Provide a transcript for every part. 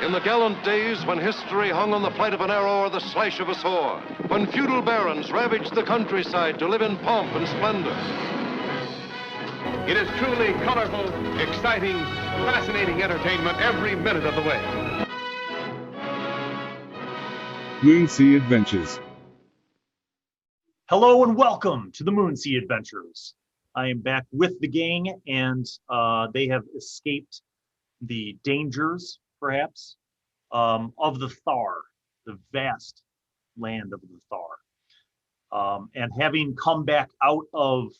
In the gallant days when history hung on the flight of an arrow or the slash of a sword, when feudal barons ravaged the countryside to live in pomp and splendor. It is truly colorful, exciting, fascinating entertainment every minute of the way. Moonsea Adventures. Hello and welcome to the Moonsea Adventures. I am back with the gang, and they have escaped the dangers, perhaps, of the Thar, the vast land of the Thar. And having come back out of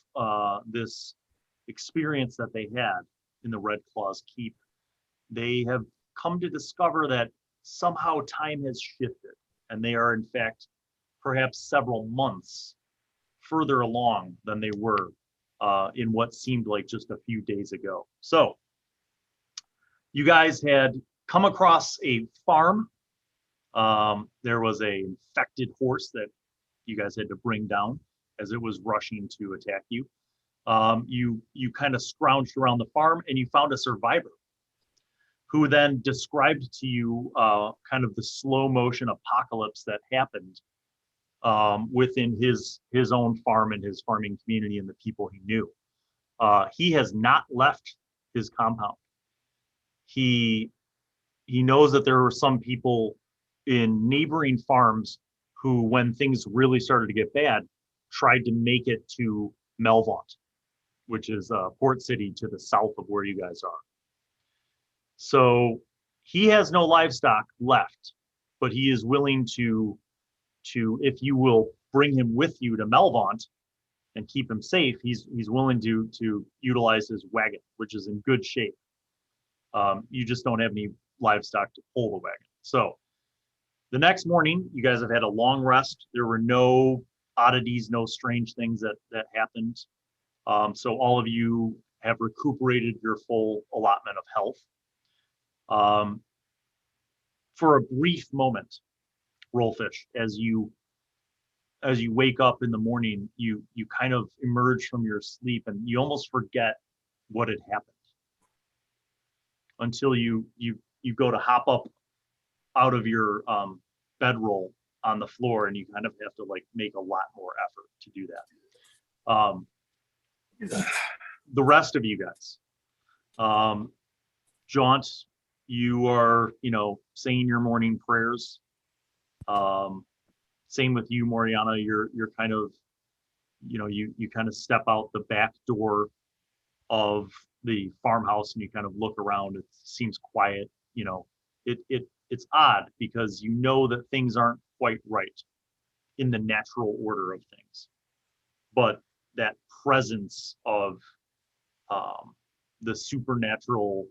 this experience that they had in the Red Claw's Keep, they have come to discover that somehow time has shifted, and they are in fact perhaps several months further along than they were in what seemed like just a few days ago. So you guys had come across a farm. There was a infected horse that you guys had to bring down as it was rushing to attack you. You kind of scrounged around the farm and you found a survivor who then described to you kind of the slow motion apocalypse that happened within his own farm and his farming community and the people he knew. He has not left his compound. He knows that there were some people in neighboring farms who, when things really started to get bad, tried to make it to Melvaunt, which is a port city to the south of where you guys are. So he has no livestock left, but he is willing to if you will bring him with you to Melvaunt and keep him safe, he's willing to utilize his wagon, which is in good shape. You just don't have any livestock to pull the wagon. So the next morning, you guys have had a long rest. There were no oddities, no strange things that happened. So all of you have recuperated your full allotment of health. For a brief moment, Rolfish, as you wake up in the morning, you kind of emerge from your sleep and you almost forget what had happened until you go to hop up out of your bedroll on the floor, and you kind of have to like make a lot more effort to do that. The rest of you guys, Jaunt, you are saying your morning prayers. Same with you, Moriana. You're kind of, you kind of step out the back door of the farmhouse and you kind of look around. It seems quiet. It's odd because you know that things aren't quite right in the natural order of things, but that presence of the supernatural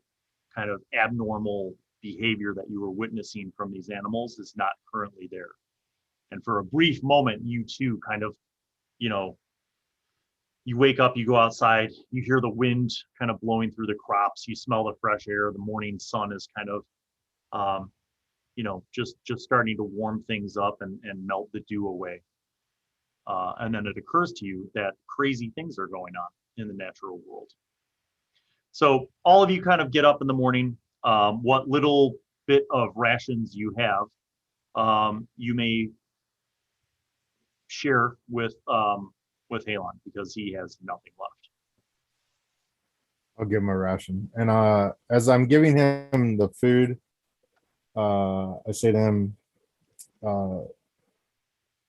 kind of abnormal behavior that you were witnessing from these animals is not currently there. And for a brief moment, you too kind of, you wake up, you go outside, you hear the wind kind of blowing through the crops, you smell the fresh air, the morning sun is kind of, just starting to warm things up and melt the dew away. And then it occurs to you that crazy things are going on in the natural world. So all of you kind of get up in the morning. What little bit of rations you have, you may share with Halon because he has nothing left. I'll give him a ration. And as I'm giving him the food, I say to him,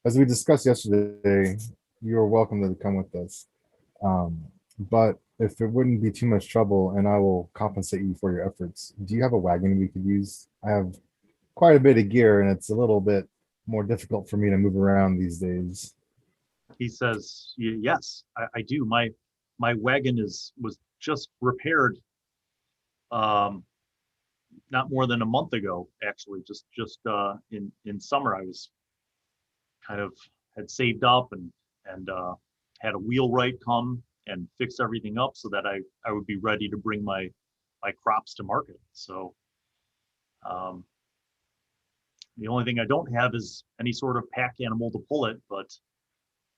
as we discussed yesterday, you're welcome to come with us. But if it wouldn't be too much trouble, and I will compensate you for your efforts, do you have a wagon we could use? I have quite a bit of gear, and it's a little bit more difficult for me to move around these days. He says, yes, I do. My wagon was just repaired not more than a month ago, actually. Just in summer, I was kind of had saved up and had a wheelwright come and fix everything up so that I would be ready to bring my crops to market. So the only thing I don't have is any sort of pack animal to pull it, but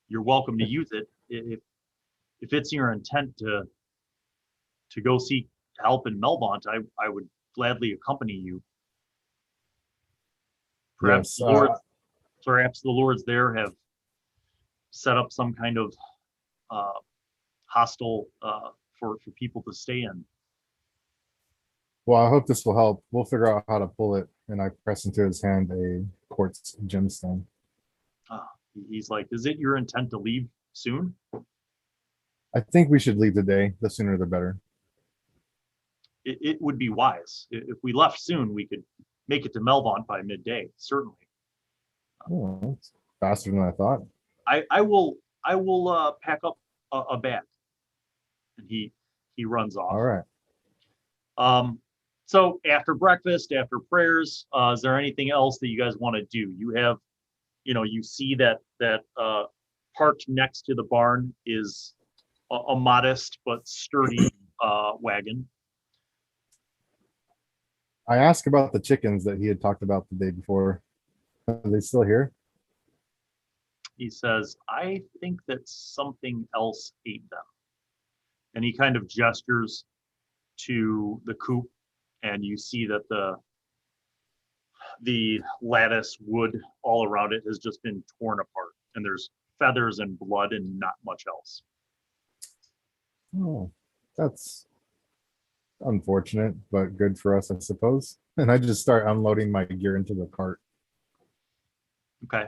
you're welcome to use it. If it's your intent to go seek help in Melvaunt, I would gladly accompany you. Perhaps Yes, perhaps the lords there have set up some kind of hostel for people to stay in. well, I hope this will help. We'll figure out how to pull it. And I press into his hand a quartz gemstone. He's like, is it your intent to leave soon? I think we should leave today. The sooner the better. It would be wise. If we left soon, we could make it to Melvont by midday, certainly. Oh, that's faster than I thought. I will pack up a bag. And he runs off. All right. So after breakfast, after prayers, is there anything else that you guys want to do? You have, you see that parked next to the barn is a modest but sturdy wagon. I asked about the chickens that he had talked about the day before. Are they still here? He says, I think that something else ate them. And he kind of gestures to the coop, and you see that the lattice wood all around it has just been torn apart, and there's feathers and blood and not much else. Oh, that's unfortunate, but good for us, I suppose. And I just start unloading my gear into the cart. Okay.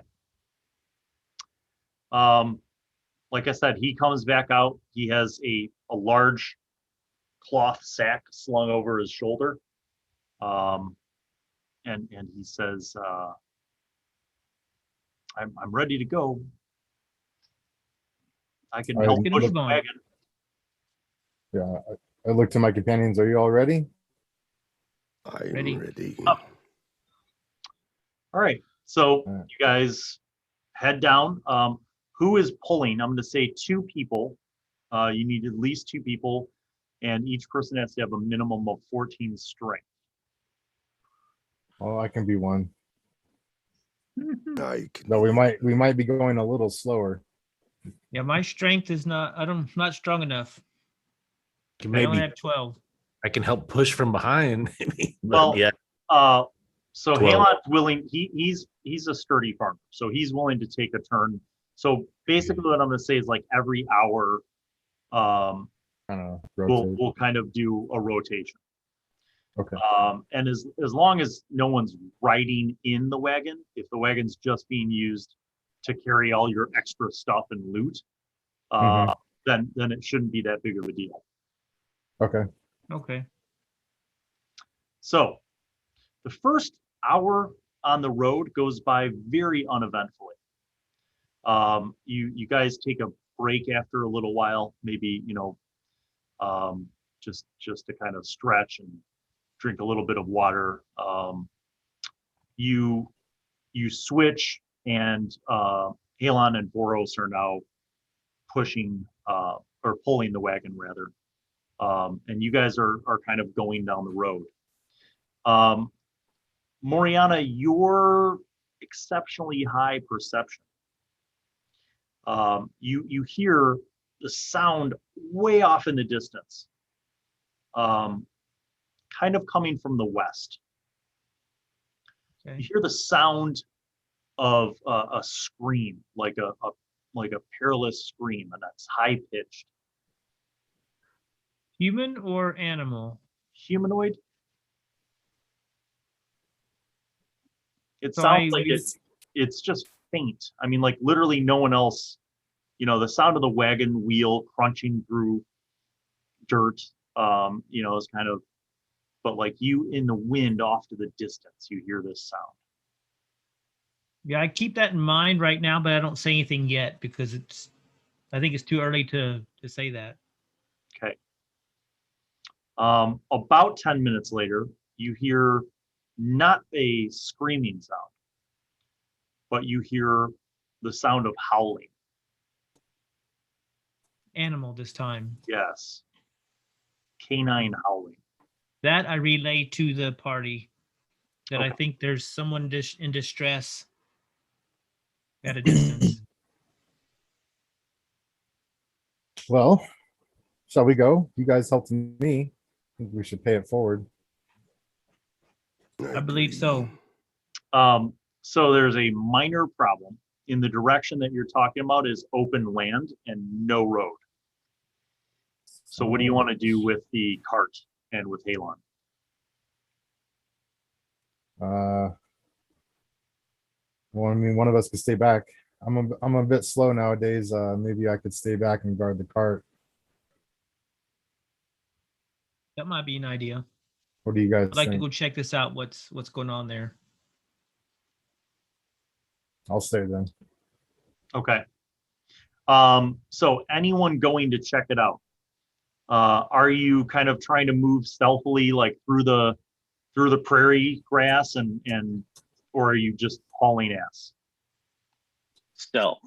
Like I said, he comes back out. He has a large cloth sack slung over his shoulder. And he says, I'm ready to go. I can help push the wagon. Yeah, I look to my companions. Are you all ready? I'm ready. Oh. All right. So you guys head down. Who is pulling? I'm going to say 2 people. You need at least 2 people, and each person has to have a minimum of 14 strength. Oh, I can be one. I can. No, we might be going a little slower. Yeah, my strength is not. Not strong enough. I only have 12. I can help push from behind. Well, yeah. So 12. Halon's willing. He's a sturdy farmer, so he's willing to take a turn. So basically, what I'm going to say is like every hour, we'll kind of do a rotation. Okay. And as long as no one's riding in the wagon, if the wagon's just being used to carry all your extra stuff and loot, then it shouldn't be that big of a deal. Okay. Okay. So the first hour on the road goes by very uneventfully. You guys take a break after a little while, maybe, just to kind of stretch and drink a little bit of water. You switch, and Halon and Vörös are now pushing or pulling the wagon rather. And you guys are kind of going down the road. Moriana, you're exceptionally high perception. You hear the sound way off in the distance, kind of coming from the west. Okay. You hear the sound of a scream, like a perilous scream, and that's high pitched. Human or animal? Humanoid. It So sounds like it's just faint. I mean, like literally no one else, the sound of the wagon wheel crunching through dirt, is kind of, but like you in the wind off to the distance, you hear this sound. Yeah, I keep that in mind right now, but I don't say anything yet because I think it's too early to say that. Okay. About 10 minutes later, you hear not a screaming sound, but you hear the sound of howling. Animal this time. Yes. Canine howling. That I relay to the party that I Okay. think there's someone in distress at a distance. Well, shall we go? You guys helped me. I think we should pay it forward. I believe so. So there's a minor problem. In the direction that you're talking about is open land and no road. So what do you want to do with the cart and with Halon? Well, I mean, one of us could stay back. I'm a bit slow nowadays. Maybe I could stay back and guard the cart. That might be an idea. What do you guys I'd like to think? go check this out. What's going on there? I'll stay then. Okay. So anyone going to check it out? Are you kind of trying to move stealthily, like through the prairie grass, or are you just hauling ass? Stealth.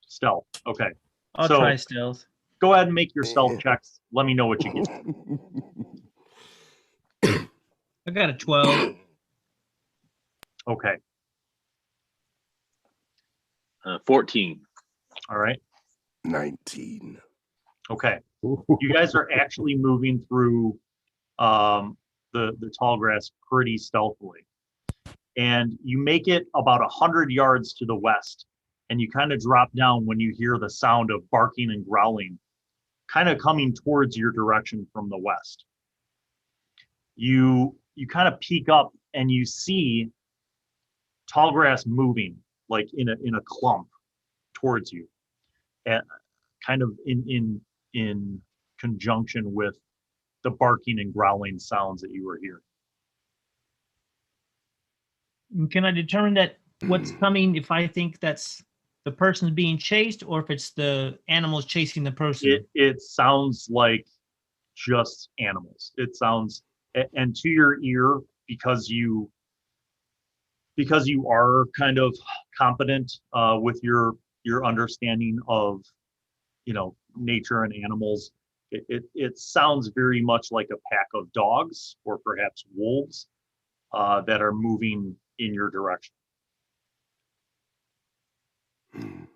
Stealth. Okay. I'll So- try stealth. Go ahead and make your stealth checks. Let me know what you get. I got a 12. Okay. 14. All right. 19. Okay. You guys are actually moving through the tall grass pretty stealthily. And you make it about 100 yards to the west, and you kind of drop down when you hear the sound of barking and growling kind of coming towards your direction from the west. You kind of peek up and you see tall grass moving like in a clump towards you, and kind of in conjunction with the barking and growling sounds that you were hearing. Can I determine that what's coming if I think that's the person's being chased or if it's the animals chasing the person? It sounds like just animals. It sounds, and to your ear, because you are kind of competent with your understanding of, nature and animals, it sounds very much like a pack of dogs or perhaps wolves that are moving in your direction. In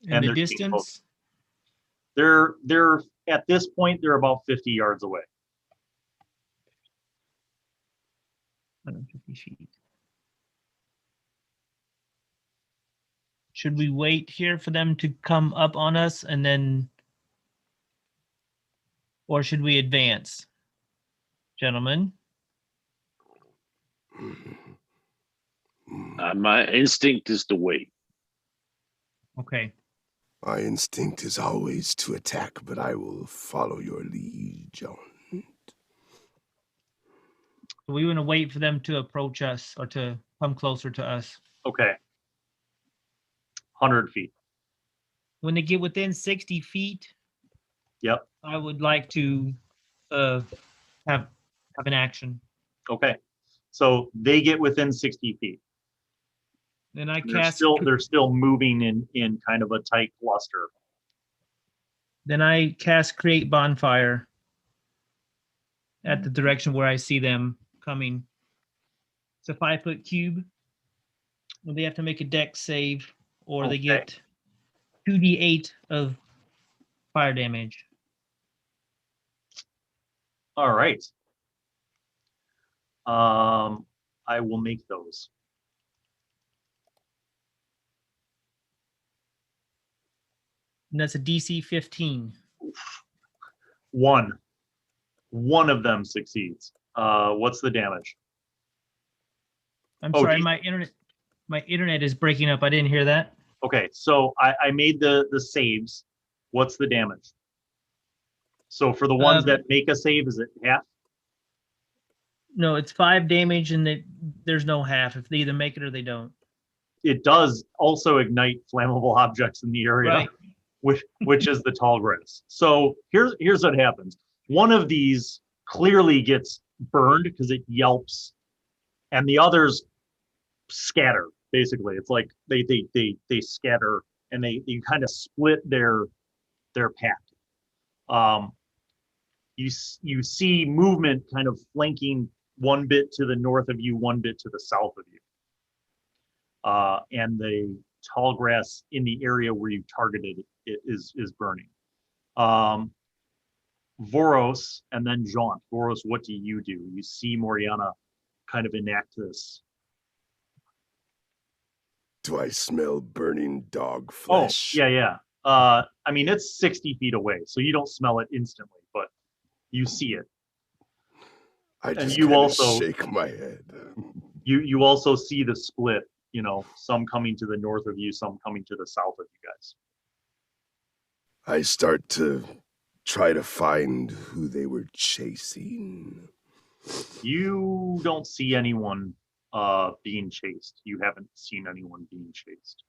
and the they're distance? They're at this point they're about 50 yards away. 150 feet. Should we wait here for them to come up on us and then, or should we advance? Gentlemen? My instinct is to wait. Okay. My instinct is always to attack, but I will follow your lead, Jaunt. We want to wait for them to approach us or to come closer to us. Okay. 100 feet. When they get within 60 feet, Yep. I would like to have an action. Okay. So they get within 60 feet. Then I They're cast. they're still moving in kind of a tight cluster. Then I cast Create Bonfire at the direction where I see them coming. It's a 5-foot cube. And they have to make a dex save, or they Okay. get 2d8 of fire damage. All right. I will make those. And that's a DC 15. One of them succeeds. What's the damage? I'm Oh, sorry, geez. my internet is breaking up. I didn't hear that. Okay, so I made the saves. What's the damage? So for the ones that make a save, is it half? No, it's 5 damage, and there's no half. If they either make it or they don't. It does also ignite flammable objects in the area, Right. which is the tall grass. So here's what happens. One of these clearly gets burned because it yelps, and the others scatter. Basically, it's like they scatter, and you kind of split their pack. You see movement kind of flanking one bit to the north of you, one bit to the south of you. And the tall grass in the area where you targeted it is burning. Vörös and then Jaunt. Vörös, what do? You see Moriana kind of enact Do I smell burning dog Oh, flesh? yeah. I mean, it's 60 feet away, so you don't smell it instantly, but you see it. I And just you kind of also shake my head. you also see the split, you know, some coming to the north of you, some coming to the south of you guys. I start to try to find who they were chasing. You don't see anyone being chased. You haven't seen anyone being chased.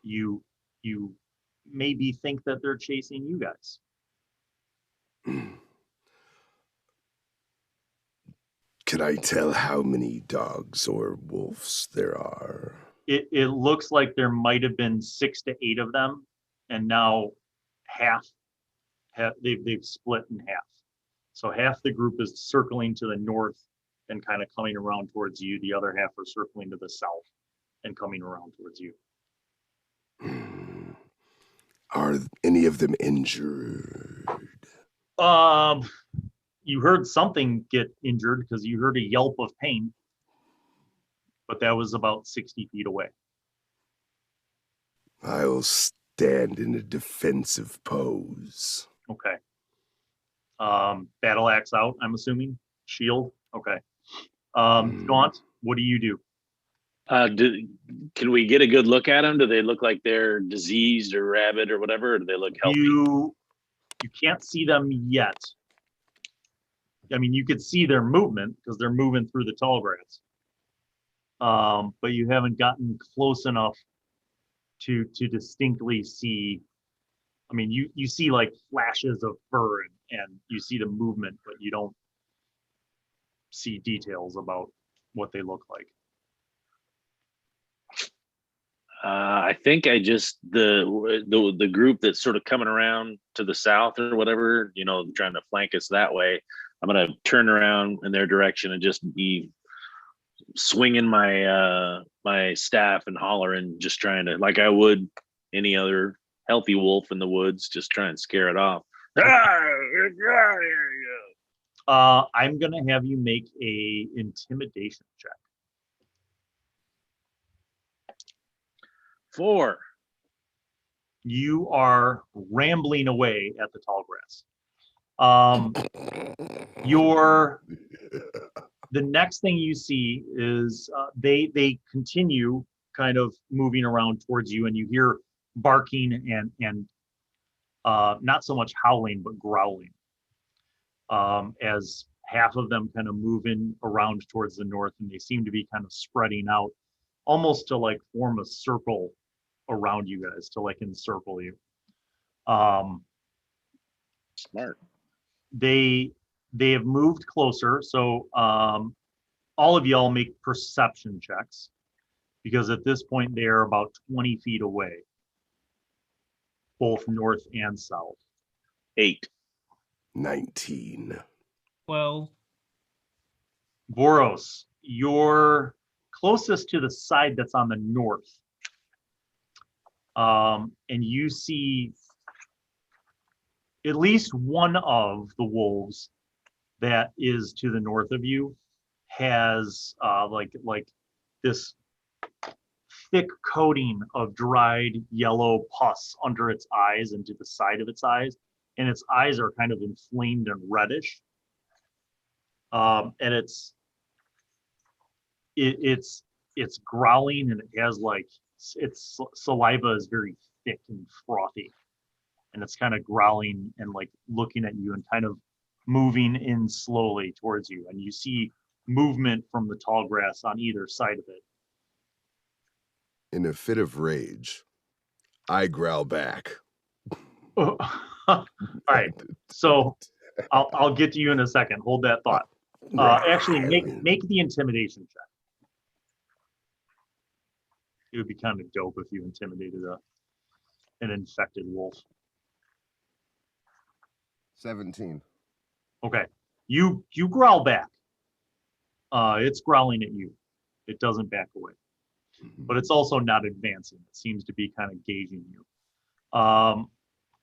You maybe think that they're chasing you guys. Can I tell how many dogs or wolves there are? It looks like there might have been 6 to 8 of them, and now they've split in half. So half the group is circling to the north and kind of coming around towards you. The other half are circling to the south and coming around towards you. Are any of them injured? You heard something get injured because you heard a yelp of pain, but that was about 60 feet away. I'll stand in a defensive pose. Okay. Battle axe out, I'm assuming. Shield. Okay. Jaunt, what do you do? Can we get a good look at them? Do they look like they're diseased or rabid or whatever? Or do they look healthy? You can't see them yet. I mean, you could see their movement because they're moving through the tall grass. But you haven't gotten close enough to distinctly see. I mean, you see like flashes of fur and you see the movement, but you don't see details about what they look like. I think I just the group that's sort of coming around to the south or whatever, you know, trying to flank us that way. I'm gonna turn around in their direction and just be swinging my my staff and hollering, just trying to, like I would any other healthy wolf in the woods, just try and scare it off. I'm gonna have you make a intimidation check. 4. You are rambling away at the tall grass. The next thing you see is they continue kind of moving around towards you, and you hear barking and not so much howling but growling as half of them kind of moving around towards the north, and they seem to be kind of spreading out almost to like form a circle around you guys, to like encircle you. Smart. They have moved closer, so all of y'all make perception checks, because at this point they are about 20 feet away, both north and south. 8. 19. Well, Vörös, you're closest to the side that's on the north. And you see at least one of the wolves that is to the north of you has like this thick coating of dried yellow pus under its eyes and to the side of its eyes, and its eyes are kind of inflamed and reddish. And it's growling, and it has like its saliva is very thick and frothy, and it's kind of growling and like looking at you and kind of moving in slowly towards you, and you see movement from the tall grass on either side of it. In a fit of rage, I growl back. All right, so I'll get to you in a second. Hold that thought. Actually, make the intimidation check. It would be kind of dope if you intimidated an infected wolf. 17. Okay, you growl back. It's growling at you. It doesn't back away, but it's also not advancing. It seems to be kind of gauging you. All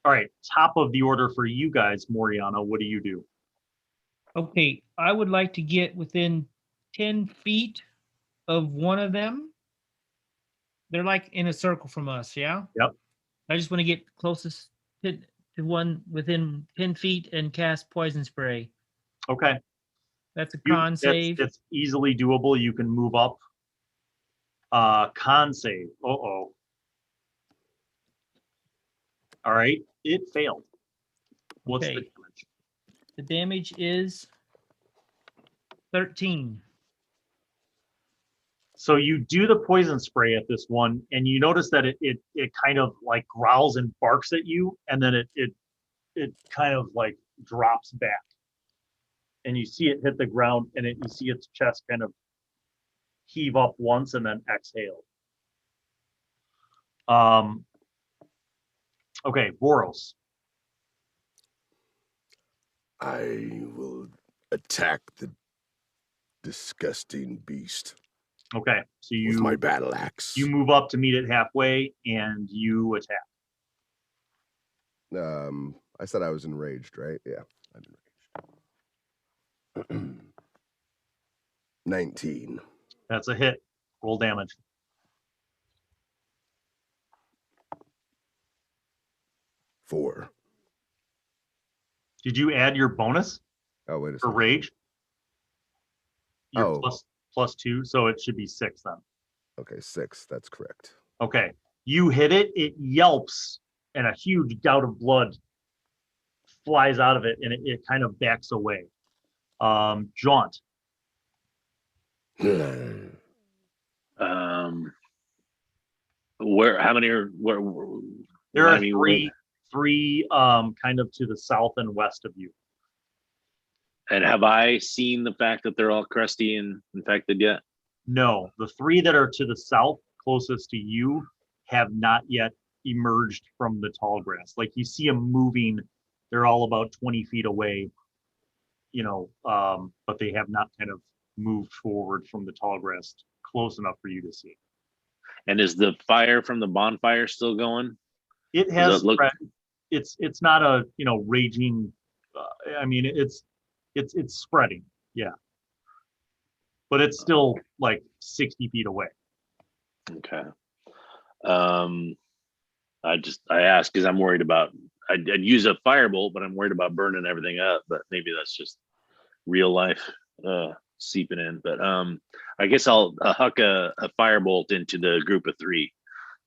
right, top of the order for you guys, Moriana. What do you do? okay, I would like to get within 10 feet of one of them They're like in a circle from us, yeah? Yep. I just want to get closest to one within 10 feet and cast poison spray. Okay. That's a con save. It's easily doable. You can move up. Con save. Uh-oh. All right. It failed. What's the Okay. damage? The damage is 13. So you do the poison spray at this one, and you notice that it kind of like growls and barks at you, and then it kind of like drops back. And you see it hit the ground, and you see its chest kind of heave up once and then exhale. Okay, Vörös. I will attack the disgusting beast. Okay, so with my battle axe. You move up to meet it halfway, and you attack. I said I was enraged, right? Yeah, I'm enraged. 19. That's a hit. Roll damage. Four. Did you add your bonus Oh, wait a for second. rage? Your Oh. plus 2, so it should be 6 then. Okay, 6. That's correct. Okay. You hit it, it yelps, and a huge gout of blood flies out of it, and it kind of backs away. Jaunt. Where? How many are? Where? There are remind me where- three kind of to the south and west of you. And have I seen the fact that they're all crusty and infected yet? No, the 3 that are to the south, closest to you, have not yet emerged from the tall grass. Like you see them moving, they're all about 20 feet away, but they have not kind of moved forward from the tall grass close enough for you to see. And is the fire from the bonfire still going? It has it look- spread. It's not a raging. I mean, it's spreading, yeah, but it's still like 60 feet away. Okay. I asked because I'm worried about. I'd use a firebolt, but I'm worried about burning everything up. But maybe that's just real life seeping in. But I guess I'll huck a firebolt into the group of 3.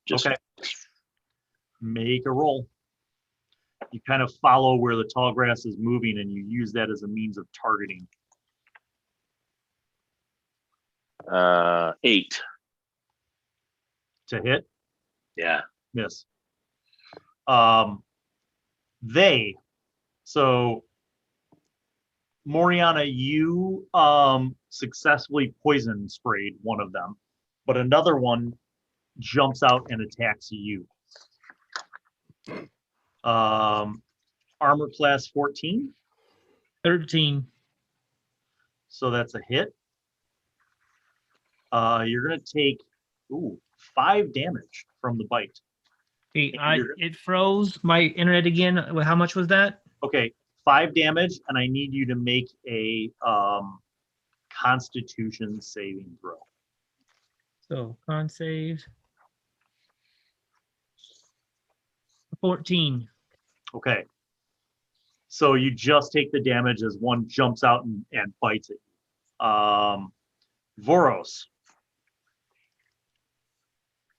Just Okay. Make a roll. You kind of follow where the tall grass is moving, and you use that as a means of targeting. 8. To hit, Yeah. miss. So Moriana, you successfully poison sprayed one of them, but another one jumps out and attacks you. Armor class 14. 13. So that's a hit. You're gonna take 5 damage from the bite. Hey, it froze my internet again. How much was that? Okay, 5 damage, and I need you to make a Constitution saving throw. So con save 14. Okay. So you just take the damage as one jumps out and bites it. Vörös.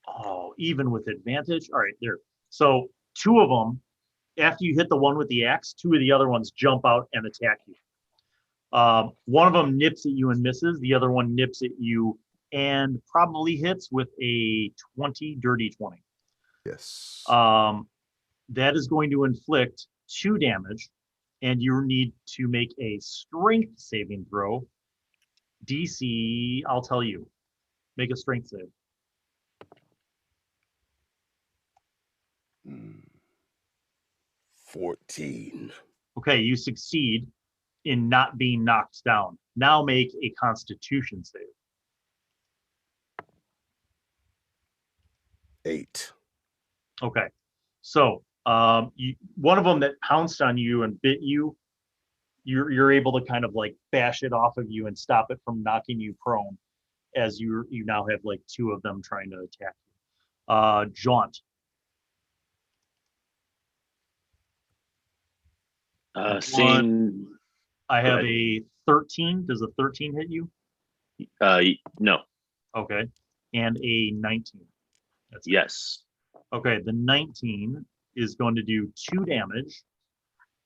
Oh, even with advantage. All right, there. So 2 of them, after you hit the one with the axe, 2 of the other ones jump out and attack you. One of them nips at you and misses. The other one nips at you and probably hits with a 20, dirty 20. Yes. That is going to inflict 2 damage, and you need to make a strength saving throw. DC, I'll tell you. Make a strength save. 14. Okay, you succeed in not being knocked down. Now make a Constitution save. 8. Okay, so one of them that pounced on you and bit you, you're able to kind of like bash it off of you and stop it from knocking you prone, as you now have like 2 of them trying to attack you. Jaunt. Same. I have a 13. Does a 13 hit you? No. Okay. And a 19. That's Yes. okay. The 19 is going to do 2 damage,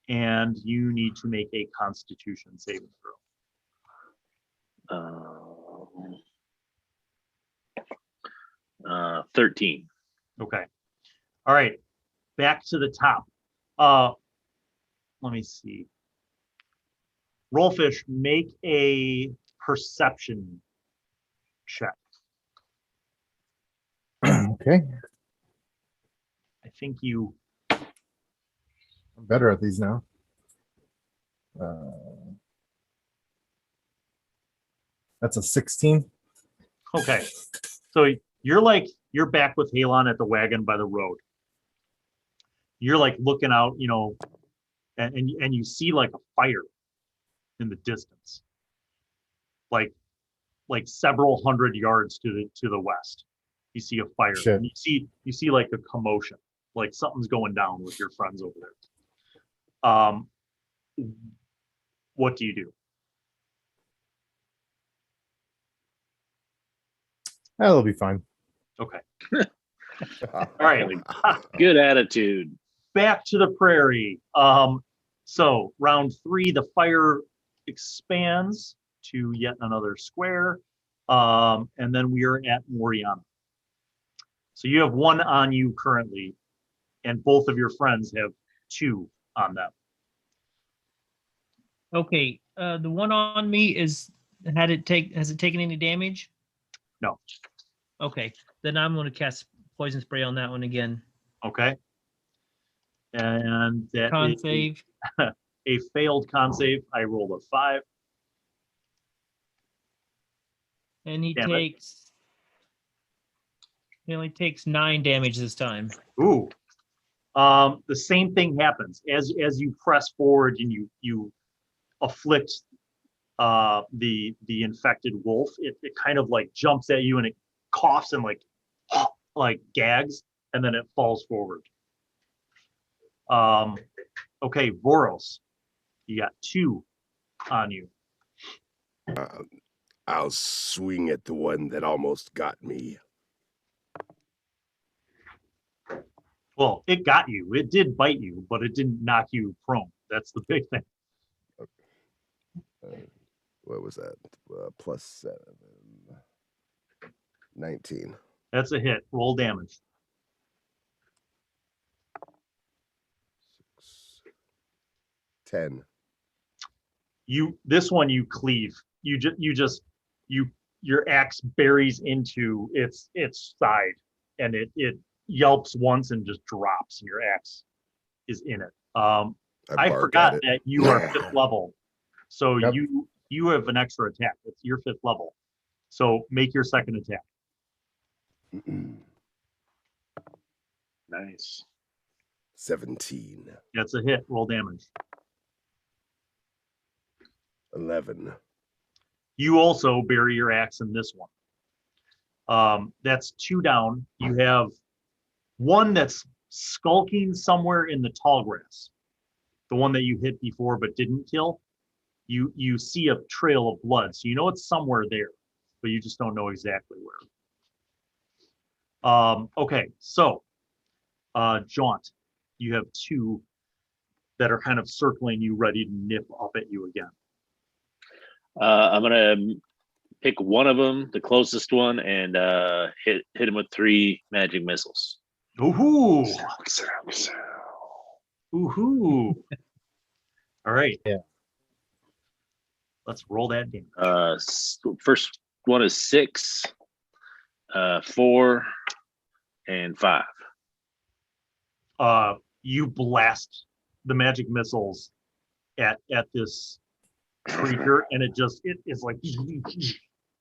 and you need to make a Constitution saving throw. 13. Okay. All right. Back to the top. Let me see. Rolfish, make a perception check. Okay. I think you. I'm better at these now. That's a 16. Okay. So you're back with Halon at the wagon by the road. You're like looking out, and you see like a fire in the distance, like several hundred yards to the west. You see a fire. Shit. And you see like a commotion, like something's going down with your friends over there. What do you do? That'll be fine. Okay. All right. Good attitude. Back to the prairie. So round 3, the fire expands to yet another square. And then we are at Moriana. So you have 1 on you currently, and both of your friends have 2 on them. Okay. The one on me has it taken any damage? No. Okay. Then I'm going to cast poison spray on that one again. Okay. And that Con is save. a failed con save. I rolled a 5. And he Damn it. only takes 9 damage this time. Ooh. The same thing happens as you press forward and you afflict the infected wolf. It kind of like jumps at you and it coughs and like gags, and then it falls forward. Okay, Vörös, you got 2 on you. I'll swing at the one that almost got me. Well, it got you. It did bite you, but it didn't knock you prone. That's the big thing. What was that? +7. 19. That's a hit. Roll damage. 10. This one you cleave. Your axe buries into its side, and it yelps once and just drops, and your axe is in it. I forgot that you are 5th level, so Yep. you have an extra attack. It's your 5th level, so make your second attack. Nice. 17. That's a hit. Roll damage. 11. You also bury your axe in this one. That's 2 down. You have 1 that's skulking somewhere in the tall grass. The one that you hit before but didn't kill. You see a trail of blood, so you know it's somewhere there, but you just don't know exactly where. Okay, so Jaunt, you have 2 that are kind of circling you, ready to nip up at you again. I'm gonna pick one of them, the closest one, and hit him with 3 magic missiles. Ooh. Ooh. All right. Yeah. Let's roll that damage. First one is 6, 4, and 5. You blast the magic missiles at this creature, and it is like,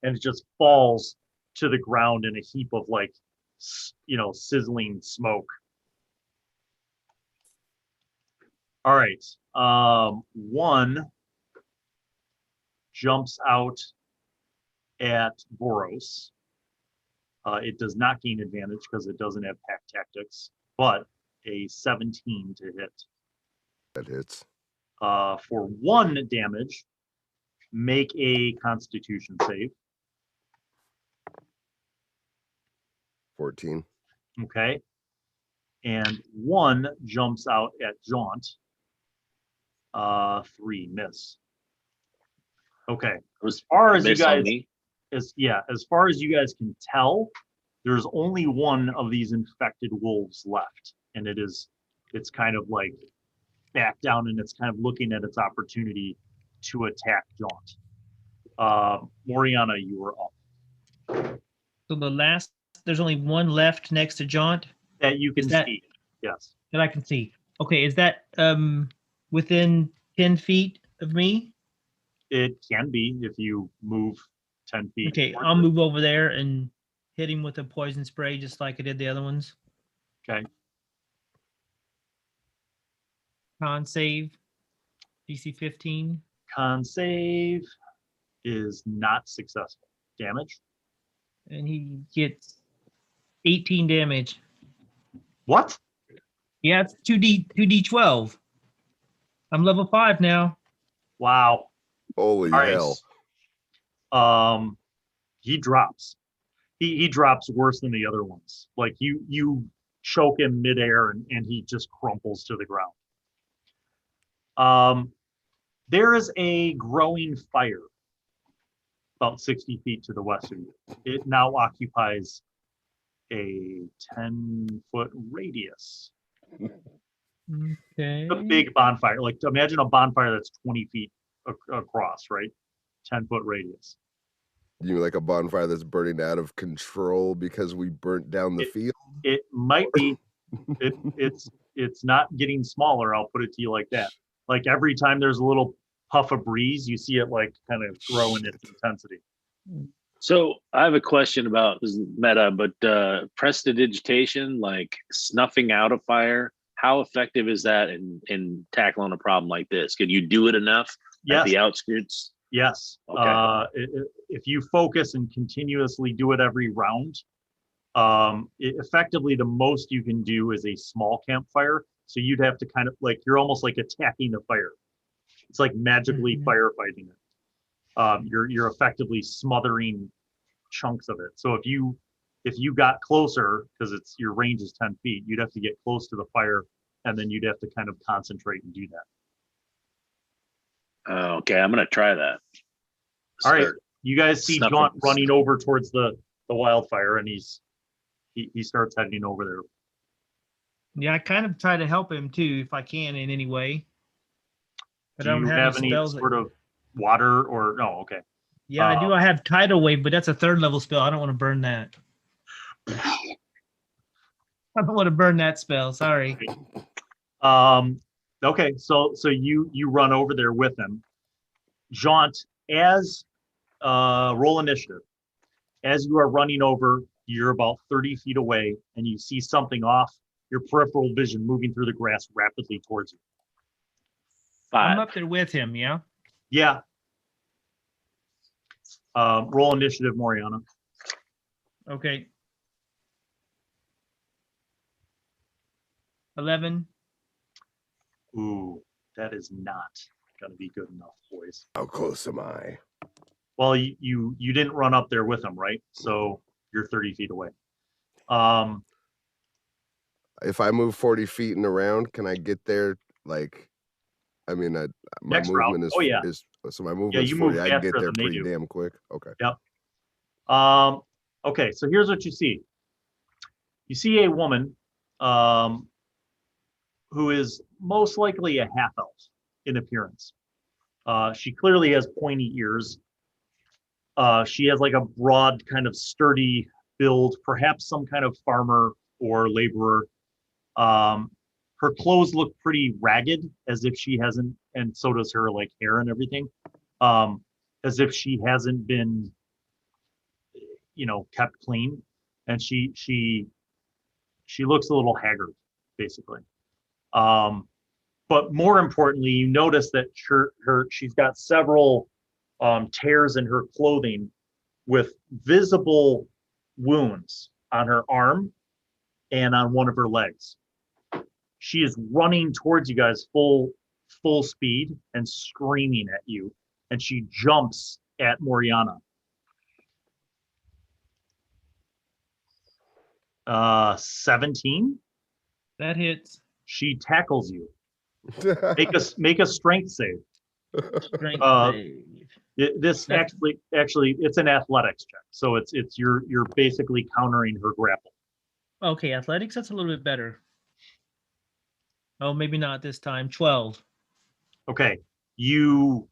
and it just falls to the ground in a heap of like, sizzling smoke. All right. 1 jumps out at Vörös It does not gain advantage because it doesn't have pack tactics, but a 17 to hit. That hits. For 1 damage, make a Constitution save. 14. Okay. And 1 jumps out at Jaunt. 3 miss. Okay. As far as you guys, as far as you guys can tell, there's only 1 of these infected wolves left, and it's kind of like back down, and it's kind of looking at its opportunity to attack Jaunt. Moriana, you are up. So there's only 1 left next to Jaunt That you can see. Yes. that I can see. Okay, is that within 10 feet of me? It can be if you move 10 feet. Okay, towards I'll it. move over there and hit him with a poison spray just like I did the other ones. Okay. Con save, DC 15. Con save is not successful. Damage? And he gets 18 damage. What? Yeah, it's 2d12. I'm level 5 now. Wow. Holy All right. hell. He drops. He drops worse than the other ones. Like you choke him midair and he just crumples to the ground. There is a growing fire about 60 feet to the west of you. It now occupies a 10-foot radius. Okay. A big bonfire. Like imagine a bonfire that's 20 feet across, right? 10-foot radius. You mean like a bonfire that's burning out of control because we burnt down the field? It might be. It's not getting smaller. I'll put it to you like that. Like every time there's a little puff of breeze, you see it like kind of grow in its intensity. So I have a question about this is meta, but prestidigitation, like snuffing out a fire, how effective is that in tackling a problem like this? Could you do it enough at the outskirts? Yes. Okay. If you focus and continuously do it every round, effectively the most you can do is a small campfire. So you'd have to kind of like, you're almost like attacking the fire. It's like magically firefighting it. You're effectively smothering chunks of it. So if you got closer, because your range is 10 feet, you'd have to get close to the fire, and then you'd have to kind of concentrate and do that. Okay, I'm gonna try that. All right, you guys see Jaunt running over towards the wildfire, and he starts heading over there. Yeah, I kind of try to help him too if I can in any way. But Do I don't you have have any spells sort of water or no? Okay. Yeah, I do. I have Tidal Wave, but that's a 3rd level spell. I don't want to burn that. I don't want to burn that spell. Sorry. Okay, so you run over there with him. Jaunt, as roll initiative. As you are running over, you're about 30 feet away, and you see something off your peripheral vision moving through the grass rapidly towards you. 5. I'm up there with him, yeah? Yeah. Roll initiative, Moriana. Okay. 11. Ooh, that is not going to be good enough, boys. How close am I? Well, you didn't run up there with him, right? So you're 30 feet away. If I move 40 feet and around, can I get there? Like, I mean, my Next movement round. is so my movement is you 40. move I can get faster there than they pretty do. damn quick. Okay. Yep. Okay, so here's what you see. You see a woman who is most likely a half-elf in appearance. She clearly has pointy ears. She has like a broad kind of sturdy build, perhaps some kind of farmer or laborer. Her clothes look pretty ragged, as if she hasn't, and so does her like hair and everything, as if she hasn't been, kept clean. And she looks a little haggard, basically. But more importantly, you notice that she's got several tears in her clothing with visible wounds on her arm and on one of her legs. She is running towards you guys full speed and screaming at you, and she jumps at Moriana. 17. That hits. She tackles you. Make a strength save. Strength save. This actually it's an athletics check, so it's you're basically countering her grapple. Okay, athletics, that's a little bit better. Oh, maybe not this time. 12. Okay, you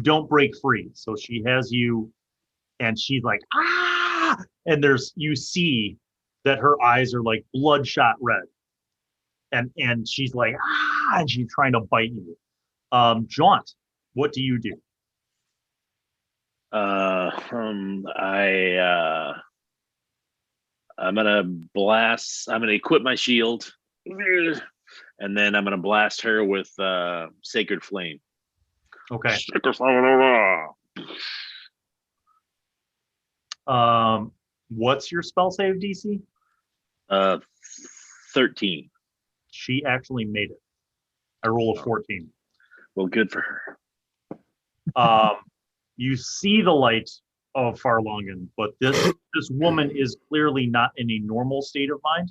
don't break free, so she has you, and she's like ah, and you see that her eyes are like bloodshot red, and she's like ah, and she's trying to bite you. Jaunt, what do you do? I'm gonna blast. I'm gonna equip my shield, and then I'm gonna blast her with Sacred Flame. Okay. What's your spell save DC? 13. She actually made it. I roll a 14. Well, good for her. You see the light of Fharlanghn, but this woman is clearly not in a normal state of mind.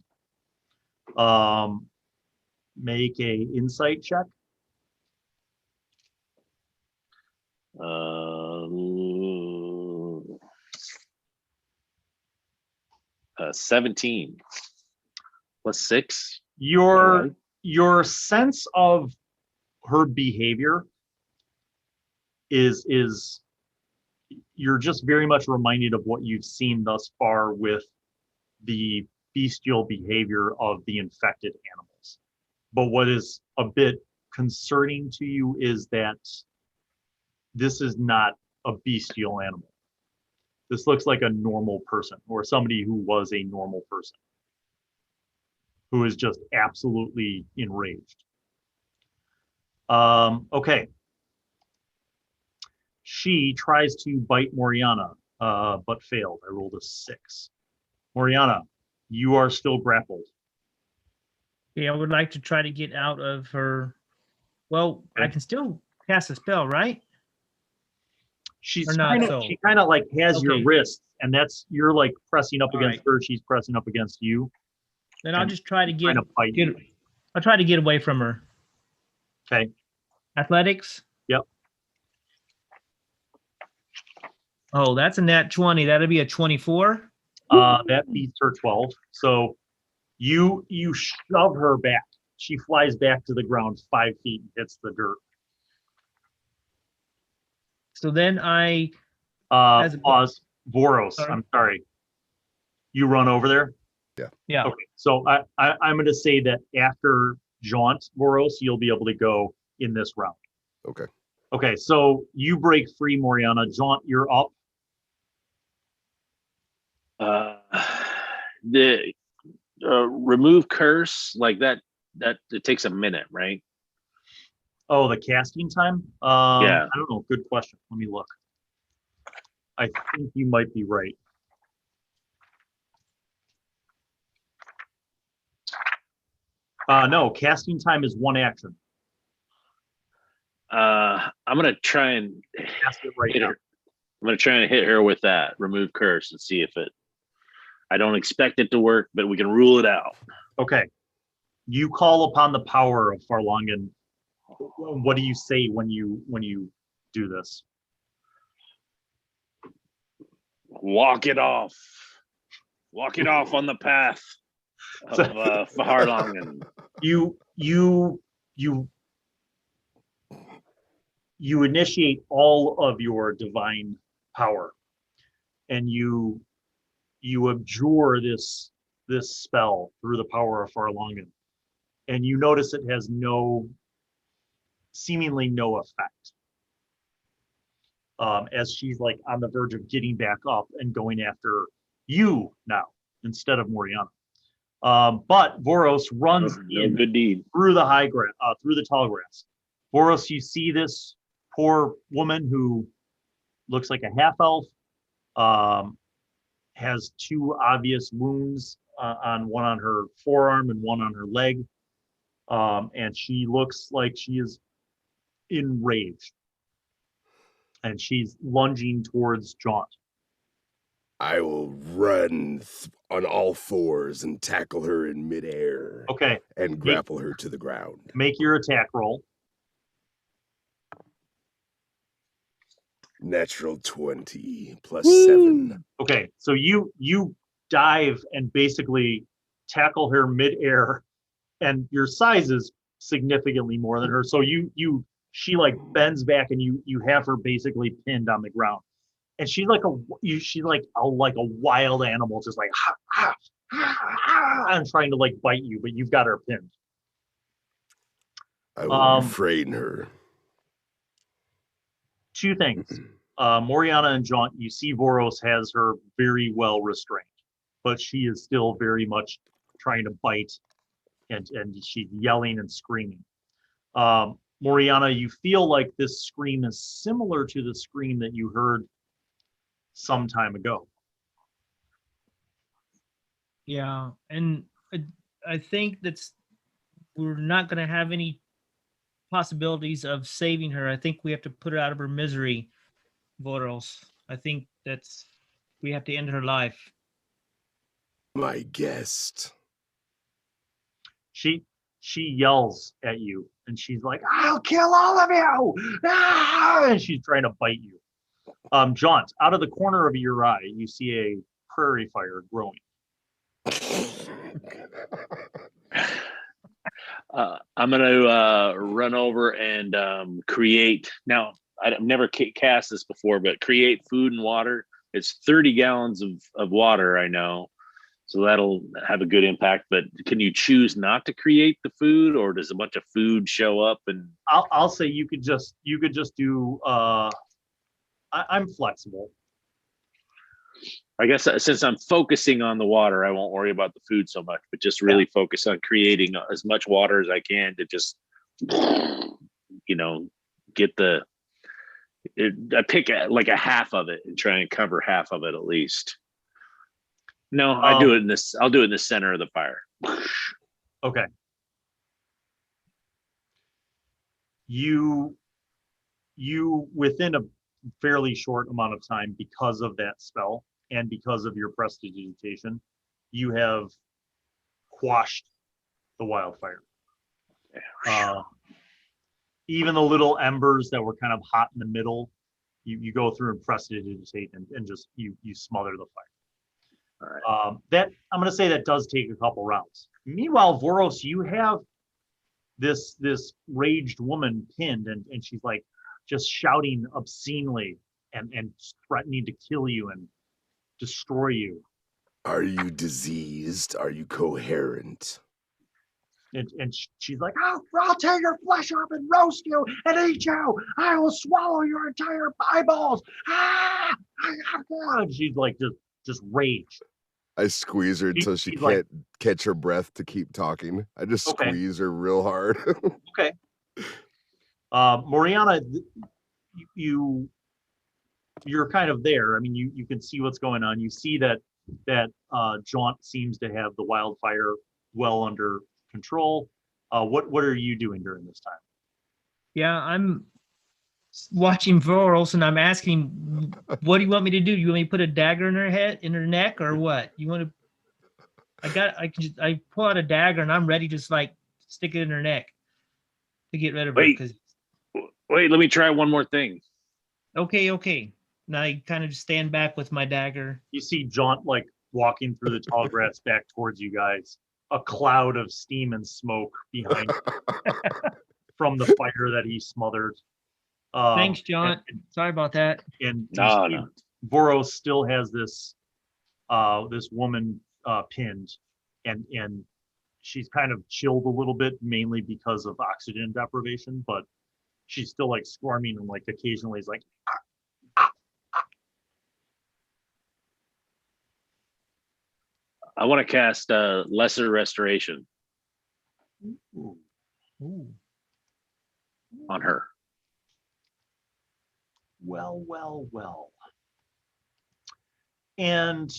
Make a insight check. 17 plus 6. Your sense of her behavior is you're just very much reminded of what you've seen thus far with the bestial behavior of the infected animals. But what is a bit concerning to you is that this is not a bestial animal. This looks like a normal person, or somebody who was a normal person, who is just absolutely enraged. Okay. She tries to bite Moriana, but failed. I rolled a 6. Moriana, you are still grappled. Yeah, I would like to try to get out of her. Well, okay. I can still cast a spell, right? She kind of like has your wrist, and you're like pressing up against her. She's pressing up against you. Then I'll just try to I'll try to get away from her. Okay. Athletics. Yep. Oh, that's a nat 20. That'll be a 24. That beats her 12. So you shove her back. She flies back to the ground 5 feet and hits the dirt. So then pause. Vörös, I'm sorry. You run over there? Yeah. Okay. So I'm going to say that after Jaunt, Vörös, you'll be able to go in this round. Okay. Okay. So you break free, Moriana. Jaunt, you're up. The remove curse, like that it takes a minute, right? Oh, the casting time? Yeah. I don't know. Good question. Let me look. I think you might be right. No, casting time is 1 action. I'm gonna try and cast it right hit her. I'm gonna try and hit her with that remove curse and see if it. I don't expect it to work, but we can rule it out. Okay. You call upon the power of Fharlanghn. What do you say when you do this? Walk it off. Walk it off on the path of Fharlanghn. You initiate all of your divine power, and you abjure this spell through the power of Fharlanghn, and you notice it has seemingly no effect. As she's like on the verge of getting back up and going after you now instead of Moriana. But Vörös runs good deed through the high grass, through the tall grass. Vörös, you see this poor woman who looks like a half elf, has two obvious wounds, on one on her forearm and one on her leg. And she looks like she is enraged. And she's lunging towards Jaunt. I will run on all fours and tackle her in midair. Okay. And grapple her to the ground. Make your attack roll. Natural 20 plus 7. Okay, so you dive and basically tackle her midair, and your size is significantly more than her. So she like bends back, and you have her basically pinned on the ground, and she's like a wild animal, just like and trying to like bite you, but you've got her pinned. I will refrain her. Two things. Moriana and Jaunt, you see Vörös has her very well restrained, but she is still very much trying to bite, and she's yelling and screaming. Moriana, you feel like this scream is similar to the scream that you heard some time ago. Yeah, and I think we're not going to have any possibilities of saving her. I think we have to put her out of her misery, Vörös. I think we have to end her life. My guest. She yells at you, and she's like, "I'll kill all of you!" Ah! And she's trying to bite you. Jaunt, out of the corner of your eye, you see a prairie fire growing. I'm going to run over and create. Now, I've never cast this before, but create food and water. It's 30 gallons of water, I know. So that'll have a good impact. But can you choose not to create the food, or does a bunch of food show up? And I'll say you could just do. I'm flexible. I guess since I'm focusing on the water, I won't worry about the food so much, but just really focus on creating as much water as I can to just, get I pick like a half of it and try and cover half of it at least. No, I'll do it in the center of the fire. Okay. You within a fairly short amount of time, because of that spell and because of your prestidigitation, you have quashed the wildfire. Even the little embers that were kind of hot in the middle, you go through and prestidigitate and just you smother the fire. All right. That I'm going to say that does take a couple rounds. Meanwhile, Vörös, you have this raged woman pinned, and she's like just shouting obscenely and threatening to kill you and destroy you. Are you diseased? Are you coherent? And she's like, I'll tear your flesh off and roast you and eat you. I will swallow your entire eyeballs. And she's like just rage. I squeeze her until she can't catch her breath to keep talking. I just squeeze her real hard. Okay. Moriana, you're kind of there. I mean, you can see what's going on. You see that Jaunt seems to have the wildfire well under control. What are you doing during this time? Yeah, I'm watching Vörös, and I'm asking, what do you want me to do? You want me to put a dagger in her neck, or what? You want to? I pull out a dagger, and I'm ready to just like stick it in her neck to get rid of her. Wait, let me try one more thing. Okay. Now I kind of just stand back with my dagger. You see Jaunt like walking through the tall grass back towards you guys. A cloud of steam and smoke behind from the fire that he smothered. Thanks, Jaunt. Sorry about that. And no. Vörös still has this woman pinned, and she's kind of chilled a little bit, mainly because of oxygen deprivation, but she's still like squirming and like occasionally is like. I want to cast Lesser Restoration on her. Well. And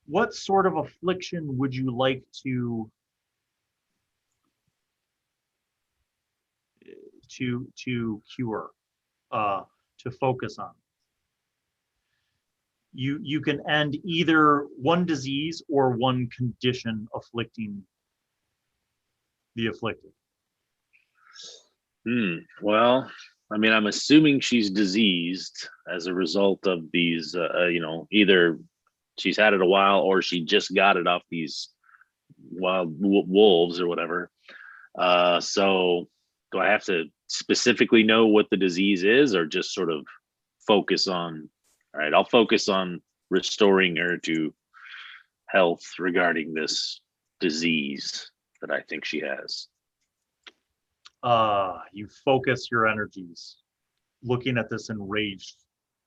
what sort of affliction would you like to cure, to focus on? You can end either one disease or one condition afflicting the afflicted. Well, I mean, I'm assuming she's diseased as a result of these, either she's had it a while or she just got it off these wild wolves or whatever. So do I have to specifically know what the disease is, or just sort of focus on, all right, I'll focus on restoring her to health regarding this disease that I think she has. You focus your energies looking at this enraged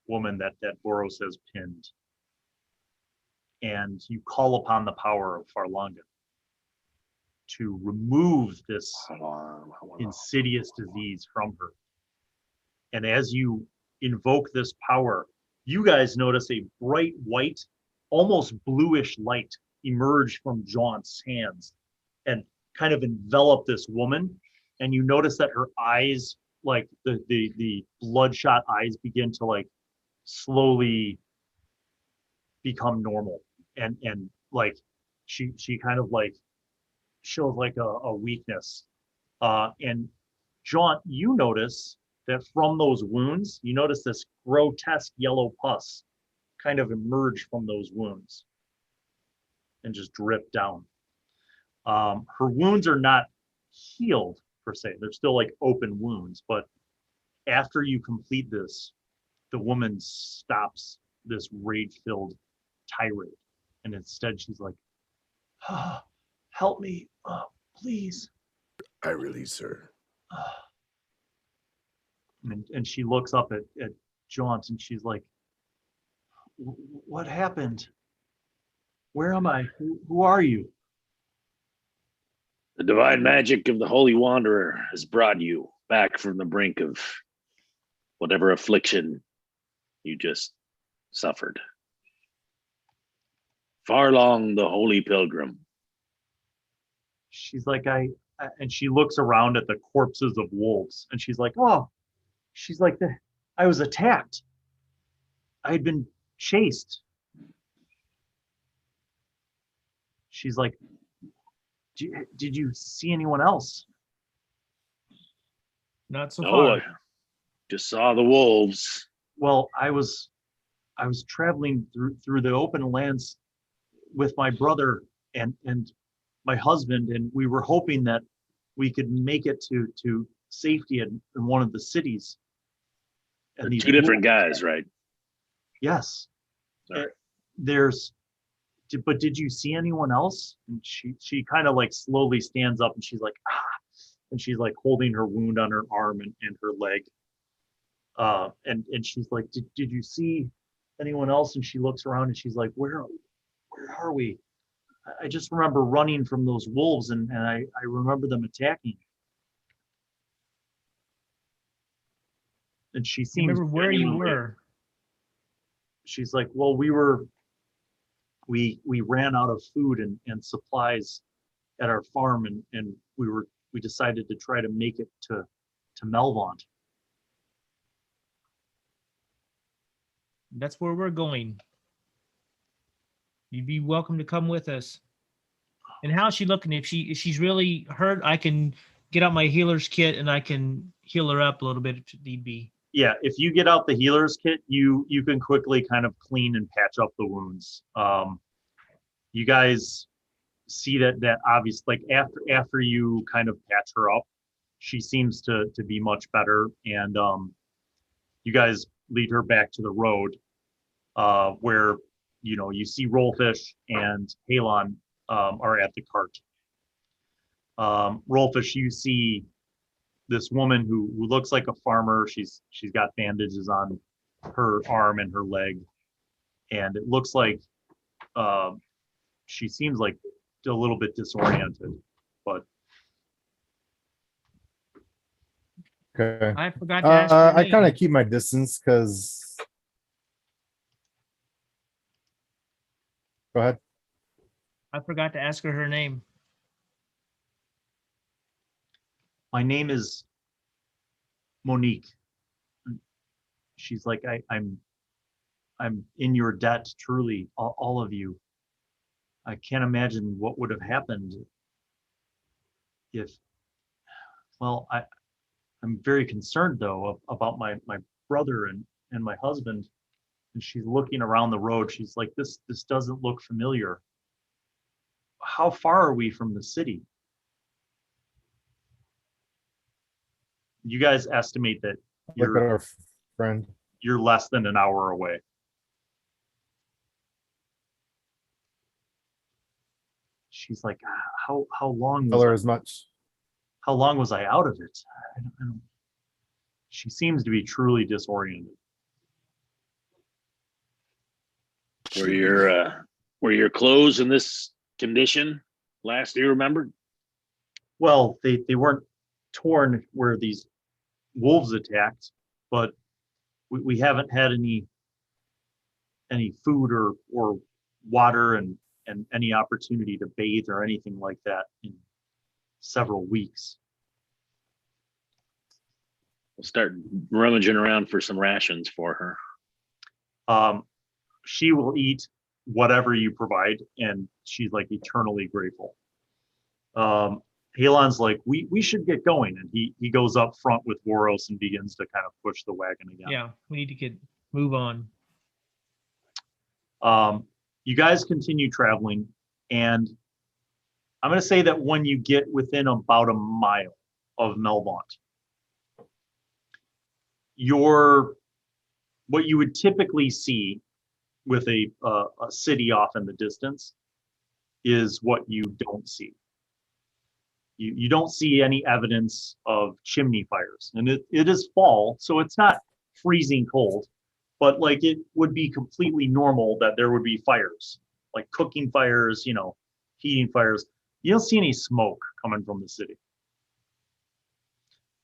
woman that Vörös has pinned, and you call upon the power of Fharlanghn to remove this insidious disease from her. And as you invoke this power, you guys notice a bright white, almost bluish light emerge from Jaunt's hands and kind of envelop this woman. And you notice that her eyes, like the bloodshot eyes, begin to like slowly become normal. And like she kind of like shows like a weakness. And Jaunt, you notice that from those wounds, you notice this grotesque yellow pus kind of emerge from those wounds and just drip down. Her wounds are not healed per se. They're still like open wounds, but after you complete this, the woman stops this rage-filled tirade. And instead she's like, help me, please. I release her. And she looks up at Jaunt and she's like, what happened? Where am I? Who are you? The divine magic of the Holy Wanderer has brought you back from the brink of whatever affliction you just suffered. Fharlanghn, the Holy Pilgrim. She's like, and she looks around at the corpses of wolves and she's like, I was attacked. I had been chased. She's like, did you see anyone else? Not so No, far. I just saw the wolves. Well, I was traveling through the open lands with my brother and my husband, and we were hoping that we could make it to safety in one of the cities. And these Two different wolves, guys, right? yes. Sorry. But did you see anyone else? And she kind of like slowly stands up and she's like, and she's like holding her wound on her arm and her leg. And she's like, did you see anyone else? And she looks around and she's like, where are we? I just remember running from those wolves and I remember them attacking. And she seems Remember where you were. She's like, well, we ran out of food and supplies at our farm and we decided to try to make it to Melvont. That's where we're going. You'd be welcome to come with us. And how's she looking? If she's really hurt, I can get out my healer's kit and I can heal her up a little bit if need be. Yeah, if you get out the healer's kit, you can quickly kind of clean and patch up the wounds. You guys see that obvious, like after you kind of patch her up, she seems to be much better, and you guys lead her back to the road, where you see Rolfish and Halon are at the cart. Rolfish, you see this woman who looks like a farmer. She's got bandages on her arm and her leg, and it looks like she seems like a little bit disoriented, but okay. I forgot to ask her I name. kind of keep my distance because Go ahead. I forgot to ask her name. My name is Monique. She's like, I'm in your debt, truly, all of you. I can't imagine what would have happened if, well, I'm very concerned though about my brother and my husband. And she's looking around the road. She's like, this doesn't look familiar. How far are we from the city? You guys estimate that Look at our friend. you're less than an hour away. She's like, how long Tell was her as much. how long was I out of it? I don't. She seems to be truly disoriented. Were your clothes in this condition last you remembered? Well, they weren't torn where these wolves attacked, but we haven't had any food or water and any opportunity to bathe or anything like that in several weeks. We'll start rummaging around for some rations for her. She will eat whatever you provide, and she's like eternally grateful. Halon's like, we should get going, and he goes up front with Vörös and begins to kind of push the wagon again. Yeah, we need to move on. You guys continue traveling, and I'm going to say that when you get within about a mile of Melvont, what you would typically see with a city off in the distance is what you don't see. You don't see any evidence of chimney fires, and it is fall, so it's not freezing cold, but like it would be completely normal that there would be fires, like cooking fires, heating fires. You don't see any smoke coming from the city.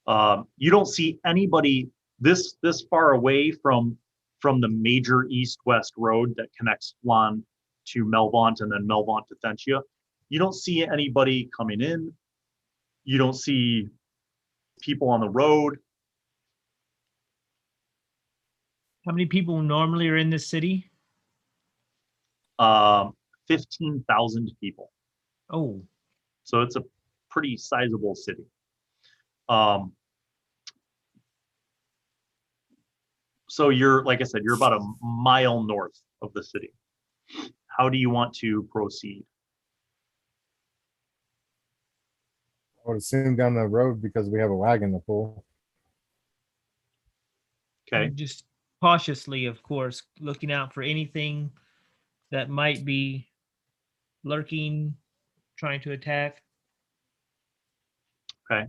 You don't see anybody this far away from the major east-west road that connects Fharlanghn to Melvont and then Melvont to Thentia. You don't see anybody coming in. You don't see people on the road. How many people normally are in this city? 15,000 people. Oh. So it's a pretty sizable city. So you're, like I said, you're about a mile north of the city. How do you want to proceed? I would assume down the road because we have a wagon to pull. Okay. Just cautiously, of course, looking out for anything that might be lurking, trying to attack. Okay.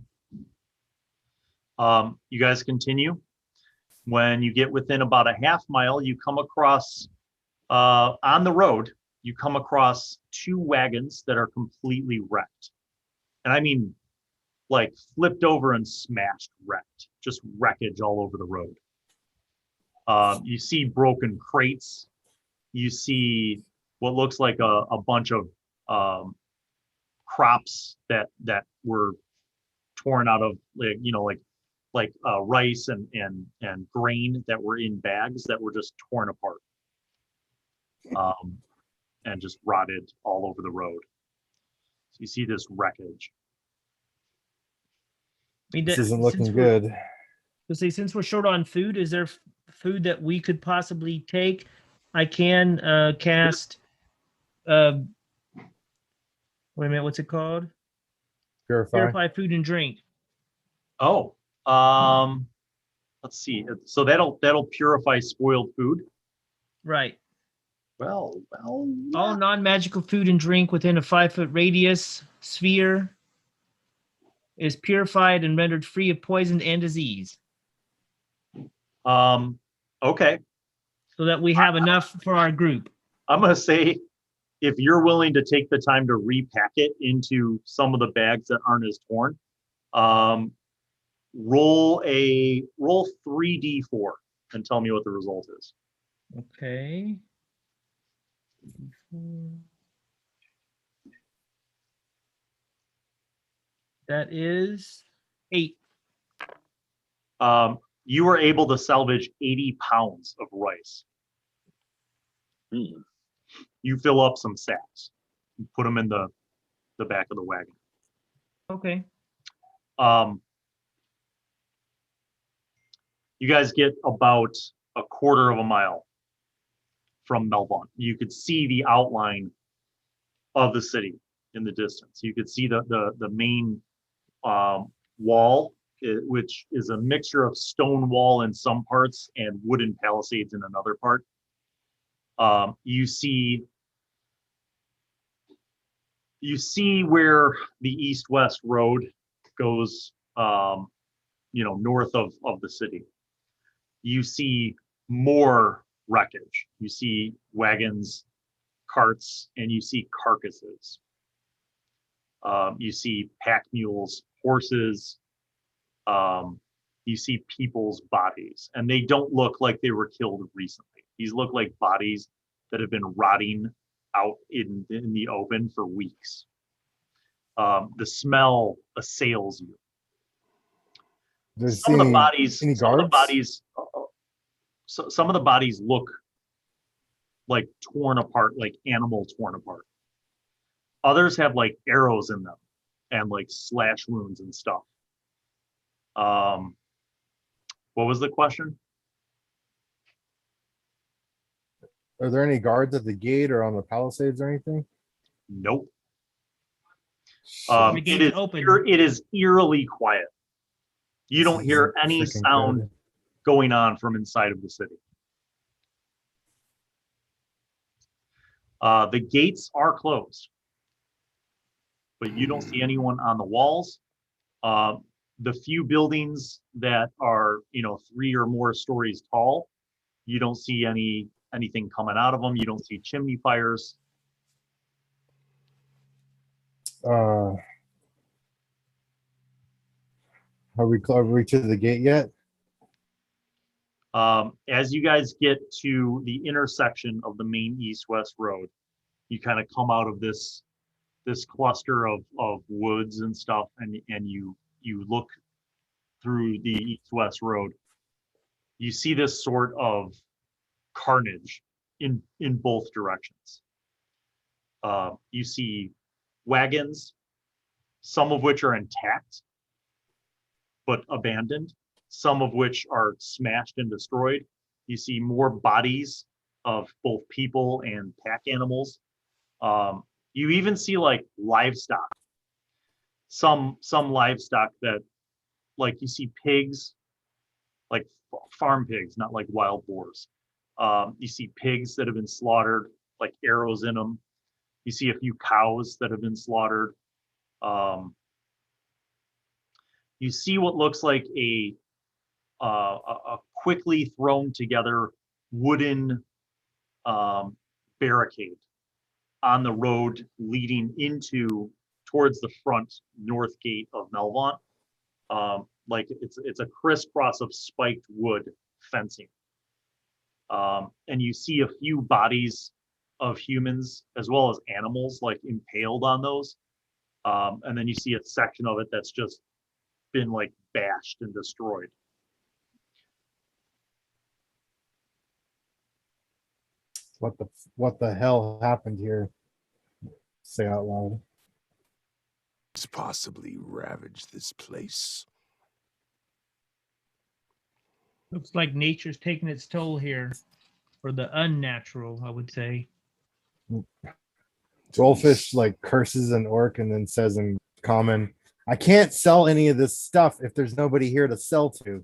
You guys continue. When you get within about a half mile, you come across, on the road, you come across two wagons that are completely wrecked. And I mean, like flipped over and smashed, wrecked, just wreckage all over the road. You see broken crates. You see what looks like a bunch of crops that were torn out of, like rice and grain that were in bags that were just torn apart and just rotted all over the road. So you see this wreckage. This isn't looking good. Since we're short on food, is there food that we could possibly take? I can cast. Wait a minute, what's it called? Purify food and drink. Oh, let's see. So that'll purify spoiled food. Right. Well. All non-magical food and drink within a 5-foot radius sphere is purified and rendered free of poison and disease. Okay. So that we have enough for our group. I'm going to say, if you're willing to take the time to repack it into some of the bags that aren't as torn, roll 3d4 and tell me what the result is. Okay. That is 8. You were able to salvage 80 pounds of rice. Hmm. You fill up some sacks, and put them in the back of the wagon. Okay. You guys get about a quarter of a mile from Melvon. You could see the outline of the city in the distance. You could see the main wall, which is a mixture of stone wall in some parts and wooden palisades in another part. You see where the east-west road goes, north of the city. You see more wreckage. You see wagons, carts, and you see carcasses. You see pack mules, horses. You see people's bodies, and they don't look like they were killed recently. These look like bodies that have been rotting out in the open for weeks. The smell assails you. Some of the bodies look like torn apart, like animal torn apart. Others have like arrows in them and like slash wounds and stuff. What was the question? Are there any guards at the gate or on the palisades or anything? Nope. The gate's open. It is eerily quiet. You don't hear any Freaking sound good. going on from inside of the city. The gates are closed, but you don't see anyone on the walls. The few buildings that are, 3 or more stories tall, you don't see anything coming out of them. You don't see chimney fires. Are we to the gate yet? As you guys get to the intersection of the main east-west road, you kind of come out of this cluster of woods and stuff, and you look through the east-west road. You see this sort of carnage in both directions. You see wagons, some of which are intact but abandoned, some of which are smashed and destroyed. You see more bodies of both people and pack animals. You even see like livestock. Some livestock that, like, you see pigs, like farm pigs, not like wild boars. You see pigs that have been slaughtered, like arrows in them. You see a few cows that have been slaughtered. You see what looks like a quickly thrown together wooden barricade on the road leading towards the front north gate of Melvon. Like it's a crisscross of spiked wood fencing. And you see a few bodies of humans as well as animals like impaled on those. And then you see a section of it that's just been like bashed and destroyed. What the hell happened here? Say out loud. It's possibly ravaged this place. Looks like nature's taking its toll here. Or the unnatural, I would say. Rolfish like curses an orc and then says in common, I can't sell any of this stuff if there's nobody here to sell to.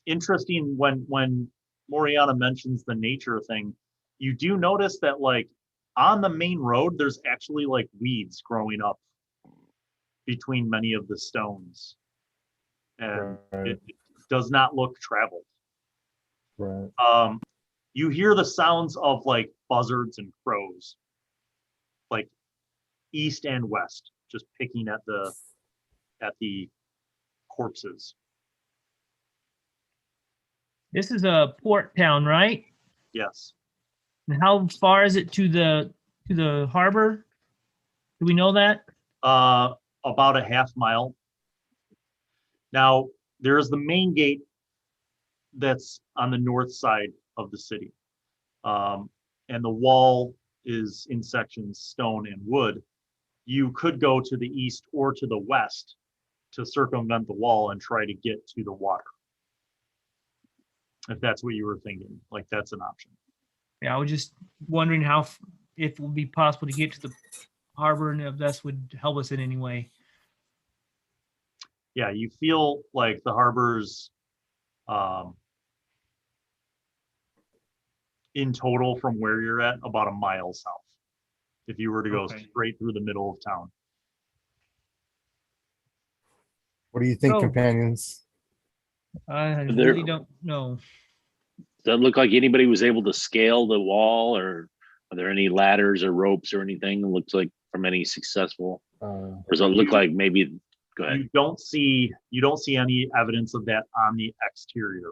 Interesting, when Moriana mentions the nature thing, you do notice that like on the main road, there's actually like weeds growing up between many of the stones. And it does not look traveled. Right. You hear the sounds of like buzzards and crows, like east and west, just picking at the corpses. This is a port town, right? Yes. And how far is it to the harbor? Do we know that? About a half mile. Now, there's the main gate that's on the north side of the city. And the wall is in sections stone and wood. You could go to the east or to the west to circumvent the wall and try to get to the water. If that's what you were thinking, like that's an option. Yeah, I was just wondering if it would be possible to get to the harbor and if that would help us in any way. Yeah, you feel like the harbor's in total from where you're at about a mile south. If you were to go straight through the middle of town. What do you think, Oh. companions? I really don't know. Does that look like anybody was able to scale the wall, or are there any ladders or ropes or anything? It looks like from any successful. Or does it look like maybe? Go ahead. You don't see any evidence of that on the exterior.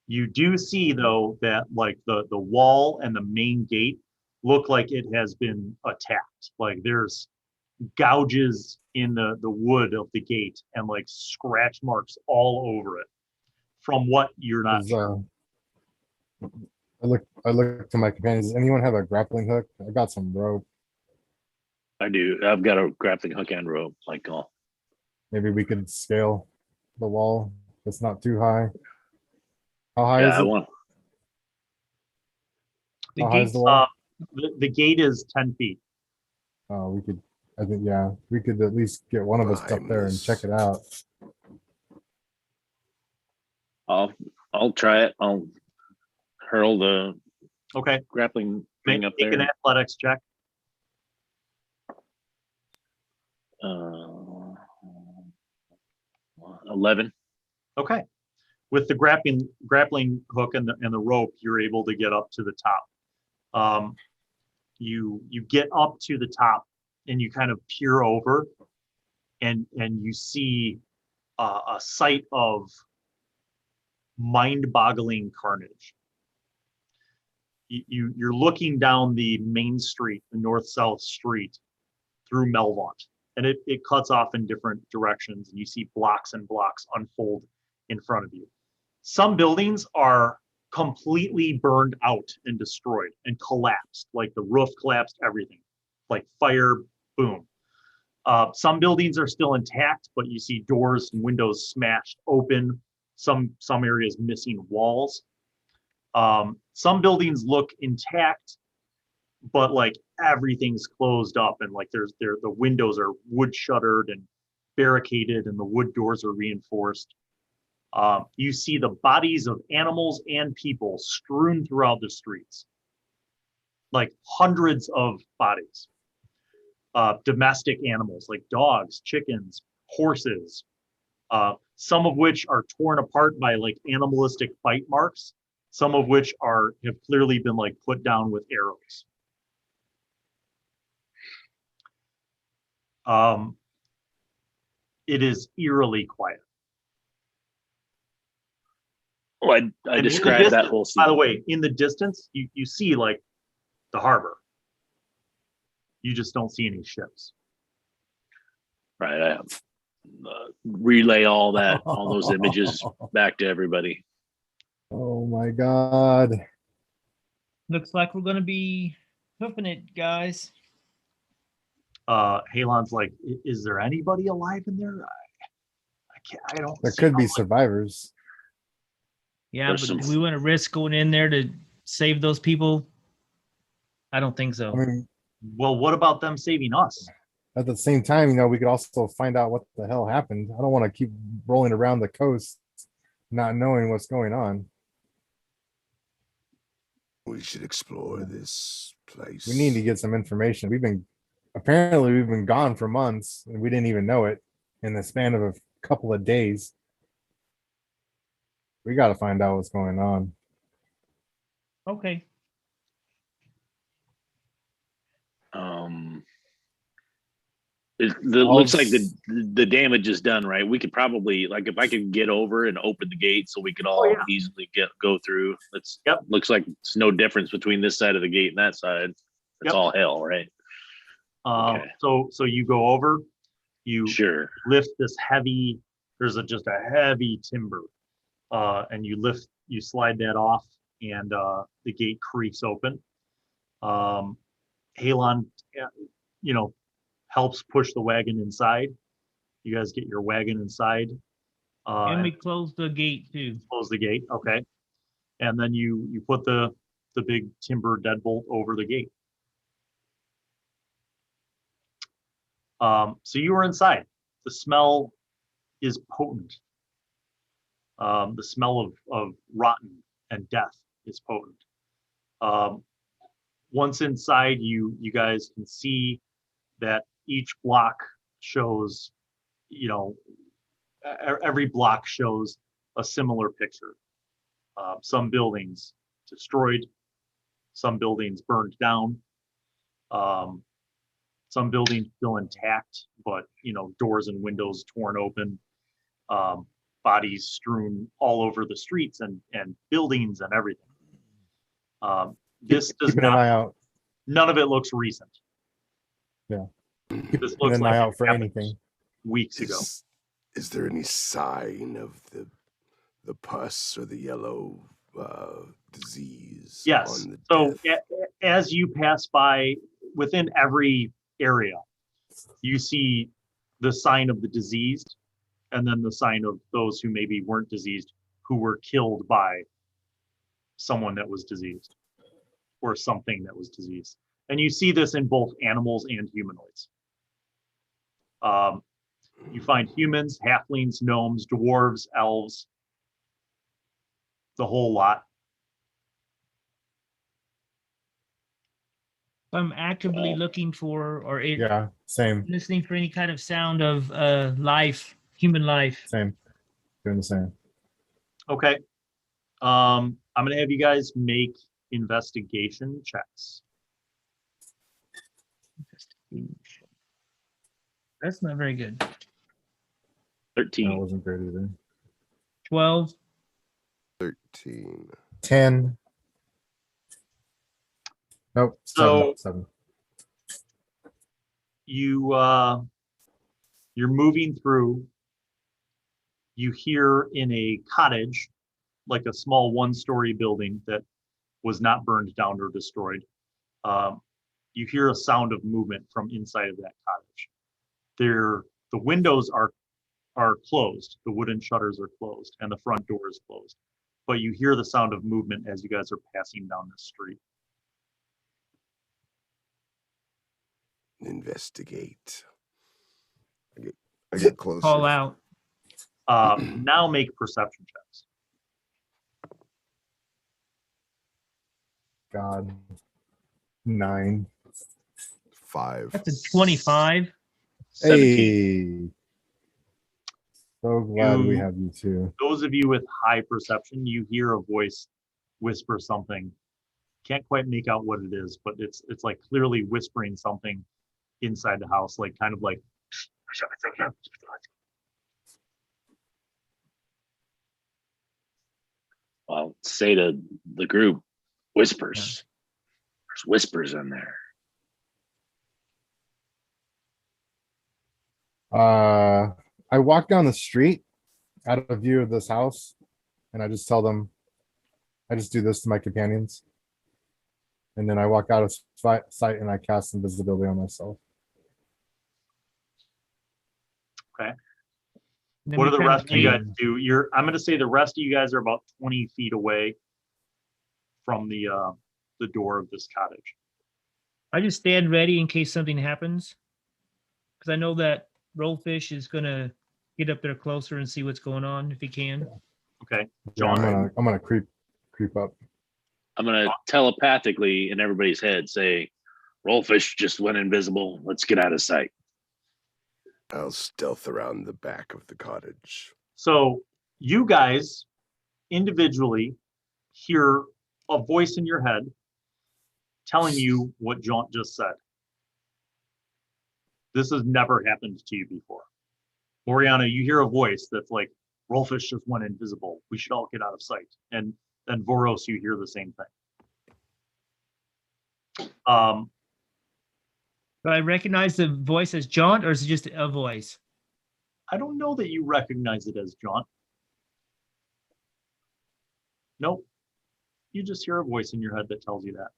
You do see though that like the wall and the main gate look like it has been attacked. Like there's gouges in the wood of the gate and like scratch marks all over it. From what you're not sure. I look to my companions. Does anyone have a grappling hook? I got some rope. I do. I've got a grappling hook and rope. Like, Maybe we could scale the wall. It's not too high. How high yeah, is it? The How high is gate, the wall? the gate is 10 feet. Oh, we could. I think we could at least get one of us up there and check it out. I'll try it. I'll hurl the grappling thing up there. Make an athletics check. 11. Okay. With the grappling hook and the rope, you're able to get up to the top. You get up to the top and you kind of peer over and you see a sight of mind-boggling carnage. You're looking down the main street, the north-south street, through Melvaunt, and it cuts off in different directions, and you see blocks and blocks unfold in front of you. Some buildings are completely burned out and destroyed and collapsed, like the roof collapsed, everything, like fire, boom. Some buildings are still intact, but you see doors and windows smashed open, some areas missing walls. Some buildings look intact, but like everything's closed up and like the windows are wood shuttered and barricaded and the wood doors are reinforced. You see the bodies of animals and people strewn throughout the streets, like hundreds of bodies. Domestic animals like dogs, chickens, horses, some of which are torn apart by like animalistic bite marks, some of which have clearly been like put down with arrows. It is eerily quiet. Oh, I described that whole scene. By the way, in the distance, you see like the harbor. You just don't see any ships. Right. I have relay all those images back to everybody. Oh my God. Looks like we're gonna be hoofing it, guys. Halon's like, is there anybody alive in there? I don't. There could be survivors. Yeah, but do we want to risk going in there to save those people? I don't think so. I mean, well, what about them saving us? At the same time, we could also find out what the hell happened. I don't want to keep rolling around the coast, not knowing what's going on. We should explore this place. We need to get some information. Apparently we've been gone for months and we didn't even know it in the span of a couple of days. We got to find out what's going on. Okay. Looks like the damage is done, right? We could probably, like, if I could get over and open the gate so we could all easily go through. Looks like it's no difference between this side of the gate and that side. It's all hell, right? Okay. So you go over, you Sure. lift this heavy, there's just a heavy timber, and you slide that off, and the gate creaks open. Halon, helps push the wagon inside. You guys get your wagon inside. And we close the gate too. Close the gate, okay. And then you put the big timber deadbolt over the gate. So you were inside. The smell is potent. The smell of rotten and death is potent. Once inside, you guys can see that each block shows, every block shows a similar picture. Some buildings destroyed, some buildings burned down, some buildings still intact, but doors and windows torn open, bodies strewn all over the streets and buildings and everything. This does Keeping an eye out. None of it looks recent. Yeah. This looks an like eye out for anything. Weeks ago. Is there any sign of the pus or the yellow disease? Yes. On the So death? as you pass by, within every area, you see the sign of the diseased, and then the sign of those who maybe weren't diseased, who were killed by someone that was diseased or something that was diseased. And you see this in both animals and humanoids. You find humans, halflings, gnomes, dwarves, elves, the whole lot. I'm actively looking for, or same. listening for any kind of sound of life, human life. Same. Doing the same. Okay. I'm gonna have you guys make investigation checks. That's not very good. 13. That wasn't great either. 12. 13. 10. Nope. So 7. You're moving through. You hear in a cottage, like a small one-story building that was not burned down or destroyed. You hear a sound of movement from inside of that cottage. The windows are closed. The wooden shutters are closed, and the front door is closed. But you hear the sound of movement as you guys are passing down the street. Investigate. I get closer. Call out. Now make perception checks. God. 9. 5. That's a 25. 17. Hey. So glad we have you too. Those of you with high perception, you hear a voice whisper something. Can't quite make out what it is, but it's like clearly whispering something inside the house, like kind of like. I'll say to the group, whispers. There's whispers in there. I walk down the street out of view of this house, and I just tell them, I just do this to my companions. And then I walk out of sight and I cast invisibility on myself. Okay. Then What we do the kind rest of of you guys do? I'm going to say the rest of you guys are about 20 feet away from the door of this cottage. I just stand ready in case something happens, because I know that Rolfish is gonna get up there closer and see what's going on if he can. Okay. Yeah, I'm gonna creep up. I'm going to telepathically in everybody's head say, Rolfish just went invisible. Let's get out of sight. I'll stealth around the back of the cottage. So you guys individually hear a voice in your head telling you what Jaunt just said. This has never happened to you before. Moriana, you hear a voice that's like, Rolfish just went invisible. We should all get out of sight. And then Vörös, you hear the same thing. Do I recognize the voice as Jaunt, or is it just a voice? I don't know that you recognize it as Jaunt. Nope. You just hear a voice in your head that tells you that.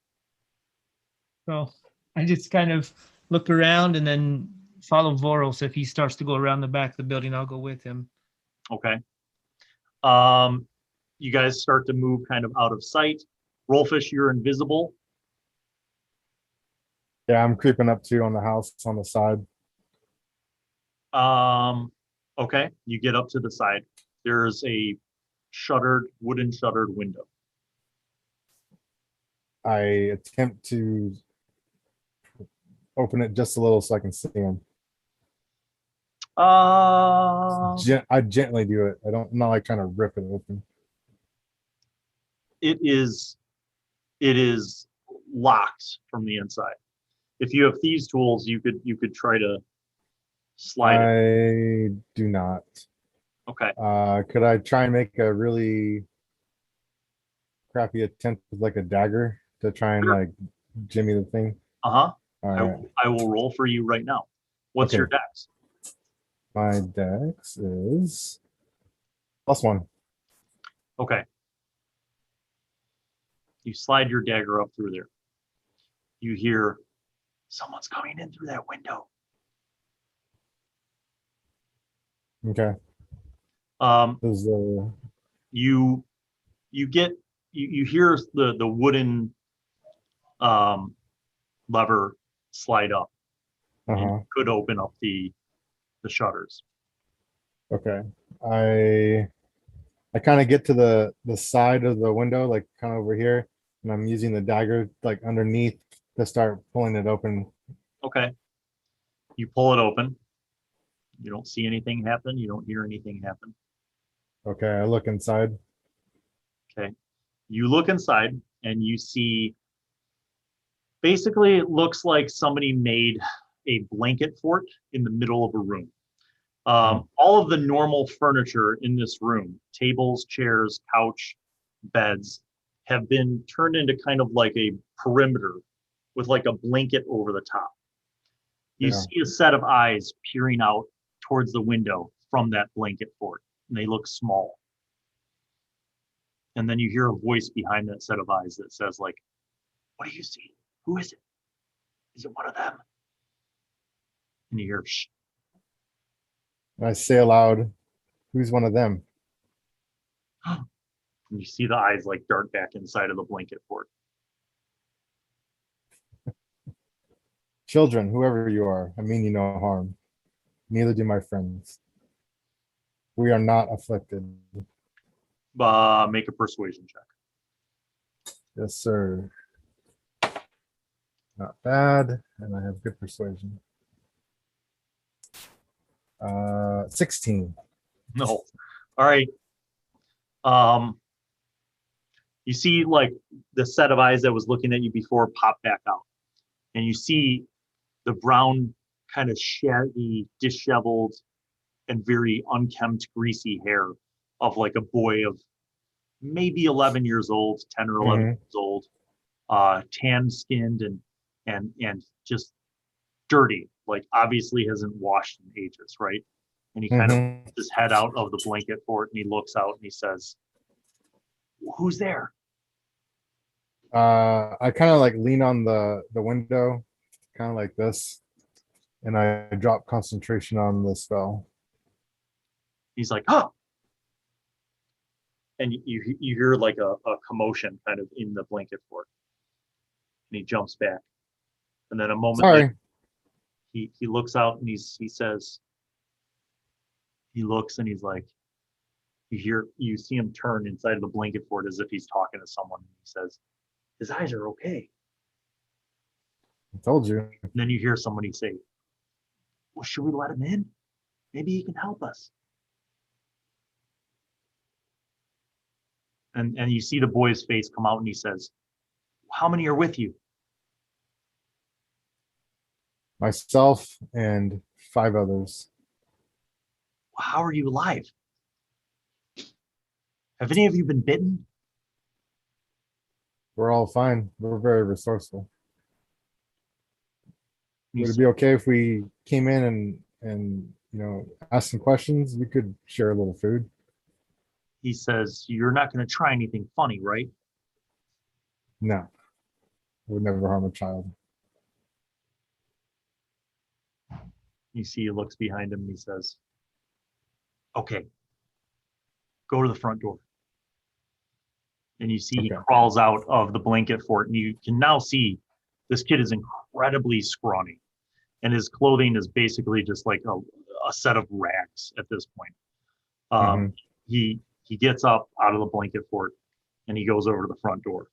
So I just kind of look around and then follow Vörös. If he starts to go around the back of the building, I'll go with him. Okay. You guys start to move kind of out of sight. Rolfish, you're invisible. Yeah, I'm creeping up to you on the house on the side. Okay, you get up to the side. There's a wooden shuttered window. I attempt to open it just a little so I can see him. I gently do it. I'm not like trying to rip it open. It is locked from the inside. If you have thieves' tools, you could try to slide it. I do not. Okay. Could I try and make a really crappy attempt with like a dagger to try and like jimmy the thing? Uh-huh. All right. I will roll for you right now. What's your dex? My dex is +1. Okay. You slide your dagger up through there. You hear someone's coming in through that window. Okay. You hear the wooden lever slide up and could open up the shutters. Okay. I kind of get to the side of the window, like kind of over here, and I'm using the dagger like underneath to start pulling it open. Okay. You pull it open. You don't see anything happen. You don't hear anything happen. Okay, I look inside. Okay. You look inside and you see, basically it looks like somebody made a blanket fort in the middle of a room. All of the normal furniture in this room, tables, chairs, couch, beds, have been turned into kind of like a perimeter with like a blanket over the top. You see a set of eyes peering out towards the window from that blanket fort, and they look small. And then you hear a voice behind that set of eyes that says like, what do you see? Who is it? Is it one of them? And you hear, shh. And I say aloud, who's one of them? And you see the eyes like dart back inside of the blanket fort. Children, whoever you are, I mean you no harm. Neither do my friends. We are not afflicted. Make a persuasion check. Yes, sir. Not bad, and I have good persuasion. 16. No. All right. You see like the set of eyes that was looking at you before pop back out. And you see the brown, kind of shaggy, disheveled, and very unkempt, greasy hair of like a boy of maybe 11 years old, 10 or 11 years old, tan-skinned and just dirty, like obviously hasn't washed in ages, right? And he kind of puts his head out of the blanket fort and he looks out and he says, who's there? I kind of like lean on the window, kind of like this, and I drop concentration on the spell. He's like, huh. And you hear like a commotion kind of in the blanket fort. And he jumps back. And then a moment later, he looks out and he says, he looks and he's like, you see him turn inside of the blanket fort as if he's talking to someone. And he says, his eyes are okay. I told you. And then you hear somebody say, well, should we let him in? Maybe he can help us. And you see the boy's face come out and he says, how many are with you? Myself and 5 others. How are you alive? Have any of you been bitten? We're all fine. We're very resourceful. You Would it s- be okay if we came in and asked some questions? We could share a little food. He says, you're not going to try anything funny, right? No, I would never harm a child. You see he looks behind him and he says, okay, go to the front door. And you see he Okay. crawls out of the blanket fort, and you can now see this kid is incredibly scrawny, and his clothing is basically just like a set of rags at this point. He gets up out of the blanket fort and he goes over to the front door.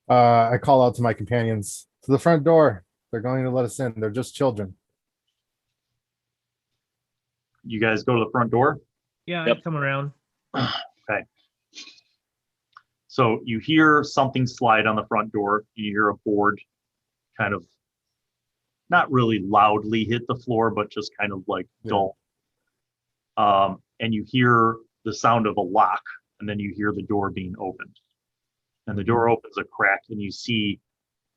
I call out to my companions, to the front door. They're going to let us in. They're just children. You guys go to the front door? Yeah, Yep. I come around. Okay. So you hear something slide on the front door. You hear a board kind of not really loudly hit the floor, but just kind of like dull. And you hear the sound of a lock, and then you hear the door being opened. And the door opens a crack, and you see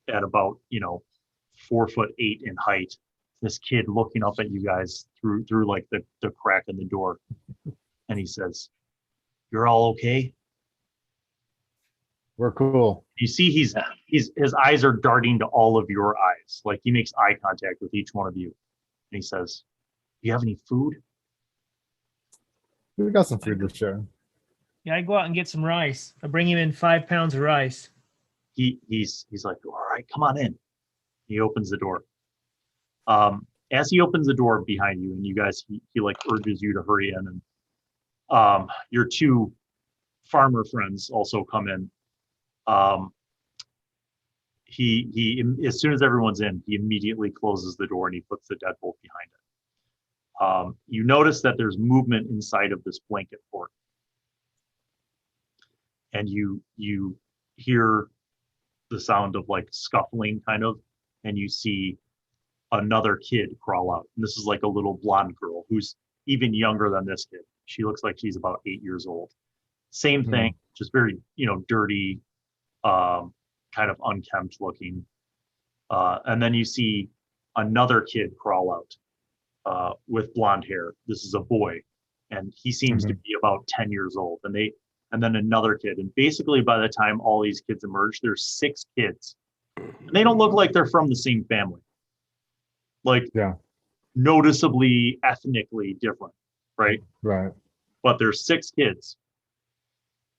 at about 4'8" in height, this kid looking up at you guys through like the crack in the door. And he says, "You're all okay?" We're cool. You see his eyes are darting to all of your eyes. Like he makes eye contact with each one of you. And he says, "Do you have any food?" We got some food to share. Yeah, I go out and get some rice. I bring him in 5 pounds of rice. He's like, "All right, come on in." He opens the door. As he opens the door behind you, and you guys, he like urges you to hurry in, and your 2 farmer friends also come in. He as soon as everyone's in, he immediately closes the door and he puts the deadbolt behind it. You notice that there's movement inside of this blanket fort, and you hear the sound of like scuffling kind of, and you see another kid crawl out. And this is like a little blonde girl who's even younger than this kid. She looks like she's about 8 years old. Same thing, just very dirty, kind of unkempt looking. And then you see another kid crawl out with blonde hair. This is a boy, and he seems to be about 10 years old. And then another kid. And basically by the time all these kids emerge, there's 6 kids. And they don't look like they're from the same family. Like noticeably ethnically different, right? Right. But there's 6 kids.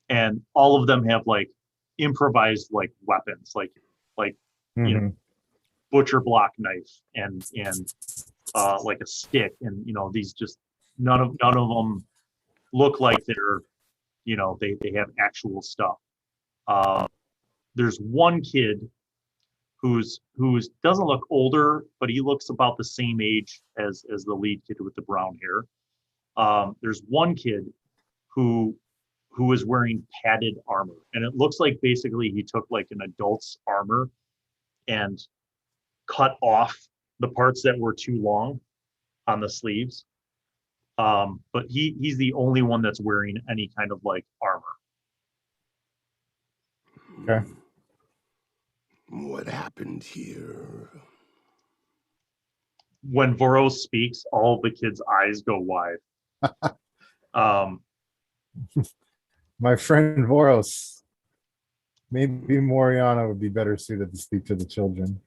And all of them have like improvised like weapons, like butcher block knife and like a stick, and these just none of them look like they're they have actual stuff. There's one kid who's doesn't look older, but he looks about the same age as the lead kid with the brown hair. There's one kid who is wearing padded armor, and it looks like basically he took like an adult's armor and cut off the parts that were too long on the sleeves. But he's the only one that's wearing any kind of like armor. Okay. What happened here? When Vörös speaks, all the kids' eyes go wide. My friend Vörös. Maybe Moriana would be better suited to speak to the children.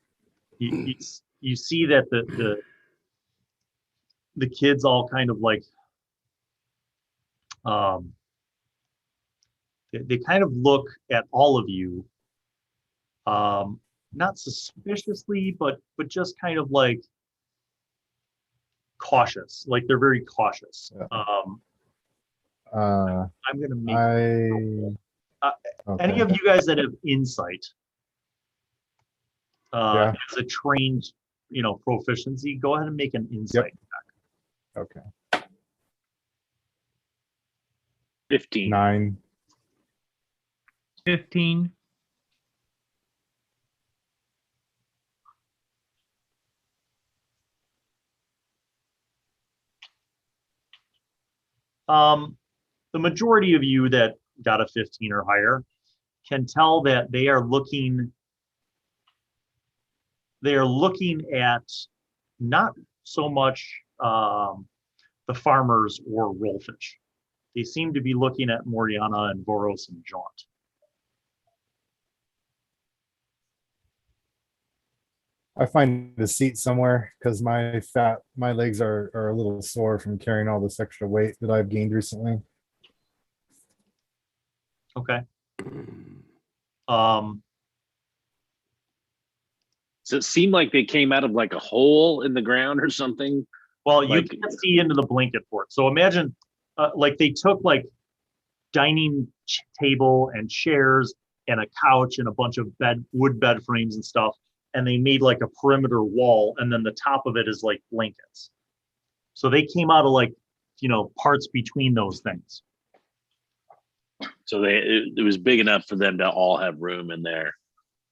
You see that the kids all kind of like they kind of look at all of you, not suspiciously, but just kind of like cautious. Like they're very cautious. I'm gonna make any of you guys that have insight as a trained proficiency, go ahead and make an insight check. Okay. 15. 9. 15. The majority of you that got a 15 or higher can tell that they are looking at not so much the farmers or Rolfish. They seem to be looking at Moriana and Vörös and Jaunt. I find a seat somewhere because my legs are a little sore from carrying all this extra weight that I've gained recently. Okay. Does it seem like they came out of like a hole in the ground or something? Well, you Like- can't see into the blanket fort. So imagine like they took like dining table and chairs and a couch and a bunch of wood bed frames and stuff, and they made like a perimeter wall, and then the top of it is like blankets. So they came out of like, parts between those things. So it was big enough for them to all have room in there.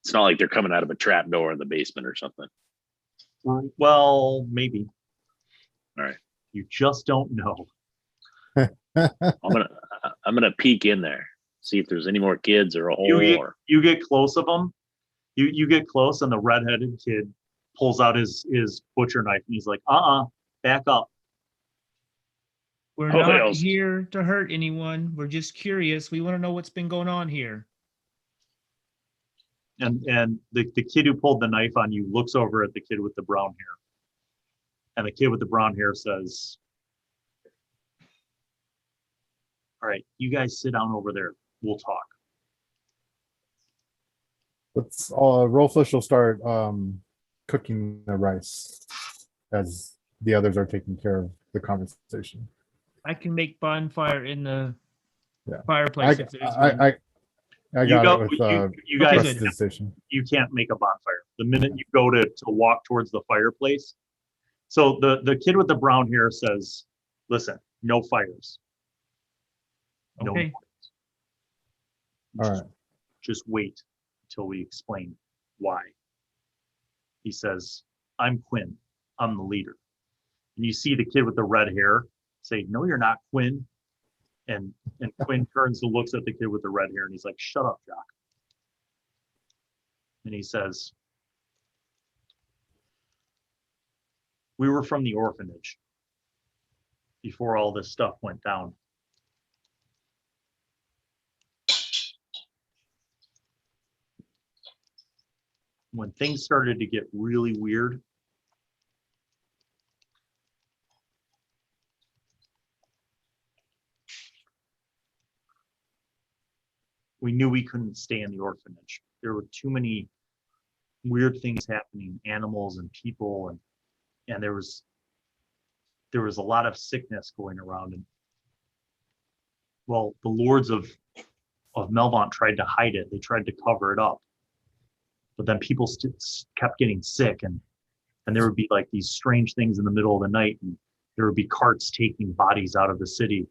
It's not like they're coming out of a trap door in the basement or something. Well, maybe. All right. You just don't know. I'm gonna peek in there, see if there's any more kids or a hole. You get close of them. You get close, and the redheaded kid pulls out his butcher knife, and he's like, back up. We're not here to hurt anyone. We're just curious. We want to know what's been going on here. And the kid who pulled the knife on you looks over at the kid with the brown hair. And the kid with the brown hair says, all right, you guys sit down over there. We'll talk. Let's Rolfish will start cooking the rice as the others are taking care of the conversation. I can make bonfire in the Yeah. fireplace. if there's one. I got it with you guys Okay, good. station. you can't make a bonfire. The minute you go to walk towards the fireplace. So the kid with the brown hair says, listen, no fires. No Okay. All right. Just wait until we explain why. He says, I'm Quinn. I'm the leader. And you see the kid with the red hair say, no, you're not Quinn. And Quinn turns and looks at the kid with the red hair and he's like, shut up, Jock. And he says, we were from the orphanage before all this stuff went down. When things started to get really weird, we knew we couldn't stay in the orphanage. There were too many weird things happening, animals and people, and there was a lot of sickness going around. And well, the lords of Melvant tried to hide it. They tried to cover it up. But then people kept getting sick, and there would be like these strange things in the middle of the night, and there would be carts taking bodies out of the city,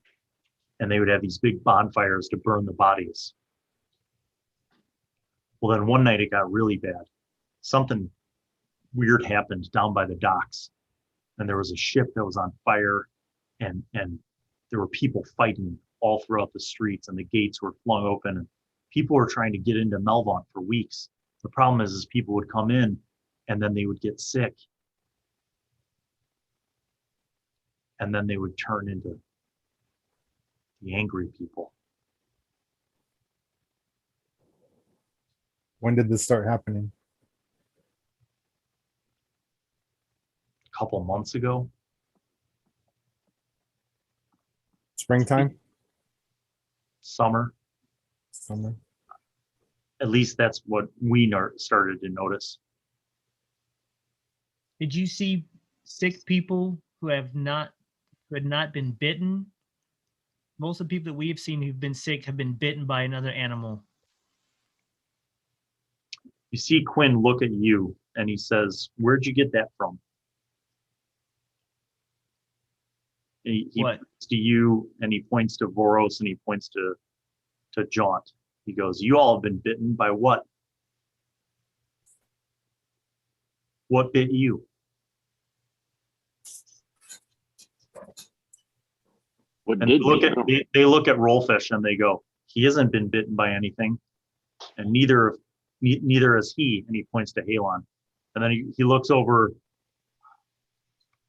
and they would have these big bonfires to burn the bodies. Well, then one night it got really bad. Something weird happened down by the docks, and there was a ship that was on fire, and there were people fighting all throughout the streets, and the gates were flung open, and people were trying to get into Melvant for weeks. The problem is people would come in, and then they would get sick, and then they would turn into the angry people. When did this start happening? A couple months ago. Springtime? Summer. Summer. At least that's what we started to notice. Did you see sick people who had not been bitten? Most of the people that we have seen who've been sick have been bitten by another animal. You see Quinn look at you, and he says, where'd you get that from? He What? points to you, and he points to Vörös, and he points to Jaunt. He goes, you all have been bitten by what? What bit you? What And did they look at Rolfish and they go, he hasn't been bitten by anything, and neither is he. And he points to Halon, and then he looks over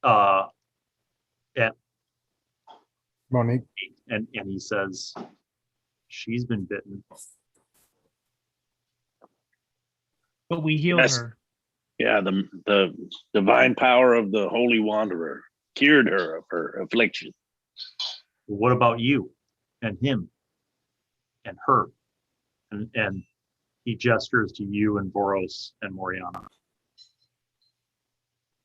at Monique. and he says, she's been bitten. But we healed Yes. her. Yeah, the divine power of the Holy Wanderer cured her of her affliction. What about you and him and her? And he gestures to you and Vörös and Moriana.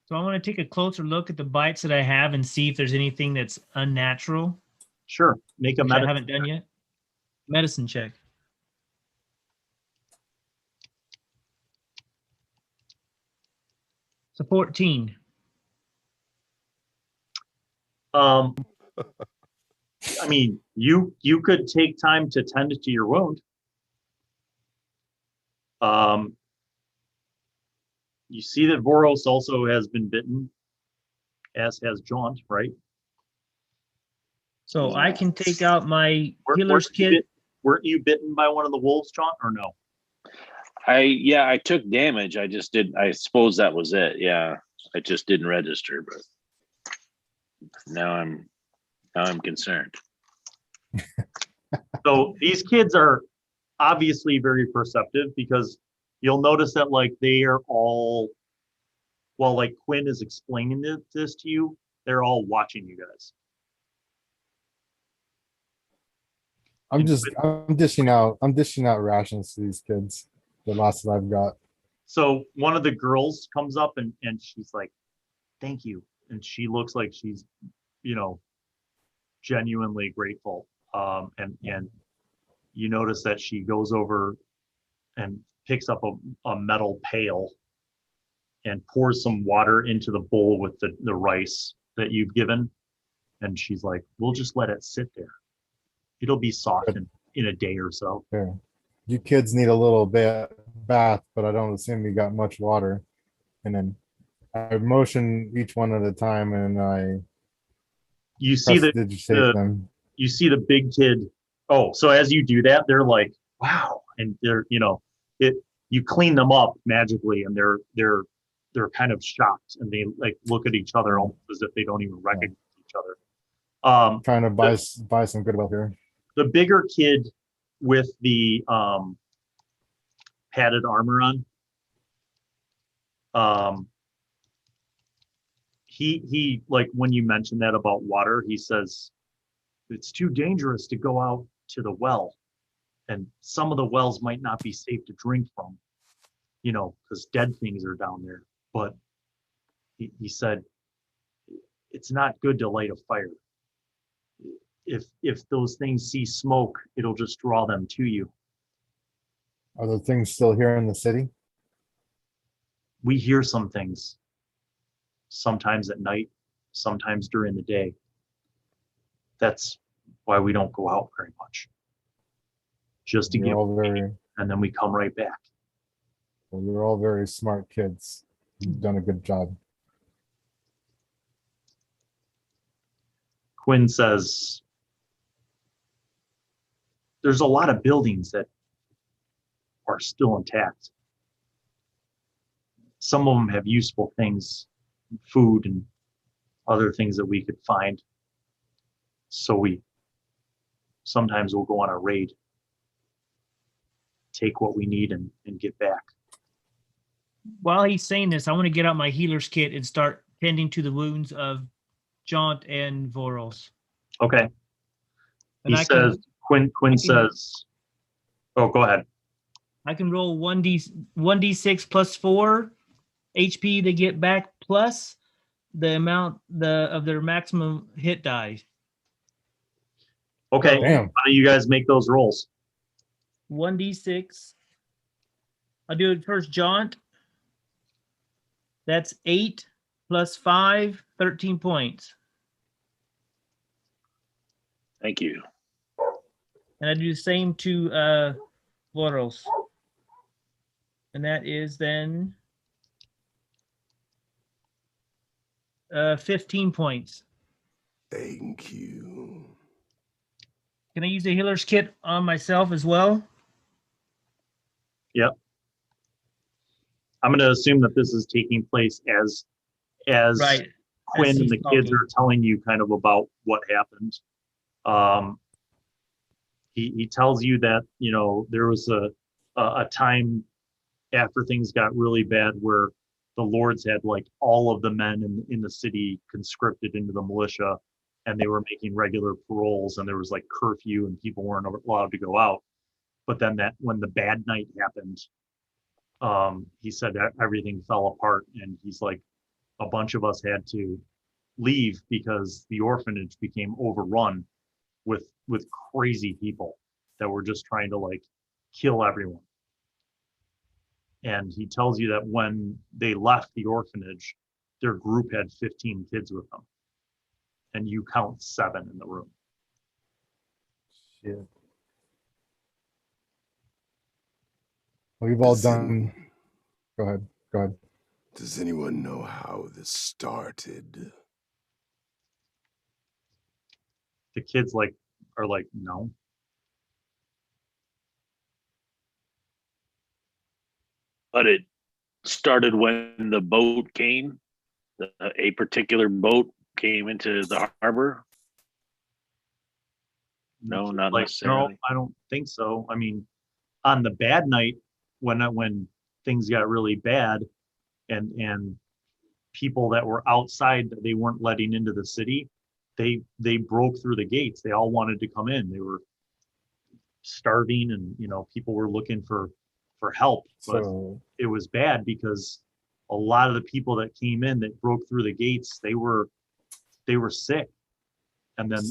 So I want to take a closer look at the bites that I have and see if there's anything that's unnatural. Sure, make a which I medicine. haven't done yet. Medicine check. So 14. I mean, you could take time to tend to your wound. You see that Vörös also has been bitten, as has Jaunt, right? So I can take out my healer's Weren't you kit. weren't you bitten by one of the wolves, Jaunt, or no? I took damage. I just didn't. I suppose that was it. Yeah, I just didn't register. But now I'm concerned. So these kids are obviously very perceptive, because you'll notice that like they are all, while like Quinn is explaining this to you, they're all watching you guys. I'm dishing out rations to these kids. The last that I've got. So one of the girls comes up and she's like, thank you. And she looks like she's, genuinely grateful. And you notice that she goes over and picks up a metal pail and pours some water into the bowl with the rice that you've given. And she's like, we'll just let it sit there. It'll be soft in a day or so. Yeah. You kids need a little bit bath, but I don't assume you got much water. And then I motion each one at a time, and you see the big kid. Oh, so as you do that, they're like, wow, and they're you clean them up magically, and they're kind of shocked, and they like look at each other almost as if they don't even recognize each other. Trying to buy some goodwill here. The bigger kid with the padded armor on, he like when you mentioned that about water, he says it's too dangerous to go out to the well, and some of the wells might not be safe to drink from, because dead things are down there. But he said it's not good to light a fire. If those things see smoke, it'll just draw them to you. Are the things still here in the city? We hear some things, sometimes at night, sometimes during the day. That's why we don't go out very much. Just to get and then we come right back. Well, you're all very smart kids. You've done a good job. Quinn says, there's a lot of buildings that are still intact. Some of them have useful things, food and other things that we could find. So sometimes we'll go on a raid, take what we need and get back. While he's saying this, I want to get out my healer's kit and start tending to the wounds of Jaunt and Vörös. Okay. And Quinn says, oh, go ahead. I can roll 1d6 plus 4 HP to get back, plus the amount of their maximum hit die. Okay. Damn. How do you guys make those rolls? 1d6. I'll do it first, Jaunt. That's 8 plus 5, 13 points. Thank you. And I do the same to Vörös. And that is then 15 points. Thank you. Can I use a healer's kit on myself as well? Yep. I'm going to assume that this is taking place as Right. Quinn As and he's the kids talking. are telling you kind of about what happened. He tells you that, you know, there was a time after things got really bad where the lords had like all of the men in the city conscripted into the militia, and they were making regular paroles, and there was like curfew and people weren't allowed to go out. But then that when the bad night happened, he said that everything fell apart, and he's like, a bunch of us had to leave because the orphanage became overrun with crazy people that were just trying to like kill everyone. And he tells you that when they left the orphanage, their group had 15 kids with them, and you count 7 in the room. Shit. Well, you've all done. Go ahead. Go ahead. Does anyone know how this started? The kids are like, no. But it started when the boat came. A particular boat came into the harbor. No, not Like, necessarily. no, I don't think so. I mean, on the bad night, when things got really bad, and people that were outside that they weren't letting into the city, they broke through the gates. They all wanted to come in. They were starving, and you know, people were looking for help. But So it was bad because a lot of the people that came in that broke through the gates, they were sick. And then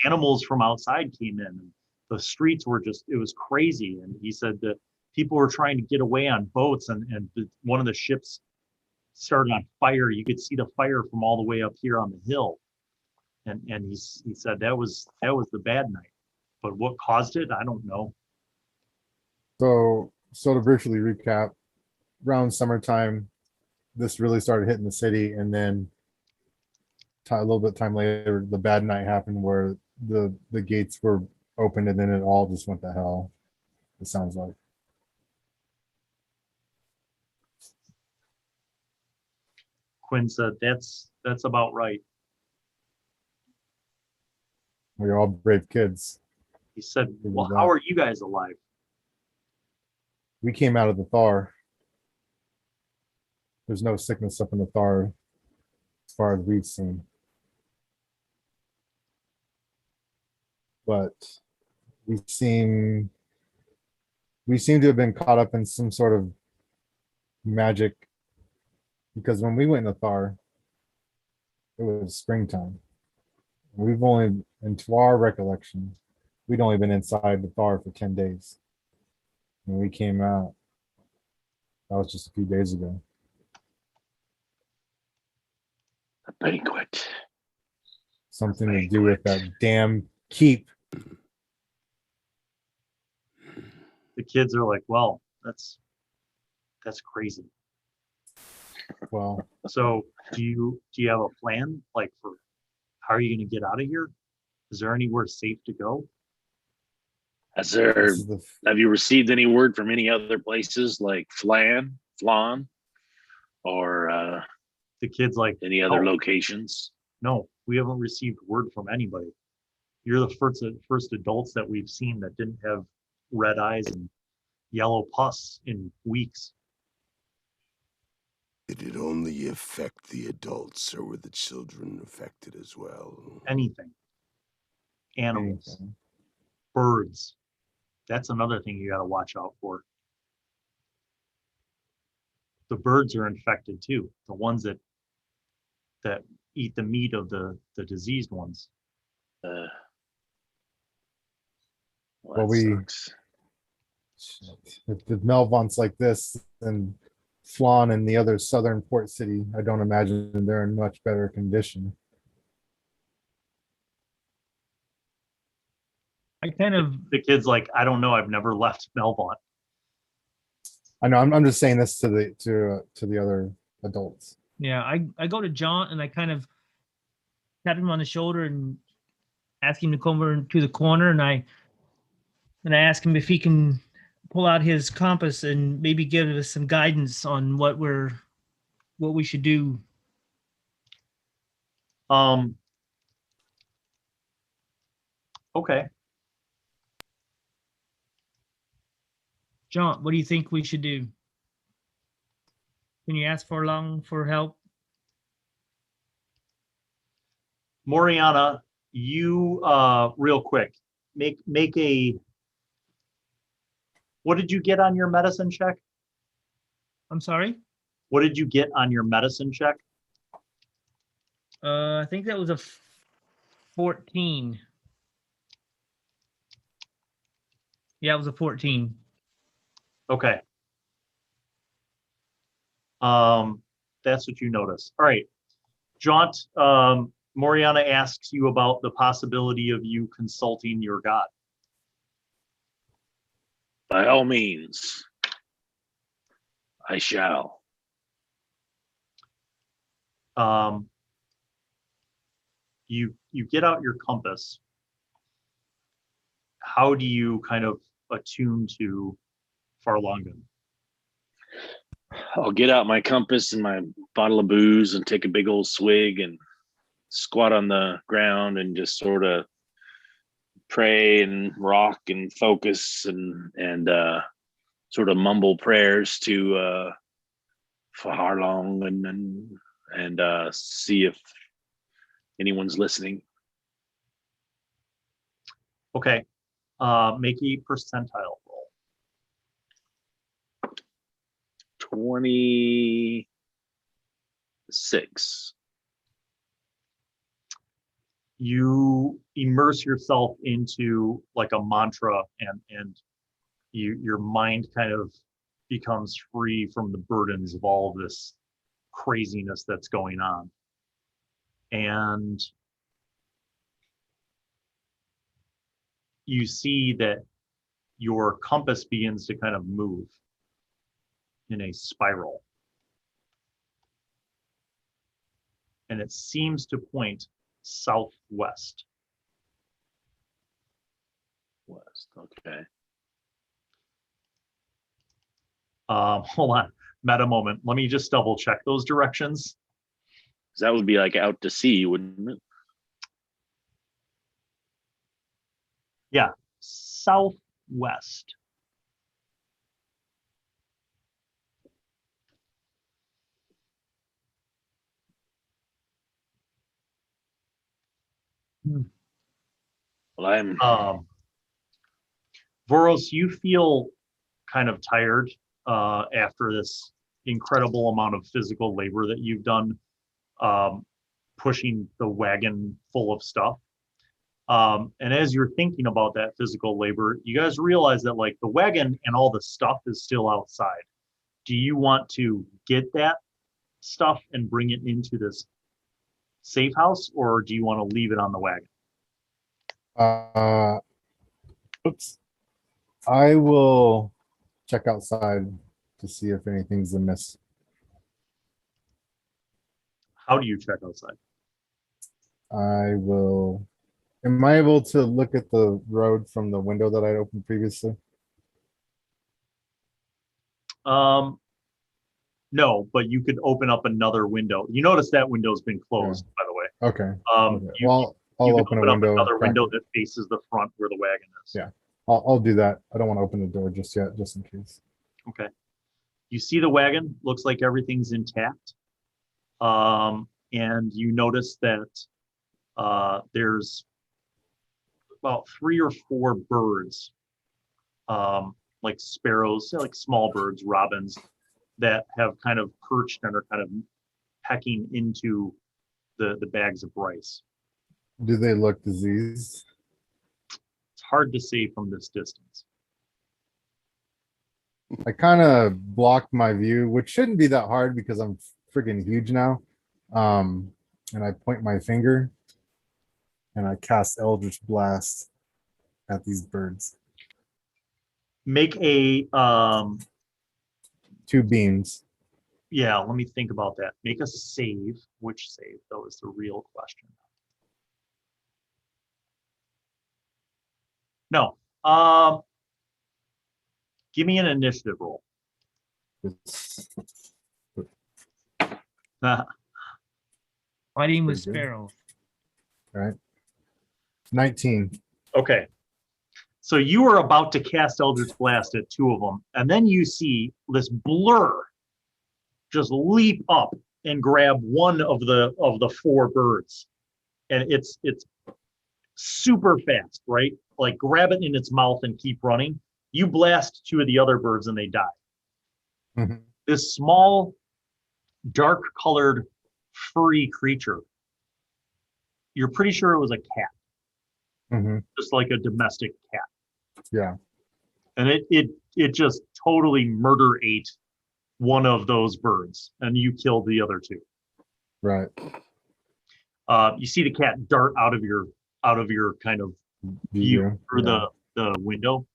animals from outside came in, and the streets were just, it was crazy. And he said that people were trying to get away on boats, and one of the ships started on fire. You could see the fire from all the way up here on the hill. And he said that was the bad night. But what caused it, I don't know. So to briefly recap, around summertime, this really started hitting the city, and then a little bit time later, the bad night happened where the gates were opened, and then it all just went to hell. It sounds like. Quinn said that's about right. We're all brave kids. He said, well, how are you guys alive? We came out of the Thar. There's no sickness up in the Thar as far as we've seen. But we seem to have been caught up in some sort of magic, because when we went in the Thar, it was springtime. We've only, and to our recollection, we'd only been inside the Thar for 10 days. When we came out, that was just a few days ago. A banquet. Something to do with that damn keep. The kids are like, well, that's crazy. Well, so do you have a plan, like, for how are you going to get out of here? Is there anywhere safe to go? Have you received any word from any other places like Fharlanghn, or the kids like any other locations? No, we haven't received word from anybody. You're the first adults that we've seen that didn't have red eyes and yellow pus in weeks. Did it only affect the adults, or were the children affected as well? Anything. Animals. Birds. That's another thing you got to watch out for. The birds are infected too. The ones that eat the meat of the diseased ones. Well, if the Melvont's like this, then Fharlanghn and the other southern port city, I don't imagine they're in much better condition. I kind of, the kid's like, I don't know, I've never left Melvont. I know, I'm just saying this to the other adults. yeah, I go to Jaunt and I kind of tap him on the shoulder and ask him to come over to the corner, and I ask him if he can pull out his compass and maybe give us some guidance on what we should do. Okay. Jaunt, what do you think we should do? Can you ask Fharlanghn for help? Moriana, you real quick, make a, what did you get on your medicine check? I'm sorry? What did you get on your medicine check? I think that was a 14. Yeah, it was a 14. Okay. That's what you notice. All right. Jaunt, Moriana asks you about the possibility of you consulting your god. By all means, I shall. You get out your compass. How do you kind of attune to Fharlanghn? I'll get out my compass and my bottle of booze and take a big old swig and squat on the ground and just sort of pray and rock and focus and sort of mumble prayers to Fharlanghn and see if anyone's listening. Okay. Make a percentile roll. 26. You immerse yourself into like a mantra, and your mind kind of becomes free from the burdens of all of this craziness that's going on. And you see that your compass begins to kind of move in a spiral. And it seems to point southwest. West, okay. Hold on, meta moment. Let me just double check those directions. That would be like out to sea, wouldn't it? Yeah, southwest. Well, I'm Vörös, you feel kind of tired after this incredible amount of physical labor that you've done, pushing the wagon full of stuff. And as you're thinking about that physical labor, you guys realize that like the wagon and all the stuff is still outside. Do you want to get that stuff and bring it into this safe house, or do you want to leave it on the wagon? Oops. I will check outside to see if anything's amiss. How do you check outside? I will. Am I able to look at the road from the window that I opened previously? No, but you could open up another window. You notice that window's been closed, by the way. Okay. Okay. Well, I'll you open can a open up window. another window that faces the front where the wagon is. Yeah. I'll do that. I don't want to open the door just yet, just in case. Okay. You see the wagon, looks like everything's intact. And you notice that there's about 3 or 4 birds, like sparrows, like small birds, robins, that have kind of perched and are kind of pecking into the bags of rice. Do they look diseased? It's hard to see from this distance. I kind of blocked my view, which shouldn't be that hard because I'm freaking huge now. And I point my finger and I cast Eldritch Blast at these birds. Make a 2 beams. yeah, let me think about that. Make a save. Which save, though, is the real question. No. Give me an initiative roll. Fighting with Pretty good. sparrows. All right. 19. Okay. So you were about to cast Eldritch Blast at two of them, and then you see this blur just leap up and grab one of the four birds, and it's super fast, right? Like grab it in its mouth and keep running. You blast two of the other birds and they die. Mhm. This small, dark-colored, furry creature. You're pretty sure it was a cat, Mhm. just like a domestic cat. Yeah. And it just totally murder ate one of those birds, and you killed the other two. Right. You see the cat dart out of your kind of view through Yeah. the window.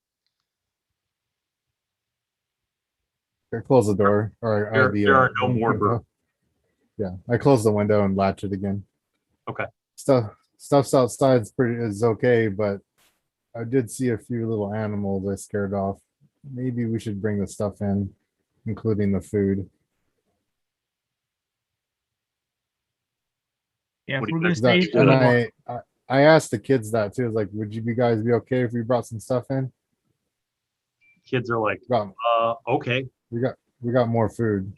I close the door. Or There are no the more window. birds. Yeah. I close the window and latch it again. Okay. Stuff's outside is okay, but I did see a few little animals I scared off. Maybe we should bring the stuff in, including the food. Yeah, if What do we're you gonna guys stay think? for And the I asked the kids that too. I was like, would you guys be okay if we brought some stuff in? Kids are like, Got, okay, we got more food.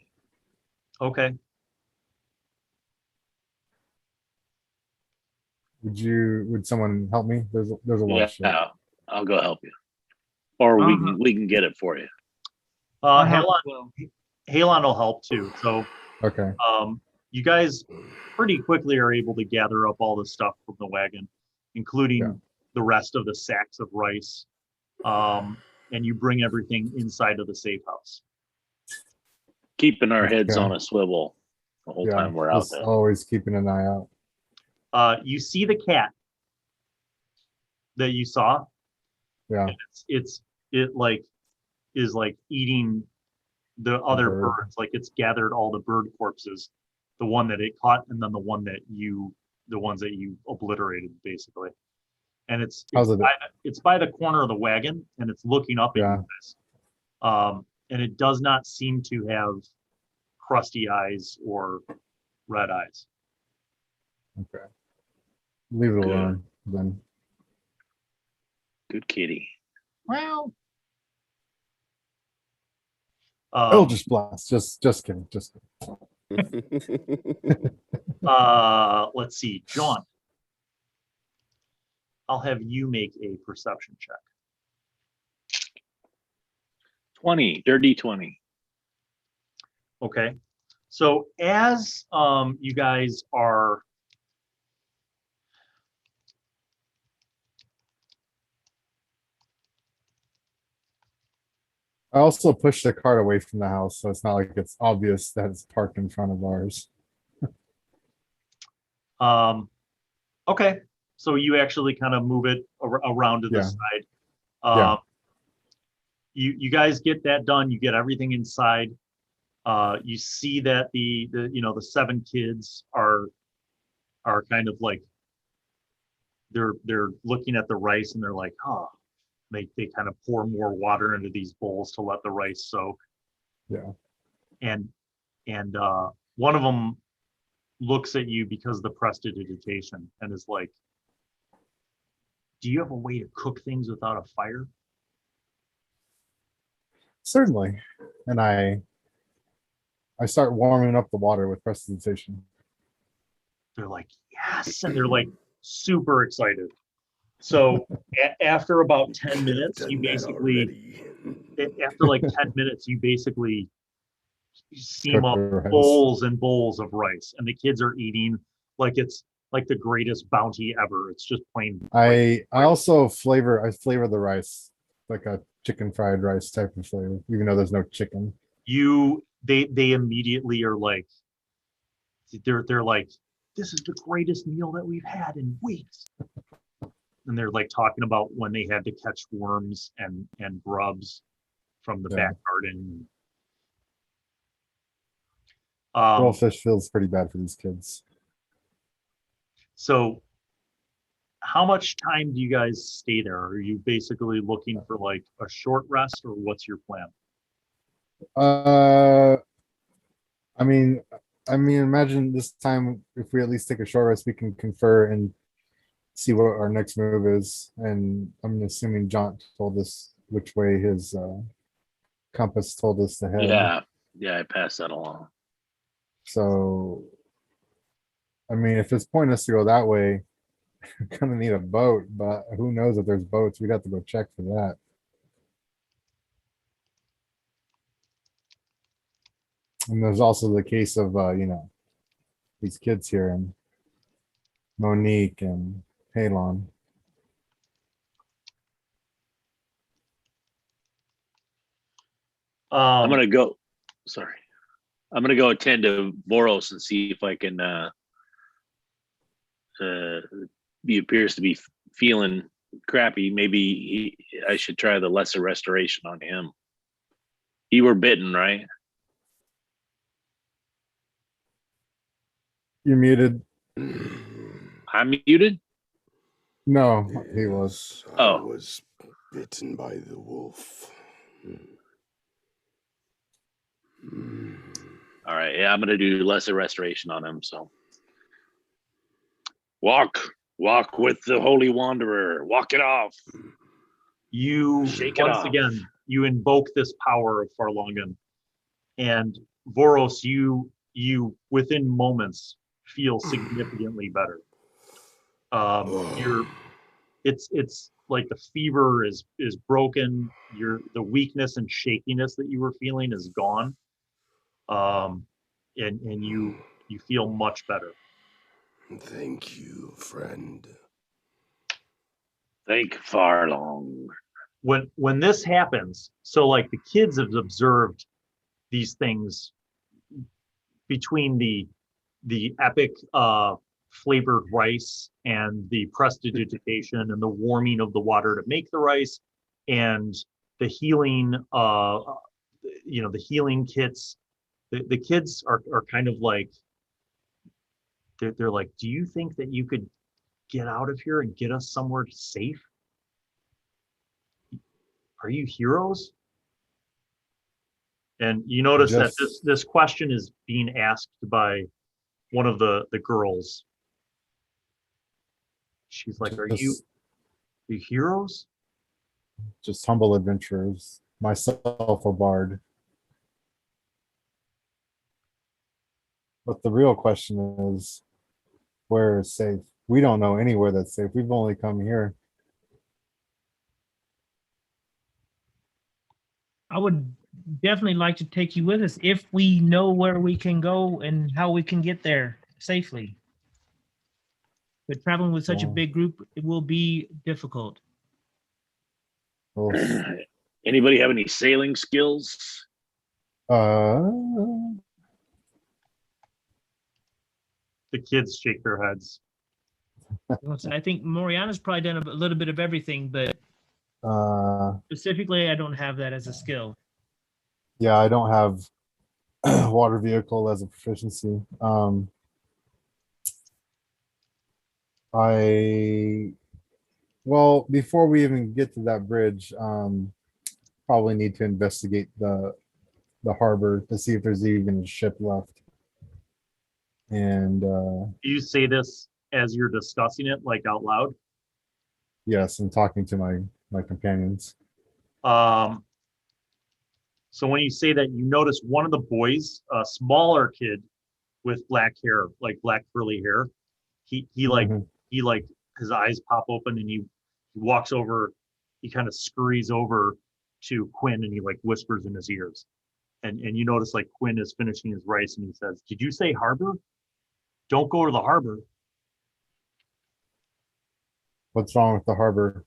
okay. Would someone help me? There's a lot of shit. Yeah, I'll go help you, or we can get it for you. Halon will help too. So Okay. you guys pretty quickly are able to gather up all the stuff from the wagon, including the rest of the sacks of rice. And you bring everything inside of the safe house. Keeping our heads Okay. on a swivel the whole time we're out Just there. always keeping an eye out. You see the cat that you saw. Yeah. It like is like eating the other birds. Like it's gathered all the bird corpses, the one that it caught, and then the ones that you obliterated, basically. And it's by the corner of the wagon, and it's looking up at you guys. And it does not seem to have crusty eyes or red eyes. Okay. Leave it alone then. Good kitty. Well, Eldritch Blast. Just kidding. Just kidding. Let's see, Jaunt. I'll have you make a perception check. 20, dirty 20. Okay. So as you guys are I also pushed the cart away from the house, so it's not like it's obvious that it's parked in front of ours. okay. So you actually kind of move it around to the side. You guys get that done. You get everything inside. You see that the 7 kids are kind of like they're looking at the rice and they're like, oh, they kind of pour more water into these bowls to let the rice soak. Yeah. And one of them looks at you because of the prestidigitation and is like, do you have a way to cook things without a fire? Certainly. And I start warming up the water with prestidigitation. They're like, yes, and they're like super excited. So after about 10 minutes, you basically, after like 10 minutes, you basically steam up bowls and bowls of rice, and the kids are eating like it's like the greatest bounty ever. It's just plain. I also flavor the rice like a chicken fried rice type of flavor, even though there's no chicken. They immediately are like, they're like, this is the greatest meal that we've had in weeks. And they're like talking about when they had to catch worms and grubs from the back garden. Rolfish feels pretty bad for these kids. So how much time do you guys stay there? Are you basically looking for like a short rest, or what's your plan? I mean, imagine this time if we at least take a short rest, we can confer and see what our next move is. And I'm assuming Jaunt told us which way his compass told us to head. Yeah, I passed that along. So, I mean, if it's pointless to go that way, we're gonna need a boat. But who knows if there's boats? We'd have to go check for that. And there's also the case of these kids here and Monique and Halon. I'm gonna go. Sorry, I'm gonna go attend to Vörös and see if I can. He appears to be feeling crappy. Maybe I should try the lesser restoration on him. You were bitten, right? You're muted. I'm muted? No, he was. I was bitten by the wolf. All right, yeah, I'm gonna do lesser restoration on him. So walk with the holy wanderer. Walk it off. You Shake it once off. again, you invoke this power of Fharlanghn, and Vörös, you within moments feel significantly better. It's like the fever is broken. The weakness and shakiness that you were feeling is gone. And you feel much better. Thank you, friend. Thank Fharlanghn. When this happens, so like the kids have observed these things between the epic flavored rice and the prestidigitation and the warming of the water to make the rice and the healing the healing kits. The kids are kind of like they're like, do you think that you could get out of here and get us somewhere safe? Are you heroes? And you notice that this question is being asked by one of the girls. She's like, are you heroes? Just humble adventurers. Myself a bard. But the real question is, where is safe? We don't know anywhere that's safe. We've only come here. I would definitely like to take you with us if we know where we can go and how we can get there safely. But traveling with such a big group, it will be difficult. Anybody have any sailing skills? The kids shake their heads. I think Moriana's probably done a little bit of everything, but specifically, I don't have that as a skill. Yeah, I don't have water vehicle as a proficiency. Well, before we even get to that bridge, probably need to investigate the harbor to see if there's even a ship left. And Do you say this as you're discussing it, like out loud? yes, I'm talking to my companions. So when you say that, you notice one of the boys, a smaller kid with black hair, like black curly hair, he his eyes pop open and he walks over, he kind of scurries over to Quinn and he like whispers in his ears. And you notice like Quinn is finishing his rice and he says, "Did you say harbor? Don't go to the harbor." What's wrong with the harbor?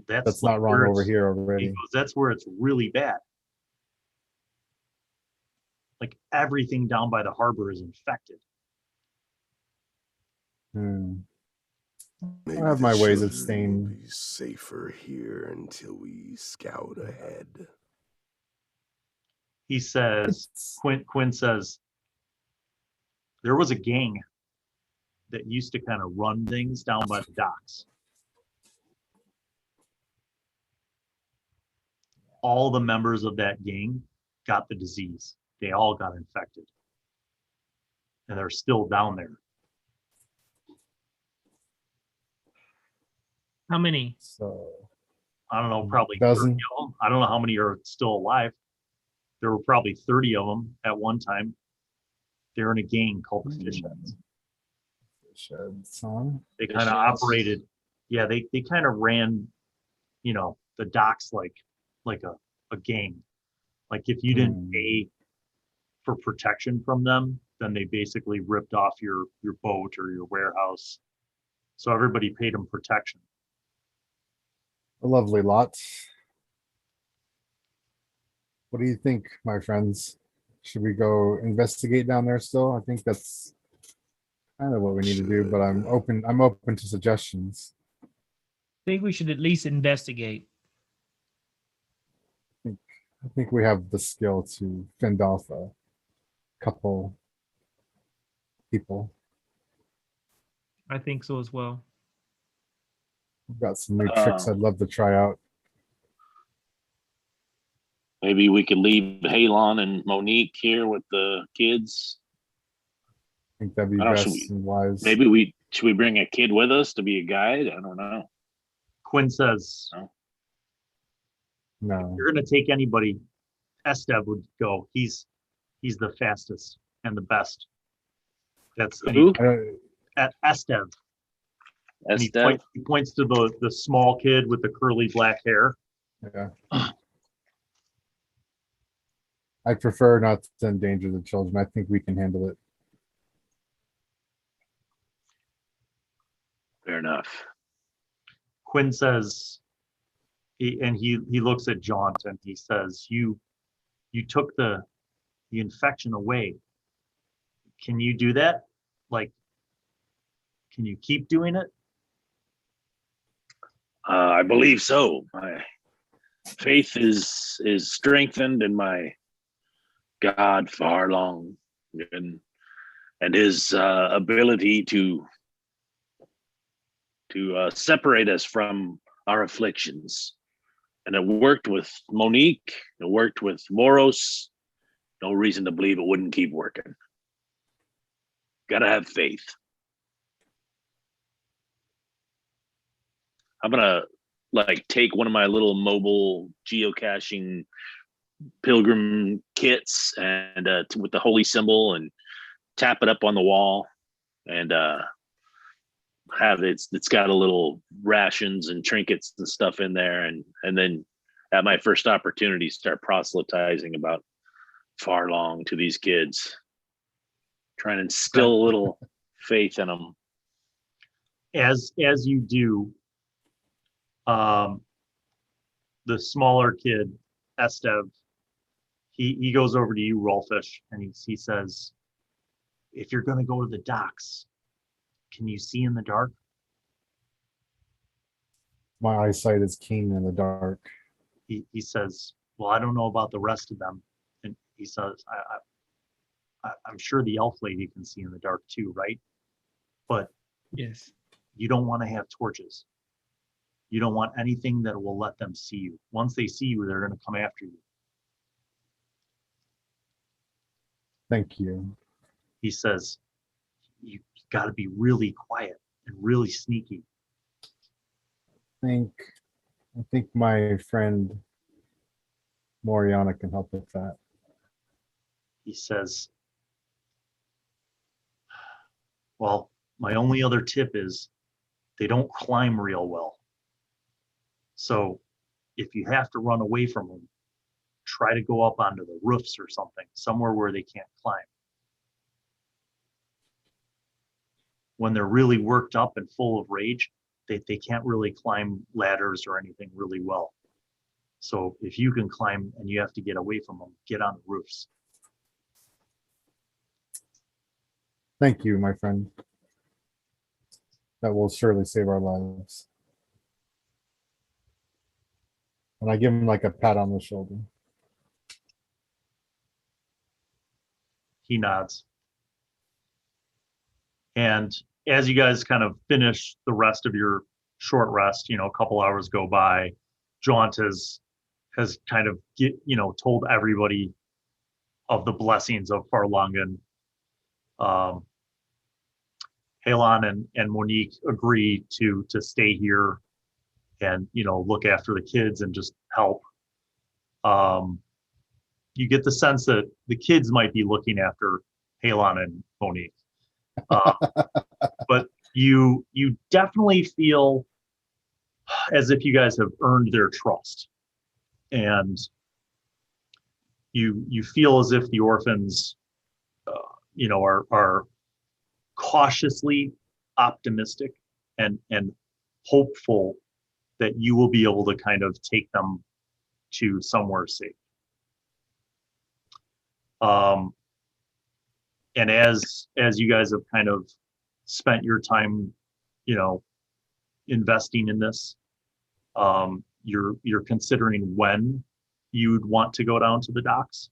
That's like not wrong over here already. He goes, that's where it's really bad. Like everything down by the harbor is infected. Maybe I have the my ways of children staying. will be safer here until we scout ahead. He says, Quinn says, there was a gang that used to kind of run things down by the docks. All the members of that gang got the disease. They all got infected. And they're still down there. How many? So I don't know, probably 30 dozen. of them. I don't know how many are still alive. There were probably 30 of them at one time. They're in a gang called the Fish Heads. Sheds, huh? They kind of operated, yeah, they kind of ran, you know, the docks like a gang. Like if you didn't pay for protection from them, then they basically ripped off your boat or your warehouse. So everybody paid them protection. A lovely lot. What do you think, my friends? Should we go investigate down there still? I think that's kind of what we need to do, but I'm open to suggestions. I think we should at least investigate. I think we have the skill to fend off a couple people. I think so as well. We've got some new tricks I'd love to try out. Maybe we could leave Halon and Monique here with the kids. I think that'd be I don't know, best and wise. Maybe should we bring a kid with us to be a guide? I don't know. Quinn says, No. you're going to take anybody, Estev would go. He's the fastest and the best. That's Who? Estev. And he Estev? points to the small kid with the curly black hair. Yeah. I prefer not to endanger the children. I think we can handle it. Fair enough. Quinn says, and he looks at Jaunt and he says, you took the infection away. Can you do that? Like, can you keep doing it? I believe so. My faith is strengthened in my God Fharlanghn and his ability to separate us from our afflictions. And it worked with Monique. It worked with Vörös. No reason to believe it wouldn't keep working. Gotta have faith. I'm gonna take one of my little mobile geocaching Pilgrim kits and with the holy symbol and tap it up on the wall and have it's got a little rations and trinkets and stuff in there and then at my first opportunity start proselytizing about Fharlanghn to these kids, trying to instill a little faith in them. As you do, the smaller kid, Estev, he goes over to you, Rolfish, and he says, if you're going to go to the docks, can you see in the dark? My eyesight is keen in the dark. He says, well, I don't know about the rest of them. And he says, I'm sure the elf lady can see in the dark too, right? But yes, you don't want to have torches. You don't want anything that will let them see you. Once they see you, they're going to come after you. Thank you. He says, you got to be really quiet and really sneaky. I think my friend Moriana can help with that. He says, well, my only other tip is they don't climb real well. So if you have to run away from them, try to go up onto the roofs or something, somewhere where they can't climb. When they're really worked up and full of rage, they can't really climb ladders or anything really well. So if you can climb and you have to get away from them, get on the roofs. Thank you, my friend. That will surely save our lives. And I give him like a pat on the shoulder. He nods. And as you guys kind of finish the rest of your short rest, a couple hours go by. Jaunt has kind of told everybody of the blessings of Fharlanghn. Halon and Monique agree to stay here and look after the kids and just help. You get the sense that the kids might be looking after Halon and Monique, but you definitely feel as if you guys have earned their trust, and you feel as if the orphans, are cautiously optimistic and hopeful that you will be able to kind of take them to somewhere safe. And as you guys have kind of spent your time, investing in this, you're considering when you'd want to go down to the docks.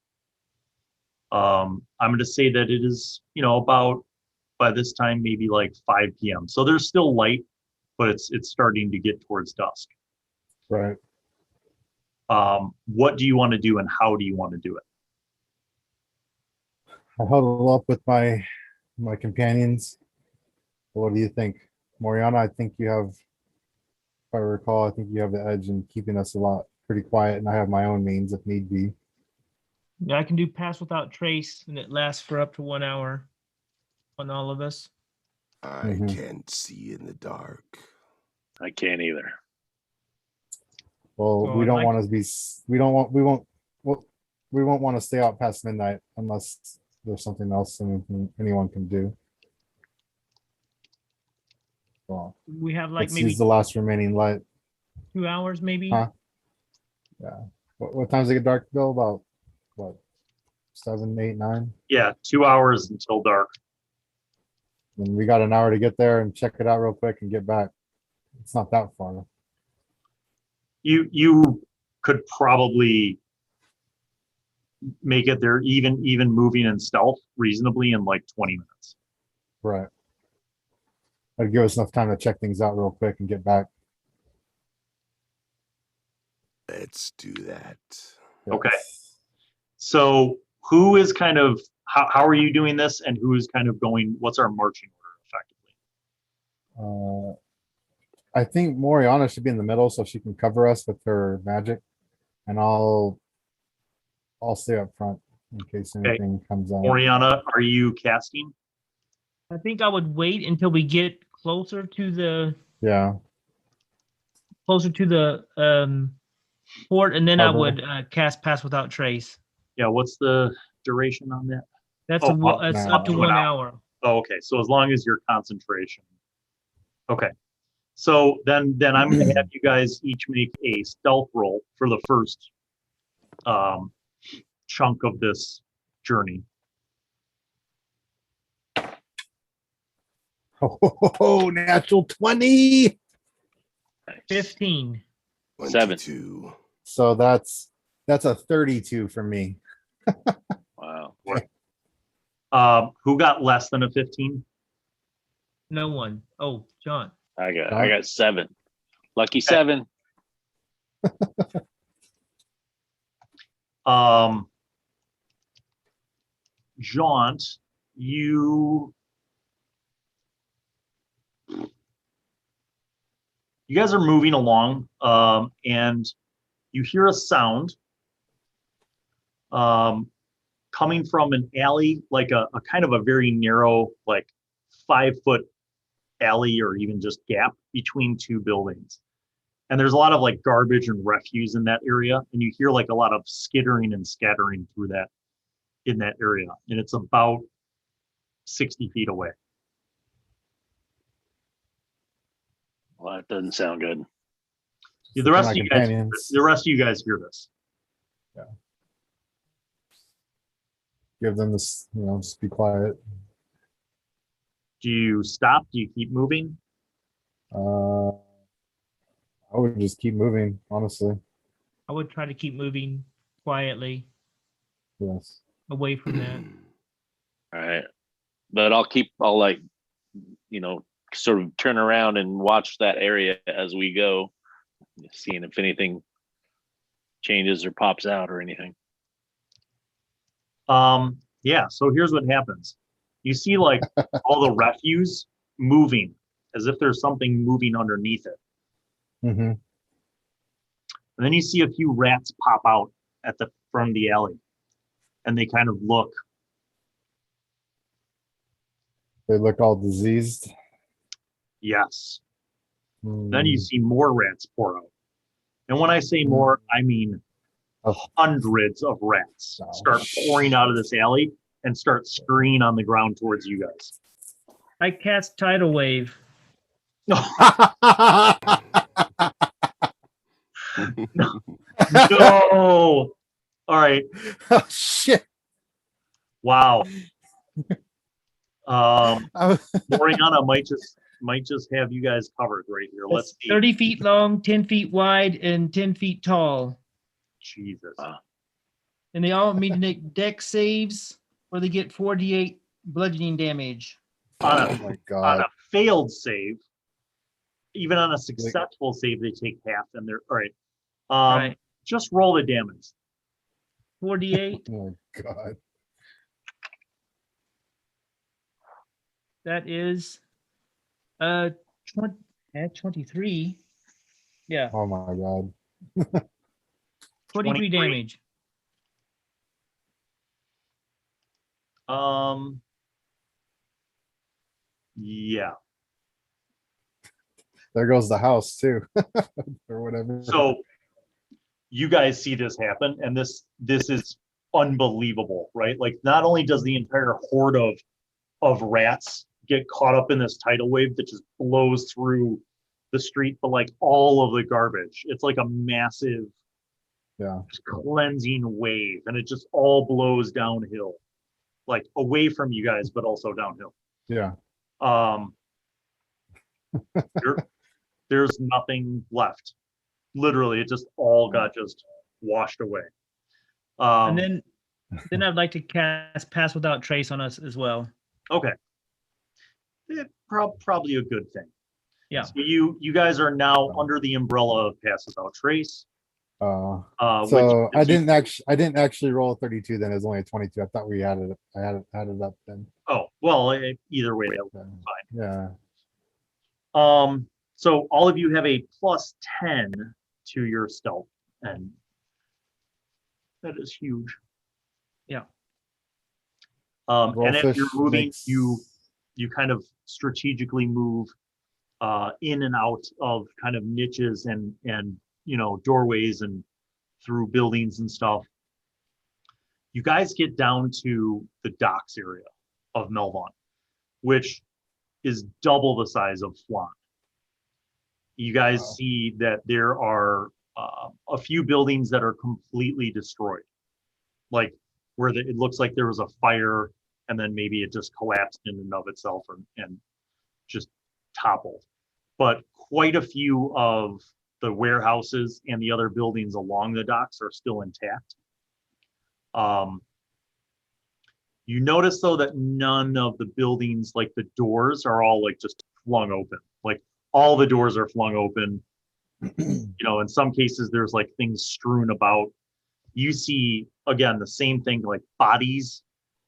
I'm going to say that it is, about by this time, maybe like 5 p.m. So there's still light, but it's starting to get towards dusk. Right. What do you want to do and how do you want to do it? I huddle up with my companions. What do you think? Moriana, I think you have, if I recall, I think you have the edge in keeping us a lot pretty quiet, and I have my own means if need be. Yeah, I can do pass without trace, and it lasts for up to 1 hour on all of us. I can't see in the dark. I can't either. Well, we don't want to be. We won't want to stay out past midnight unless there's something else anyone can do. Well, We have like let's maybe use the last remaining light. 2 hours, maybe. Huh? Yeah. What time's it get dark, Bill? About what? 7, 8, 9? Yeah, 2 hours until dark. And we got an hour to get there and check it out real quick and get back. It's not that far. You could probably make it there even moving in stealth reasonably in like 20 minutes. Right. That'd give us enough time to check things out real quick and get back. Let's do that. Yes. Okay. So who is kind of, how are you doing this, and who is kind of going, what's our marching order effectively? I think Moriana should be in the middle so she can cover us with her magic, and I'll stay up front in case anything comes on. Moriana, are you casting? I think I would wait until we get closer to the port, and then I would cast pass without trace. Yeah, what's the duration on that? That's up to 1 hour. Oh, okay. So as long as your concentration. Okay. So then I'm going to have you guys each make a stealth roll for the first chunk of this journey. Oh, natural 20. 15. 22. So that's a 32 for me. Wow. Who got less than a 15? No one. Oh, John. I got 7. Lucky 7. Jaunt, you guys are moving along, and you hear a sound coming from an alley, like a kind of a very narrow, like 5-foot alley or even just gap between two buildings. And there's a lot of like garbage and refuse in that area, and you hear like a lot of skittering and scattering through that in that area, and it's about 60 feet away. Well, that doesn't sound good. Yeah, the rest of you guys hear this. Yeah. Give them this, just be quiet. Do you stop? Do you keep moving? I would just keep moving, honestly. I would try to keep moving quietly. Yes. Away from that. All right. But I'll like sort of turn around and watch that area as we go, seeing if anything changes or pops out or anything. Yeah, so here's what happens. You see like all the refuse moving as if there's something moving underneath it. Mm-hmm. And then you see a few rats pop out from the alley, and they kind of look. They look all diseased. Yes. Then you see more rats pour out. And when I say more, I mean hundreds of rats start pouring out of this alley and start scurrying on the ground towards you guys. I cast Tidal Wave. No. All right. Oh shit. Wow. Moriana might just have you guys covered right here. Let's see. 30 feet long, 10 feet wide, and 10 feet tall. Jesus. And they all need to make dex saves, or they get 4d8 bludgeoning damage. Oh my God. On a failed save, even on a successful save, they take half, and they're all right. Right. Just roll the damage. 4d8. Oh my God. That is 23. Yeah. Oh my God. 23 damage. Yeah. There goes the house too, or whatever. So you guys see this happen, and this is unbelievable, right? Like, not only does the entire horde of rats get caught up in this tidal wave that just blows through the street, but like all of the garbage, it's like a massive cleansing wave, and it just all blows downhill, like away from you guys, but also downhill. Yeah. There's nothing left. Literally, it just all got just washed away. And then I'd like to cast Pass Without Trace on us as well. Okay. Probably a good thing. Yeah. So you guys are now under the umbrella of Pass Without Trace. So I didn't actually roll a 32 then. It was only a 22. I thought we added it up then. Oh, well, either way, that was fine. Yeah. So all of you have a +10 to your stealth, and that is huge. Yeah. And if you're moving, you kind of strategically move in and out of kind of niches and doorways and through buildings and stuff. You guys get down to the docks area of Melvon, which is double the size of Fharlanghn. You guys see that there are a few buildings that are completely destroyed, like where it looks like there was a fire and then maybe it just collapsed in and of itself and just toppled. But quite a few of the warehouses and the other buildings along the docks are still intact. You notice though that none of the buildings, like the doors, are all like just flung open. Like all the doors are flung open. In some cases there's like things strewn about. You see again the same thing, like bodies,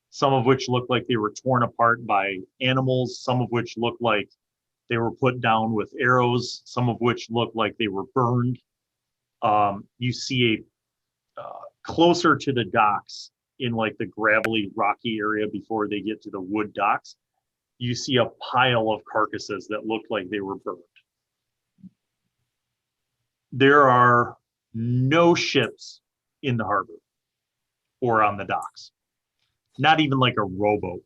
some of which look like they were torn apart by animals, some of which look like they were put down with arrows, some of which look like they were burned. You see a closer to the docks, in like the gravelly, rocky area before they get to the wood docks, you see a pile of carcasses that look like they were burned. There are no ships in the harbor or on the docks, not even like a rowboat.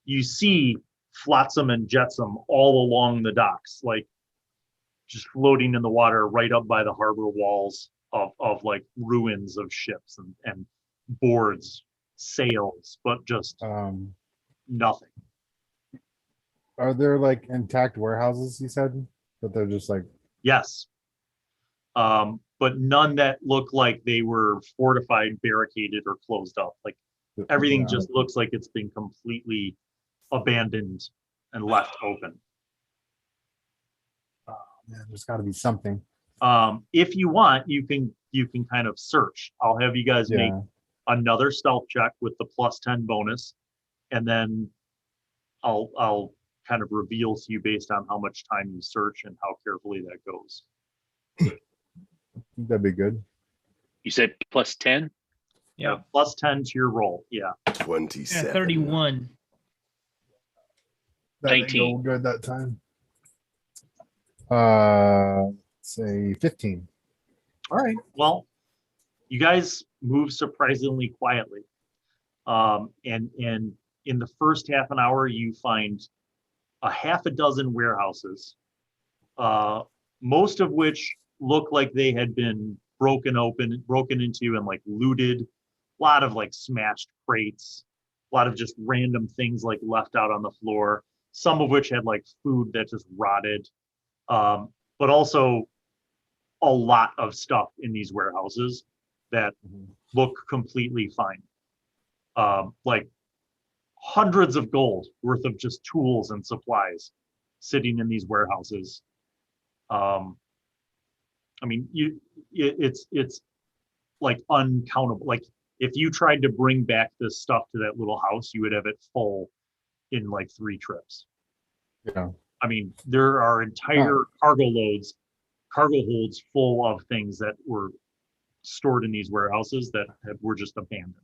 You see flotsam and jetsam all along the docks, like just floating in the water right up by the harbor walls of like ruins of ships and boards, sails, but just nothing. Are there like intact warehouses, you said? But they're just like... Yes. But none that look like they were fortified, barricaded, or closed up. Like everything just looks like it's been completely abandoned and left open. Man, there's got to be something. If you want, you can kind of search. I'll have you guys make another stealth check with the +10 bonus, and then I'll kind of reveal to you based on how much time you search and how carefully that goes. That'd be good. You said +10? Yeah, +10 to your roll. Yeah. 27. 31. That didn't 19. go good that time. Say 15. All right. Well, you guys move surprisingly quietly. And in the first half an hour, you find a half a dozen warehouses, most of which look like they had been broken into and like looted. A lot of like smashed crates, a lot of just random things like left out on the floor, some of which had like food that just rotted. But also a lot of stuff in these warehouses that look completely fine. Like hundreds of gold worth of just tools and supplies sitting in these warehouses. I mean, it's like uncountable. Like if you tried to bring back this stuff to that little house, you would have it full in like 3 trips. Yeah. I mean, there are entire cargo holds full of things that were stored in these warehouses that were just abandoned.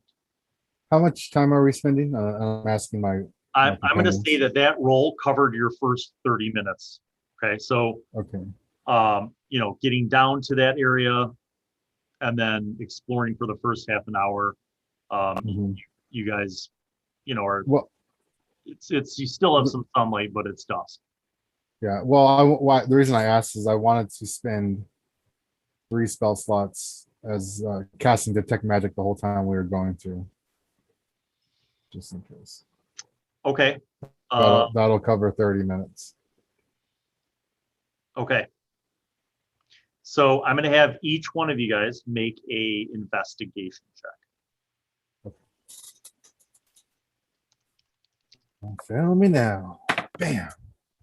How much time are we spending? I'm asking my. I'm going to say that roll covered your first 30 minutes. Okay, so Okay. Getting down to that area and then exploring for the first half an hour. You guys, are well. It's you still have some sunlight, but it's dusk. Yeah. Well, the reason I asked is I wanted to spend 3 spell slots as casting detect magic the whole time we were going through, just in case. Okay. That'll cover 30 minutes. Okay. So I'm going to have each one of you guys make a investigation check. Fail me now. Bam.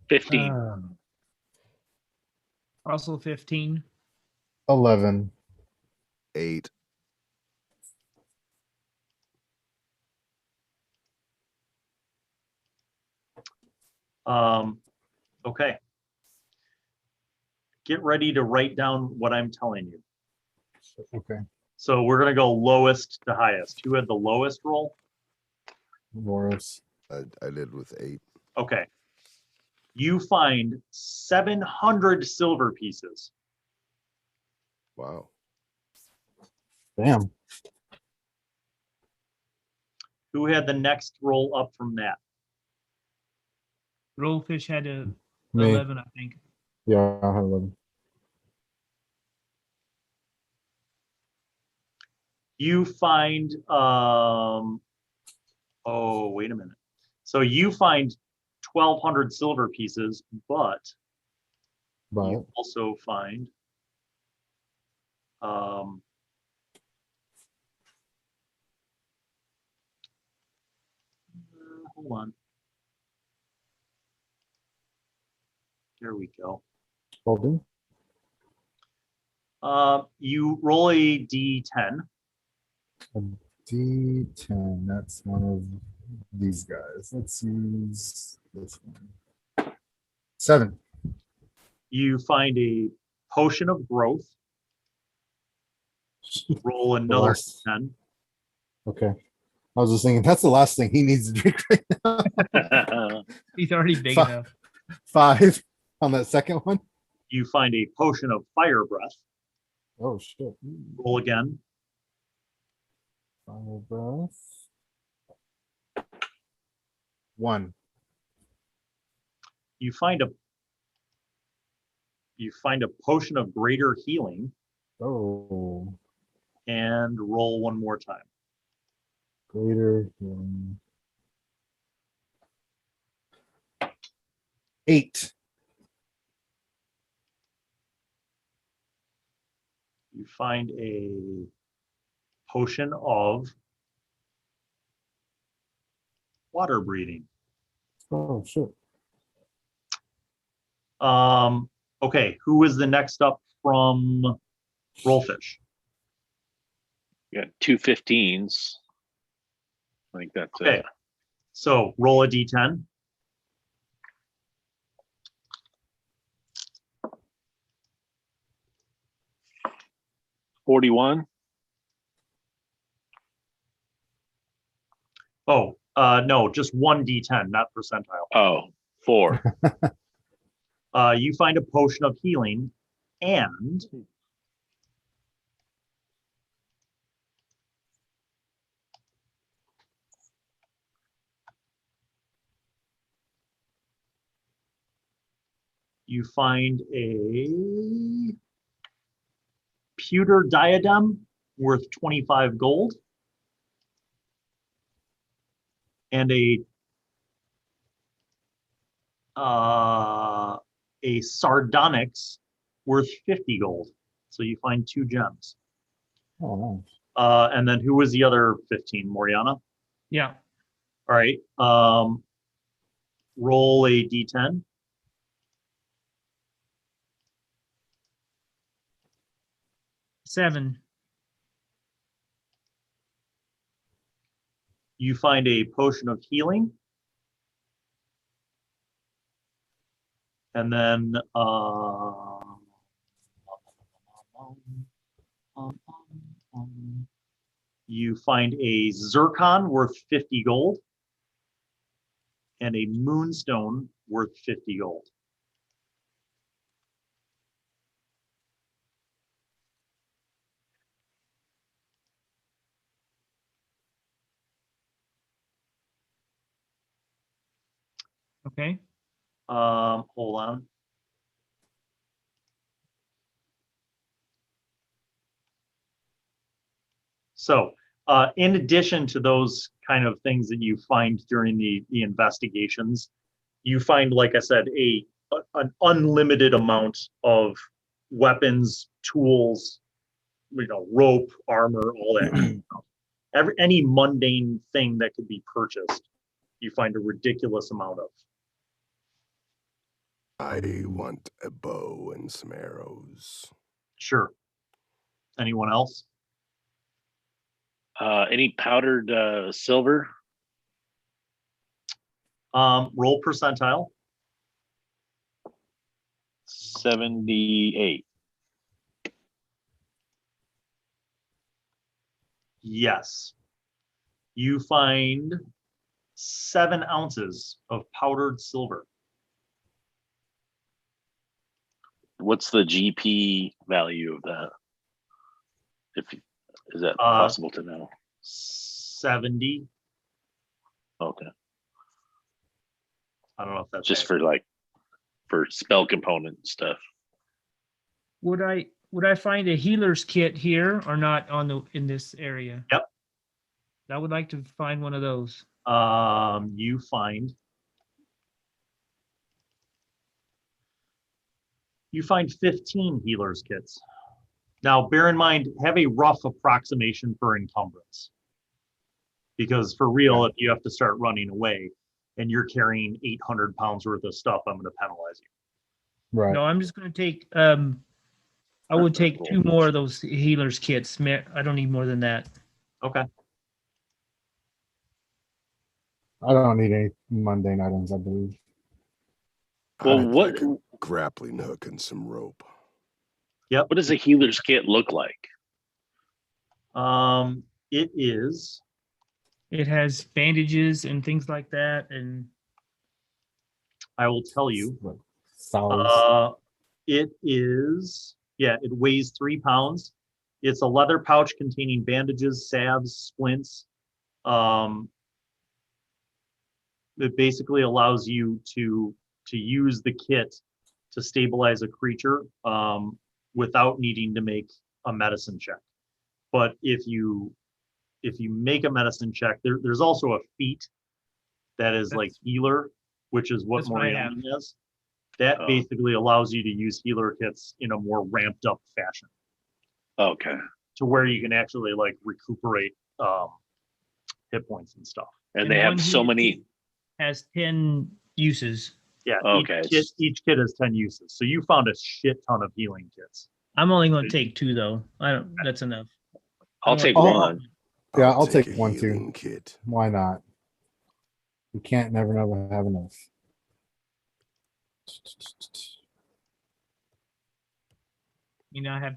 15. Also 15. 11. 8. Okay. Get ready to write down what I'm telling you. Okay. So we're going to go lowest to highest. Who had the lowest roll? Vörös. I did with 8. Okay. You find 700 silver pieces. Wow. Damn. Who had the next roll up from that? Rolfish had a Me. 11, I think. Yeah, I have 11. You find wait a minute. So you find 1,200 silver pieces, but you also find hold on. There we go. Holding. You roll a D10. A D10. That's one of these guys. Let's use this one. 7. You find a potion of growth. Roll another 10. Okay. I was just thinking that's the last thing he needs to drink right now. He's already big enough. 5 on that second one. You find a potion of fire breath. Oh shit. Roll again. Fire breath. 1. You find a potion of greater healing. Oh. And roll one more time. Greater healing. 8. You find a potion of water breathing. Oh shit. Okay, who is the next up from Rolfish? You got 2 15s. I think that's Okay, it. so roll a d10. $41. Oh, no, just one d10, not percentile. Oh, 4. You find a potion of healing, and you find a pewter diadem worth 25 gold, and a sardonyx worth 50 gold. So you find 2 gems. Oh, nice. And then who was the other 15? Moriana? Yeah. All right. Roll a d10. Seven. You find a potion of healing. And then you find a zircon worth 50 gold and a moonstone worth 50 gold. Okay. Hold on. So, in addition to those kind of things that you find during the investigations, you find, like I said, an unlimited amount of weapons, tools, rope, armor, all that kind of stuff. Any mundane thing that could be purchased, you find a ridiculous amount of. I want a bow and some arrows. Sure. Anyone else? Any powdered silver? Roll percentile. 78. Yes. You find 7 ounces of powdered silver. What's the GP value of that? Is that possible to know? 70. Okay. I don't know if that's Just for spell component stuff. Would I find a healer's kit here or not in this area? Yep. I would like to find one of those. You find 15 healer's kits. Now, bear in mind, have a rough approximation for encumbrance. Because for real, if you have to start running away and you're carrying 800 pounds worth of stuff, I'm going to penalize you. Right. No, I'm just going to take, I would take 2 more of those healer's kits. I don't need more than that. Okay. I don't need any mundane items, I believe. Well, I'd what like a grappling hook and some rope. Yep. What does a healer's kit look like? It has bandages and things like that, and I will tell you. Salads. It weighs 3 pounds. It's a leather pouch containing bandages, salves, splints. It basically allows you to use the kit to stabilize a creature without needing to make a medicine check. But if you make a medicine check, there's also a feat that is like healer, which is what Moriana is. That basically allows you to use healer kits in a more ramped up fashion. Okay. To where you can actually like recuperate hit points and stuff. And they have so many has 10 uses. Yeah. Okay. Each kit has 10 uses. So you found a shit ton of healing kits. I'm only going to take 2 though. I don't. That's enough. I'll take Oh. one. Yeah, I'll take a one too. healing kit. Why not? You can't never have enough. I have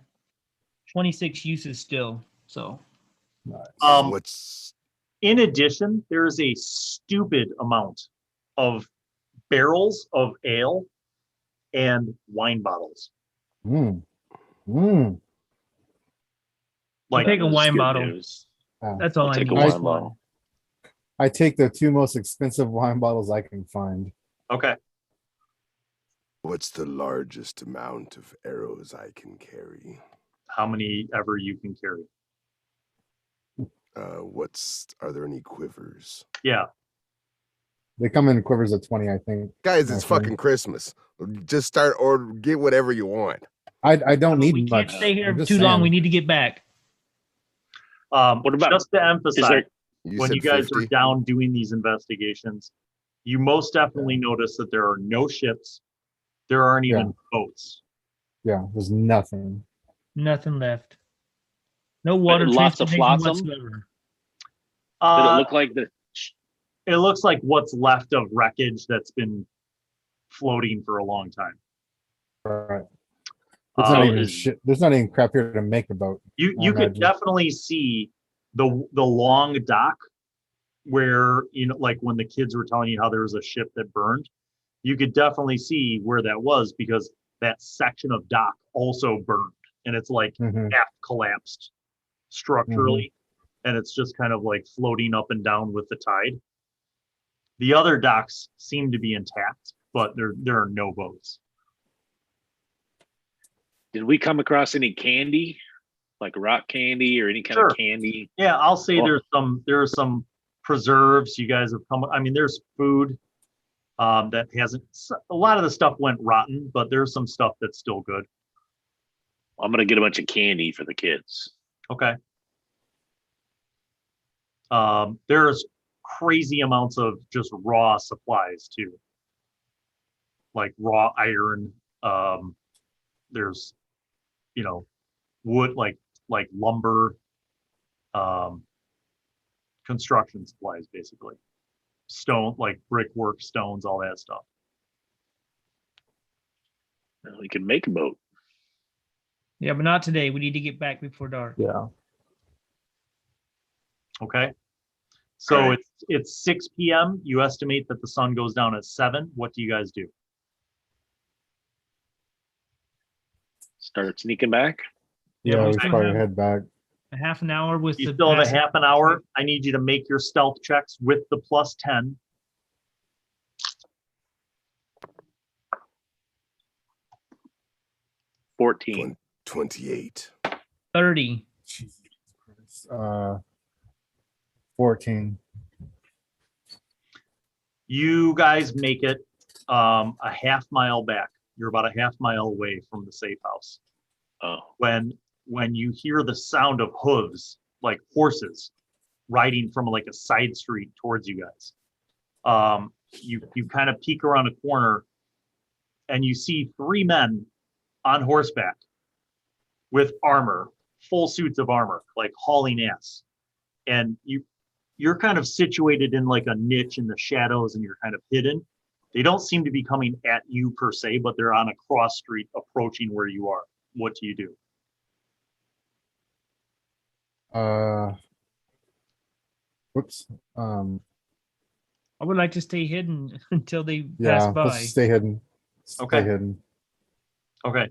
26 uses still. So Nice. What's In addition, there is a stupid amount of barrels of ale and wine bottles. Mm. Mm. I'll take a That's wine good bottle. news. That's all I'll I take need. a Nice wine bottle. I take the 2 most expensive wine bottles I can find. Okay. what's the largest amount of arrows I can carry? How many ever you can carry. Are there any quivers? Yeah. They come in quivers of 20, I think. Guys, it's Okay. fucking Christmas. Just start or get whatever you want. I don't need We much. can't stay here I'm just too long. saying. We need to get back. What about- just to emphasize, when said you guys 50? are down doing these investigations, you most definitely notice that there are no ships. There aren't even boats. Yeah, there's nothing. Nothing left. No water lots of transportation flotsam? whatsoever. Did it look like the? It looks like what's left of wreckage that's been floating for a long time. Right. There's not even is- shit. There's not even crap here to make a boat. You I could imagine. definitely see the long dock where, like when the kids were telling you how there was a ship that burned, you could definitely see where that was because that section of dock also burned and it's like Mhm. half collapsed structurally and it's just kind of like floating up and down with the tide. The other docks seem to be intact, but there are no boats. Did we come across any candy, like rock candy or any kind Sure. of candy? Yeah, I'll say Oh. there are some preserves you guys have come. I mean, there's food that hasn't. A lot of the stuff went rotten, but there's some stuff that's still good. I'm gonna get a bunch of candy for the kids. Okay. There's crazy amounts of just raw supplies too, like raw iron. There's, wood like lumber, construction supplies basically, stone like brickwork, stones, all that stuff. We can make a boat. Yeah, but not today. We need to get back before dark. Yeah. Okay. So All right. it's 6 p.m. You estimate that the sun goes down at 7. What do you guys do? Start sneaking back. Yeah, we still probably have head back. a half an hour with You the still have a passing- half an hour. I need you to make your stealth checks with the plus 10. — 14. 28. 30. Jesus Christ. 14. You guys make it a half mile back. You're about a half mile away from the safe house. Oh, When you hear the sound of hooves, like horses riding from like a side street towards you guys, you kind of peek around a corner and you see 3 men on horseback with armor, full suits of armor, like hauling ass. And you're kind of situated in like a niche in the shadows and you're kind of hidden. They don't seem to be coming at you per se, but they're on a cross street approaching where you are. What do you do? Whoops. I would like to stay hidden until they Yeah, pass by. let's stay hidden. Stay Okay. hidden. Okay.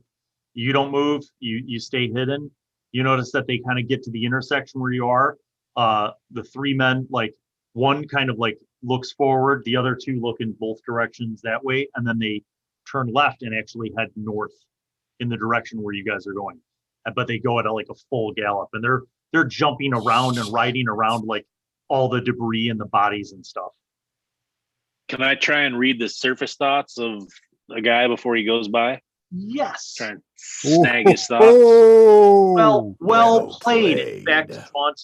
You don't move. You stay hidden. You notice that they kind of get to the intersection where you are. The 3 men, like one kind of like looks forward, the other 2 look in both directions that way, and then they turn left and actually head north in the direction where you guys are going. But they go at like a full gallop, and they're jumping around and riding around like all the debris and the bodies and stuff. can I try and read the surface thoughts of a guy before he goes by? Yes. Try and snag his thoughts. Oh, Well Well played. played. Back to Jaunt.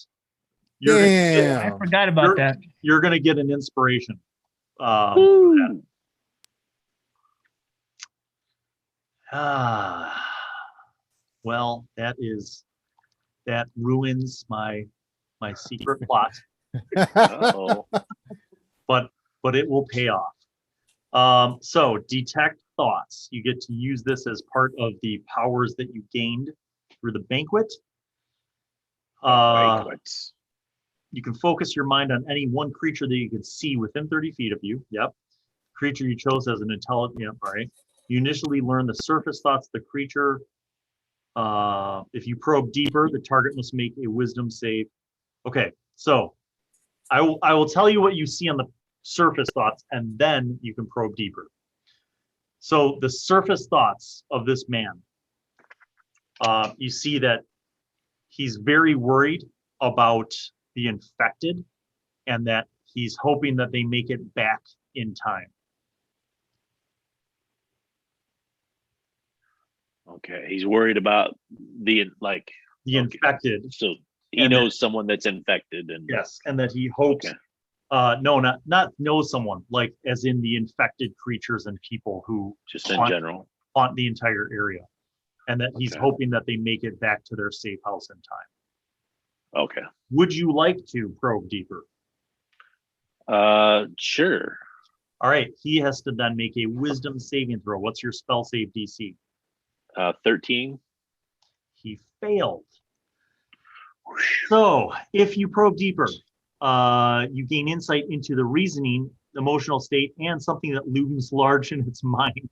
You're gonna damn. I forgot about that. you're gonna get an inspiration. Woo! Well, that ruins my secret plot, Uh-oh. but it will pay off. So detect thoughts. You get to use this as part of the powers that you gained through the banquet. Banquets. You can focus your mind on any one creature that you can see within 30 feet of you. Yep. Creature you chose as an intelligent. Yep. All right. You initially learn the surface thoughts of the creature. If you probe deeper, the target must make a wisdom save. Okay. So I will tell you what you see on the surface thoughts, and then you can probe deeper. So the surface thoughts of this man, you see that he's very worried about the infected, and that he's hoping that they make it back in time. Okay, he's worried about the infected. So he knows someone that's infected, and yes, and that he hopes. Okay. No, not know someone, like as in the infected creatures and people who just in general haunt the entire area, and that he's hoping that they make it back to their safe house in time. Okay. Would you like to probe deeper? Sure. All right. He has to then make a wisdom saving throw. What's your spell save DC? 13. He failed. So if you probe deeper, you gain insight into the reasoning, emotional state, and something that looms large in its mind.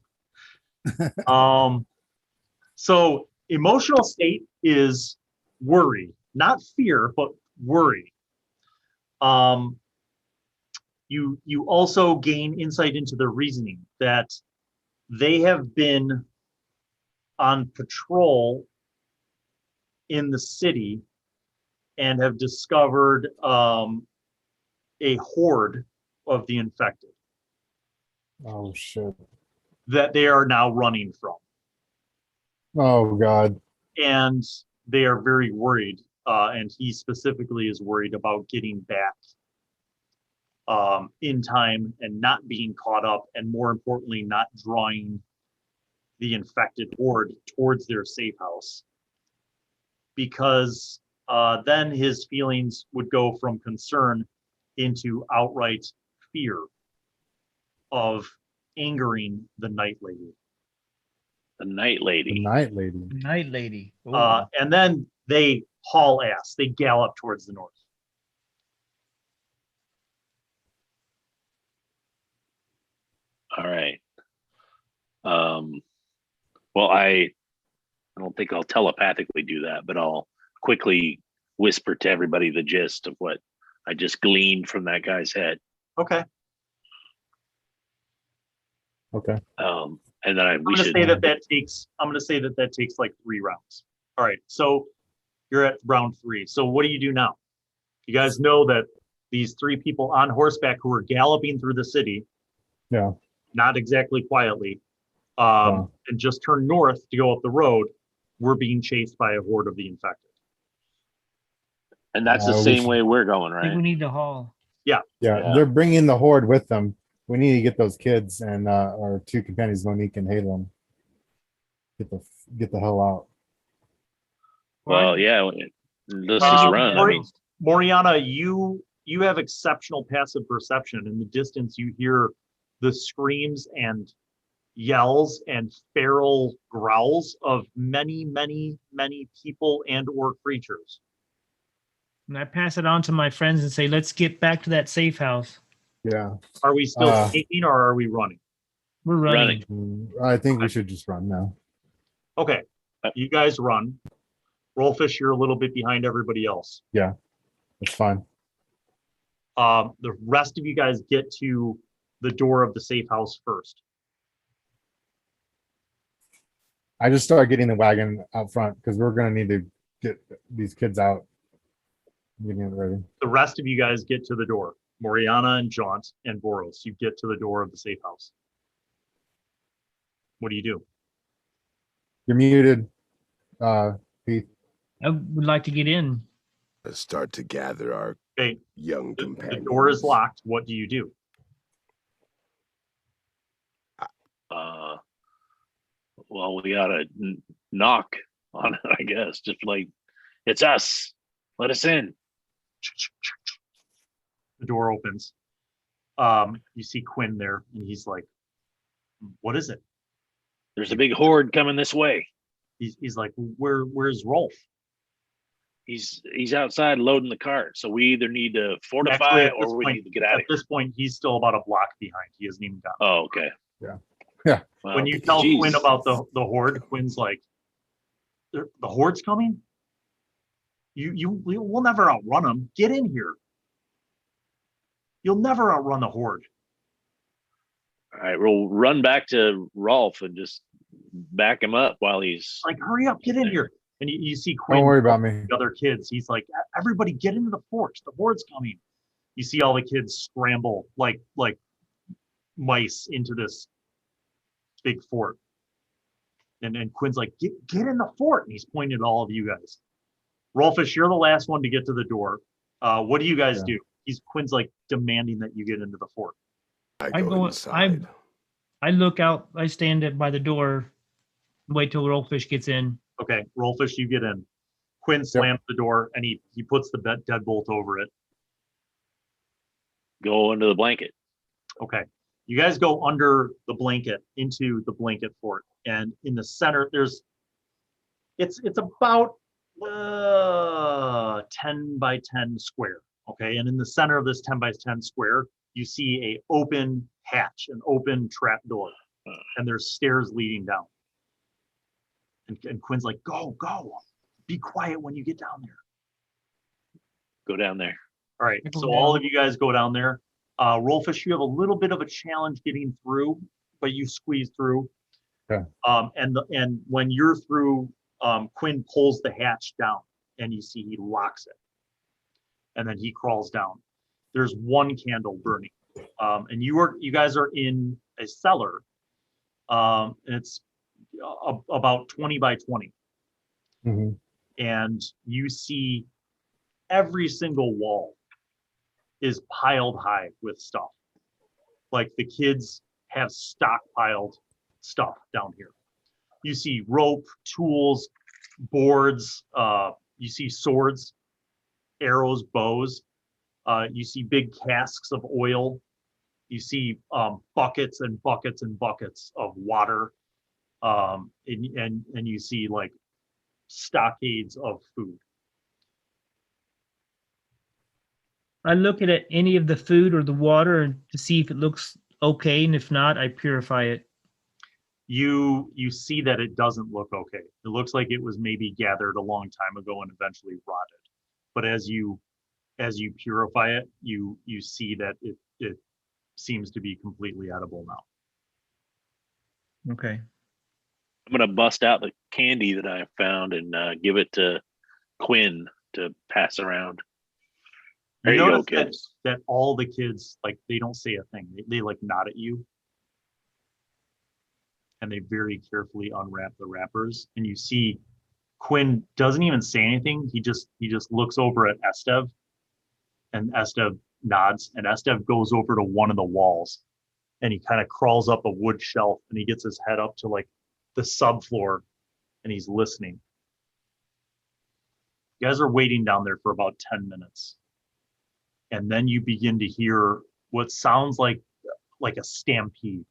So emotional state is worry, not fear, but worry. You also gain insight into the reasoning that they have been on patrol in the city and have discovered a horde of the infected. Oh shit. That they are now running from. Oh God. And they are very worried. And he specifically is worried about getting back in time and not being caught up, and more importantly, not drawing the infected horde towards their safe house. Because then his feelings would go from concern into outright fear of angering the Night Lady. The Night Lady. The Night Lady. The Night Lady. And then they haul ass. They gallop towards the north. All right. Well, I don't think I'll telepathically do that, but I'll quickly whisper to everybody the gist of what I just gleaned from that guy's head. Okay. Okay. And then I'm going to say that takes like 3 rounds. All right. So you're at round 3. So what do you do now? You guys know that these 3 people on horseback who are galloping through the city. Yeah. Not exactly quietly. And just turn north to go up the road. We're being chased by a horde of the infected. And that's the same way we're going, right? I think we need to haul. Yeah. They're bringing the horde with them. We need to get those kids and our 2 companions, Monique and Halem. Get the hell out. Well, yeah. Let's just run. Moriana, you have exceptional passive perception. In the distance, you hear the screams and yells and feral growls of many, many, many people and or creatures. And I pass it on to my friends and say, let's get back to that safe house. Yeah. Are we still sneaking or are we running? We're running. I think we should just run now. Okay. You guys run. Rolfish, you're a little bit behind everybody else. Yeah. That's fine. The rest of you guys get to the door of the safe house first. I just started getting the wagon out front because we're going to need to get these kids out. Getting it ready. The rest of you guys get to the door. Moriana and Jaunt and Vörös, you get to the door of the safe house. What do you do? You're muted, Heath. I would like to get in. Let's start to gather our young companions. The door is locked. What do you do? Well, we ought to knock on it, I guess. Just like, it's us. Let us in. The door opens. You see Quinn there, and he's like, "What is it?" There's a big horde coming this way. He's like, "Where's Rolf?" He's outside loading the cart. So we either need to fortify Actually, or we need to get out of At here. this point, he's still about a block behind. He hasn't even gotten. Oh, okay. Yeah. Well, When you tell geez. Quinn about the horde, Quinn's like, the horde's coming? We'll never outrun them. Get in here. You'll never outrun the horde. All right, we'll run back to Rolf and just back him up while he's Like, hurry up, get in here. And you see Quinn. Don't worry about me. The other kids. He's like, everybody get into the fort. The horde's coming. You see all the kids scramble like mice into this big fort. And Quinn's like, get in the fort. And he's pointing at all of you guys. Rolfish, you're the last one to get to the door. What do you guys do? Quinn's like demanding that you get into the fort. I go inside. I look out. I stand by the door. Wait till Rolfish gets in. Okay, Rolfish, you get in. Quinn slams the door and he puts the deadbolt over it. go under the blanket. Okay. You guys go under the blanket into the blanket fort, and in the center it's about 10 by 10 square. Okay, and in the center of this 10 by 10 square, you see a open hatch, an open trap door, and there's stairs leading down. And Quinn's like, go, be quiet when you get down there. Go down there. All right, so all of you guys go down there. Rolfish, you have a little bit of a challenge getting through, but you squeeze through. Okay. And when you're through, Quinn pulls the hatch down, and you see he locks it, and then he crawls down. There's one candle burning, and you guys are in a cellar. And it's about 20 by 20, and you see every single wall is piled high with stuff. Like the kids have stockpiled stuff down here. You see rope, tools, boards, you see swords, arrows, bows, you see big casks of oil, you see buckets and buckets and buckets of water, and you see like stockades of food. I look at any of the food or the water to see if it looks okay, and if not, I purify it. You see that it doesn't look okay. It looks like it was maybe gathered a long time ago and eventually rotted. But as you purify it, you see that it seems to be completely edible now. Okay. I'm gonna bust out the candy that I found and give it to Quinn to pass around. There you go, kids. That all the kids, like, they don't say a thing. They like nod at you, and they very carefully unwrap the wrappers. And you see Quinn doesn't even say anything. He just looks over at Estev, and Estev nods, and Estev goes over to one of the walls, and he kind of crawls up a wood shelf, and he gets his head up to like the subfloor, and he's listening. You guys are waiting down there for about 10 minutes. And then you begin to hear what sounds like a stampede.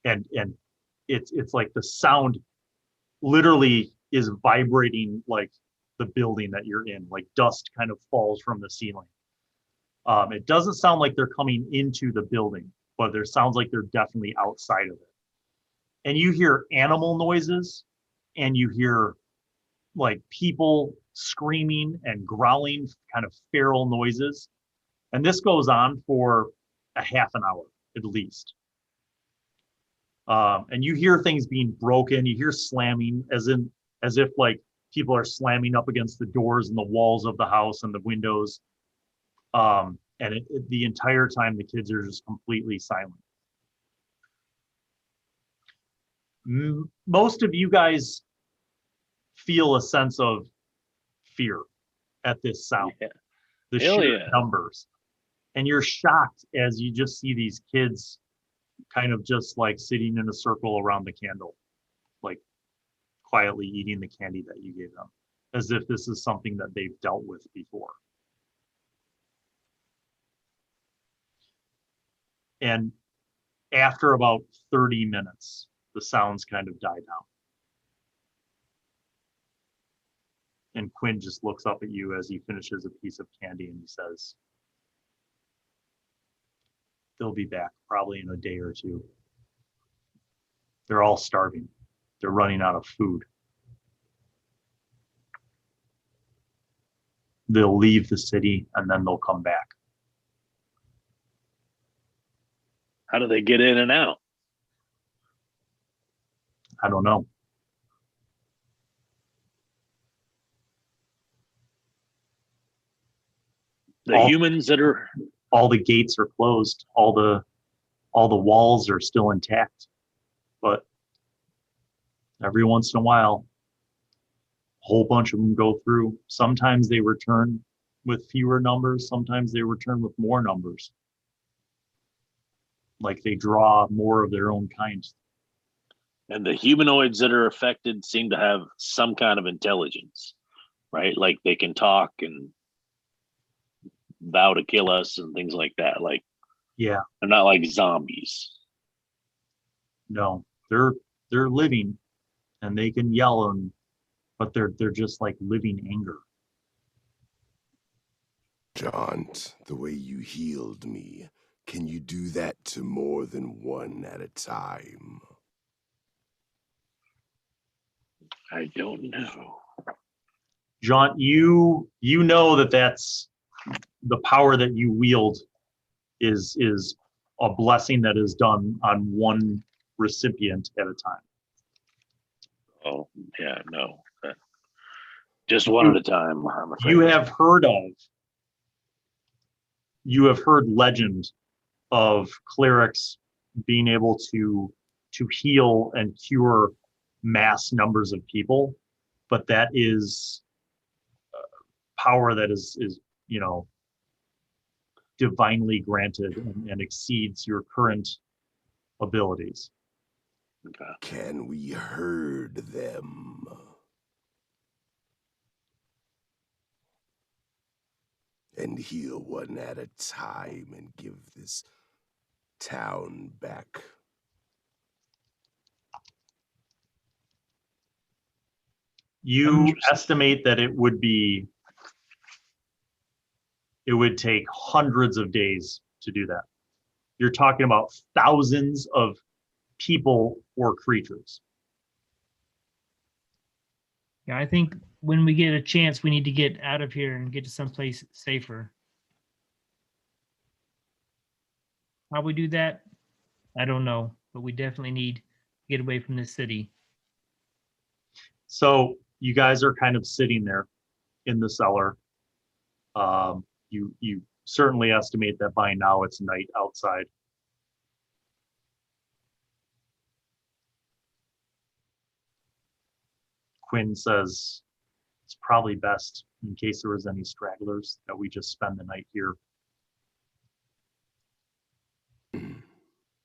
And it's like the sound literally is vibrating like the building that you're in, like dust kind of falls from the ceiling. It doesn't sound like they're coming into the building, but there sounds like they're definitely outside of it. And you hear animal noises, and you hear like people screaming and growling, kind of feral noises. And this goes on for a half an hour at least. And you hear things being broken, you hear slamming, as if like people are slamming up against the doors and the walls of the house and the windows. And the entire time the kids are just completely silent. Most of you guys feel a sense of fear at this sound, the sheer numbers, and you're shocked as you just see these kids kind of just like sitting in a circle around the candle, like quietly eating the candy that you gave them, as if this is something that they've dealt with before. And after about 30 minutes, the sounds kind of die down. And Quinn just looks up at you as he finishes a piece of candy and he says, they'll be back probably in a day or two. They're all starving. They're running out of food. They'll leave the city and then they'll come back. How do they get in and out? I don't know. The humans that are... All the gates are closed. All the walls are still intact. But every once in a while, a whole bunch of them go through. Sometimes they return with fewer numbers. Sometimes they return with more numbers. Like they draw more of their own kind. And the humanoids that are affected seem to have some kind of intelligence, right? Like they can talk and vow to kill us and things like that. Like, yeah, they're not like zombies. No, they're living, and they can yell, but they're just like living anger. Jaunt, the way you healed me, can you do that to more than one at a time? I don't know. Jaunt, you know that's the power that you wield is a blessing that is done on one recipient at a time. Oh, yeah, no. Just one at a time, I'm afraid. You have heard legend of clerics being able to heal and cure mass numbers of people, but that is power that is divinely granted and exceeds your current abilities. Okay. Can we herd them? And heal one at a time and give this town back. You estimate that it would take hundreds of days to do that. You're talking about thousands of people or creatures. Yeah, I think when we get a chance, we need to get out of here and get to someplace safer. How we do that, I don't know, but we definitely need to get away from this city. So you guys are kind of sitting there in the cellar. You certainly estimate that by now it's night outside. Quinn says it's probably best, in case there was any stragglers, that we just spend the night here.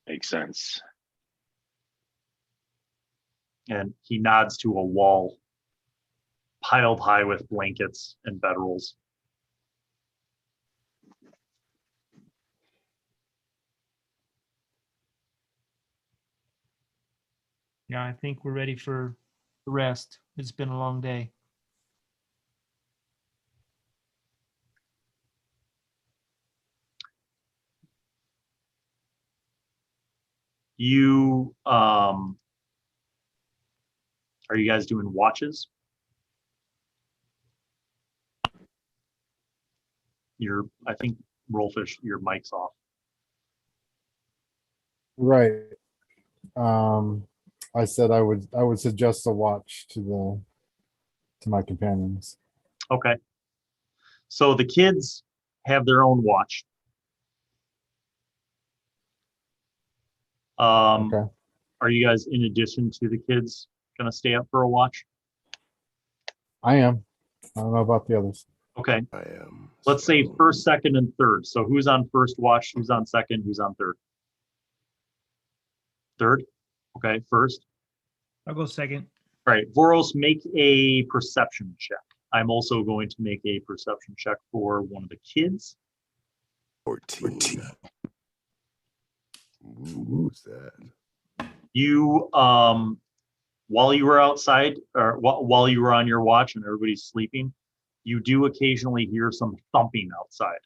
Makes sense. And he nods to a wall piled high with blankets and bedrolls. Yeah, I think we're ready for the rest. It's been a long day. You are you guys doing watches? I think Rolfish, your mic's off. Right. I said I would suggest a watch to my companions. Okay. So the kids have their own watch. Okay. Are you guys, in addition to the kids, gonna stay up for a watch? I am. I don't know about the others. Okay. I am. Let's say first, second, and third. So who's on first watch? Who's on second? Who's on third? Third? Okay, first. I'll go second. All right, Vörös, make a perception check. I'm also going to make a perception check for one of the kids. 14. Ooh, who's that? You, while you were outside, or while you were on your watch and everybody's sleeping, you do occasionally hear some thumping outside,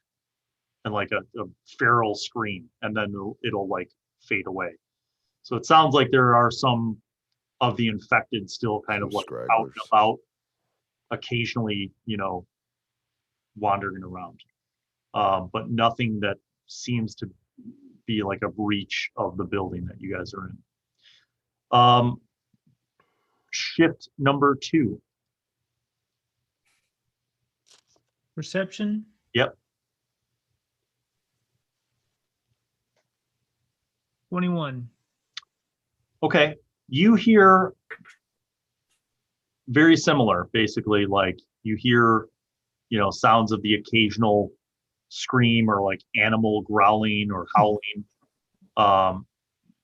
and like a feral scream, and then it'll like fade away. So it sounds like there are some of the infected still kind of like out and about, occasionally, wandering around, but nothing that seems to be like a breach of the building that you guys are in. Shift number 2. Perception. Yep. 21. Okay. You hear very similar, basically, like you hear, sounds of the occasional scream or like animal growling or howling.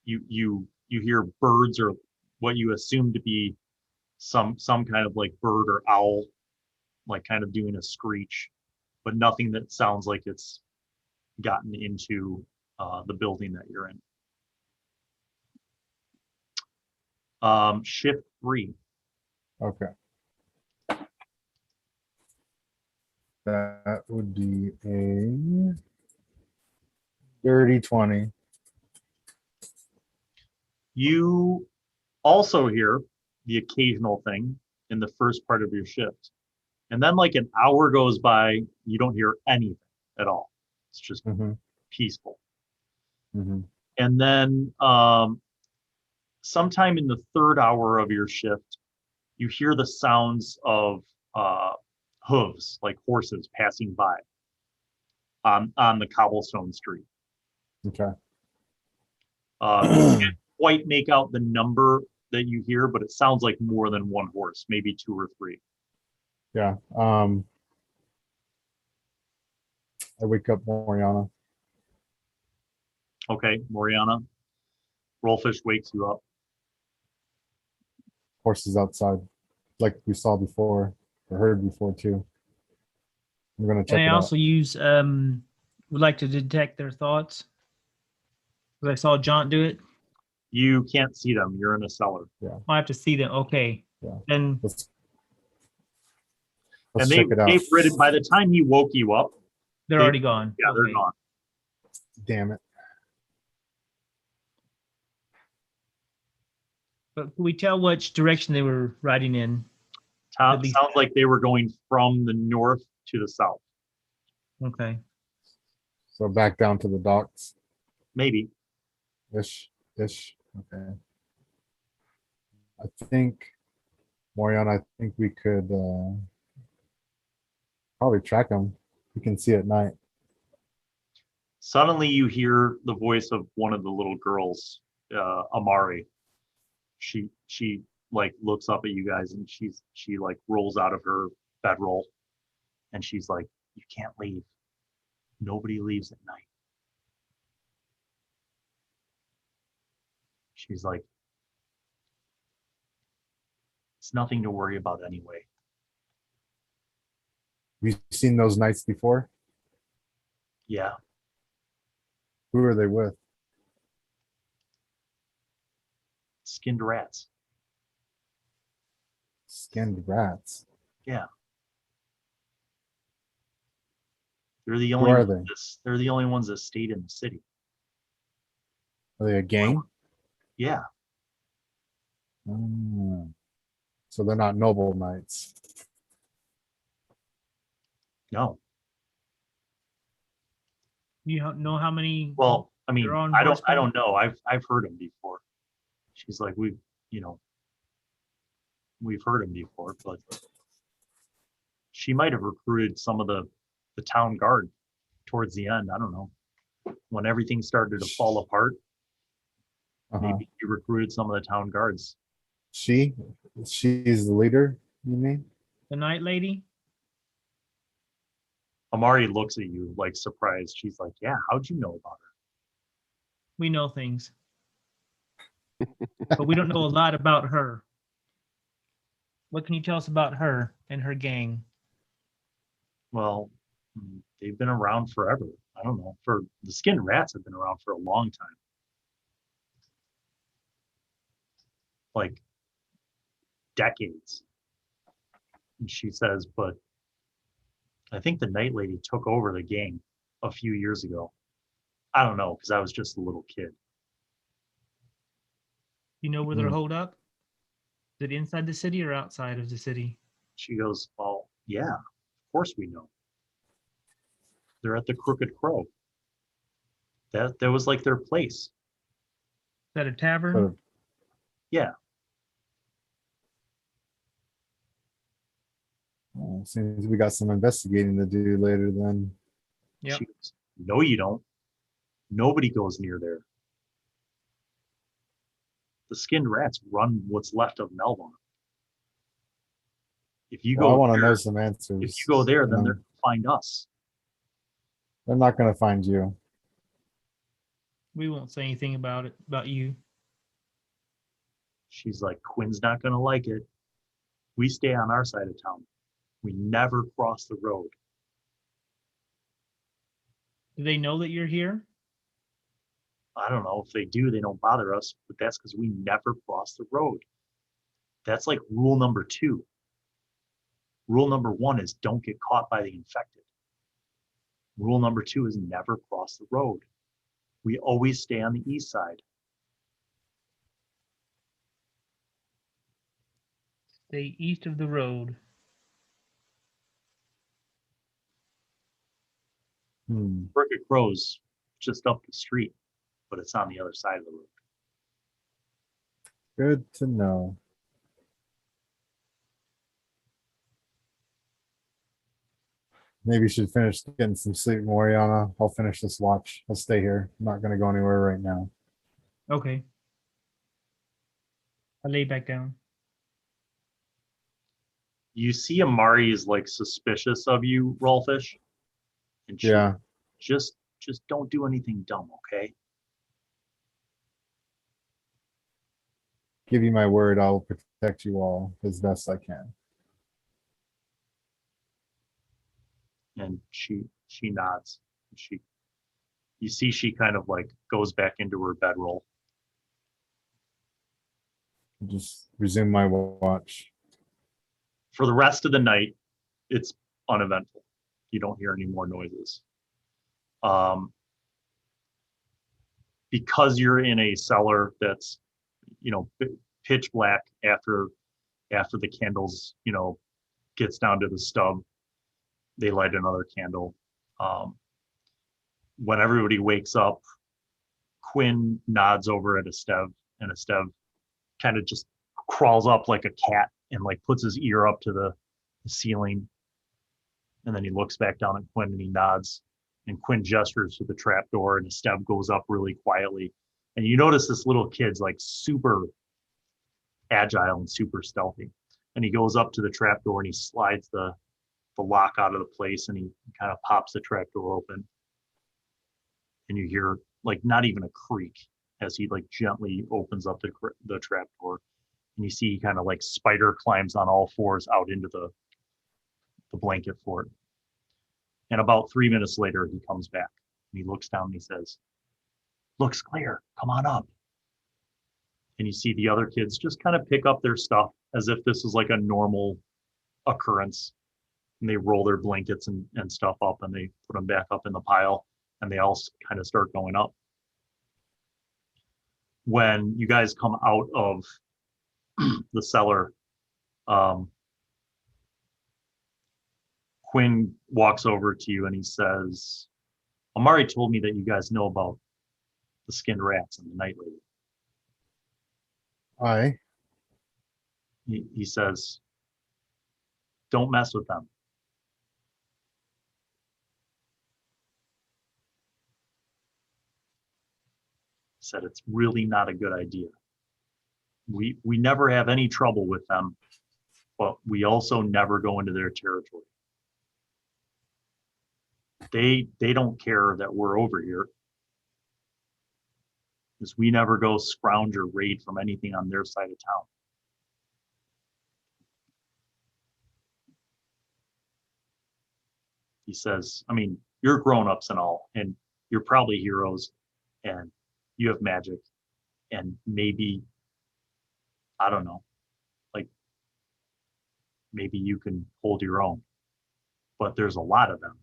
You hear birds or what you assume to be some kind of like bird or owl, like kind of doing a screech, but nothing that sounds like it's gotten into the building that you're in. Shift 3. Okay. That would be a dirty 20. You also hear the occasional thing in the first part of your shift. And then like an hour goes by, you don't hear anything at all. It's just peaceful. And then sometime in the third hour of your shift, you hear the sounds of hooves, like horses passing by on the cobblestone street. Okay. You can't quite make out the number that you hear, but it sounds like more than one horse, maybe 2 or 3. Yeah. I wake up Moriana. Okay, Moriana. Rolfish wakes you up. Horses outside, like we saw before, or heard before too. I'm gonna check And it I out. also use would like to detect their thoughts. Because I saw Jaunt do it. You can't see them. You're in a cellar. Yeah. I have to see them. Okay. Yeah. Then Let's and check it out. they've ridden, by the time he woke you up, they're already gone. Yeah, they're gone. Damn it. But can we tell which direction they were riding in? Sounds like they were going from the north to the south. Okay. So back down to the docks. Maybe. Ish. Okay. I think, Moriana, I think we could probably track them. We can see at night. Suddenly you hear the voice of one of the little girls, Amari. She like looks up at you guys and she like rolls out of her bedroll and she's like, "You can't leave. Nobody leaves at night." She's like, "It's nothing to worry about anyway." Have you seen those nights before? Yeah. Who are they with? Skinned rats. Skinned rats. Yeah. They're the Who only are ones they? they're the only ones that stayed in the city. Are they a gang? Yeah. So they're not noble knights. No. You know how many? Well, I mean, They're on I horseback? don't know. I've heard them before. She's like, we've heard him before, but she might have recruited some of the town guard towards the end. I don't know. When everything started to fall apart, maybe she recruited some of the town guards. She's the leader, you mean? The night lady? Amari looks at you like surprised. She's like, "Yeah, how'd you know about her?" We know things. but we don't know a lot about her. What can you tell us about her and her gang? Well, they've been around forever. I don't know. For the skinned rats have been around for a long time. Like decades. And she says, but I think the Night Lady took over the gang a few years ago. I don't know, because I was just a little kid. You know where they're holed up? Is it inside the city or outside of the city? She goes, well, yeah, of course we know. They're at the Crooked Crow. That was like their place. Is that a tavern? Yeah. Seems we got some investigating to do later then. Yep. She goes, no, you don't. Nobody goes near there. The skinned rats run what's left of Melbourne. If you Well, go I want to there, know some answers. if you go there, then they're going to find us. They're not going to find you. We won't say anything about you. She's like, Quinn's not going to like it. We stay on our side of town. We never cross the road. Do they know that you're here? I don't know. If they do, they don't bother us, but that's because we never cross the road. That's like rule number 2. Rule number 1 is don't get caught by the infected. Rule number 2 is never cross the road. We always stay on the east side. Stay east of the road. Crooked Crow's just up the street, but it's on the other side of the road. Good to know. Maybe you should finish getting some sleep, Moriana. I'll finish this watch. I'll stay here. I'm not going to go anywhere right now. Okay. I lay back down. You see Amari is like suspicious of you, Rolfish. And she, Yeah. Just don't do anything dumb, okay? Give you my word, I will protect you all as best I can. And she nods. You see she kind of like goes back into her bedroll. I'll just resume my watch. For the rest of the night, it's uneventful. You don't hear any more noises. Because you're in a cellar that's, pitch black after the candles, gets down to the stub, they light another candle. When everybody wakes up, Quinn nods over at Estev, and Estev kind of just crawls up like a cat and like puts his ear up to the ceiling. And then he looks back down at Quinn and he nods. And Quinn gestures to the trap door, and Estev goes up really quietly. And you notice this little kid's like super agile and super stealthy. And he goes up to the trap door and he slides the lock out of the place, and he kind of pops the trap door open. And you hear like not even a creak as he like gently opens up the trap door. And you see he kind of like spider climbs on all fours out into the blanket fort. And about 3 minutes later, he comes back and he looks down and he says, "Looks clear, come on up." And you see the other kids just kind of pick up their stuff as if this is like a normal occurrence. And they roll their blankets and stuff up, and they put them back up in the pile, and they all kind of start going up. When you guys come out of the cellar, Quinn walks over to you and he says, "Amari told me that you guys know about the skinned rats and the Night Lady." Aye. He says, "Don't mess with them." He said, "It's really not a good idea. We never have any trouble with them, but we also never go into their territory. They don't care that we're over here. is we never go scrounge or raid from anything on their side of town. He says, I mean, you're grown-ups and all, and you're probably heroes, and you have magic, and maybe, I don't know, like, maybe you can hold your own. But there's a lot of them.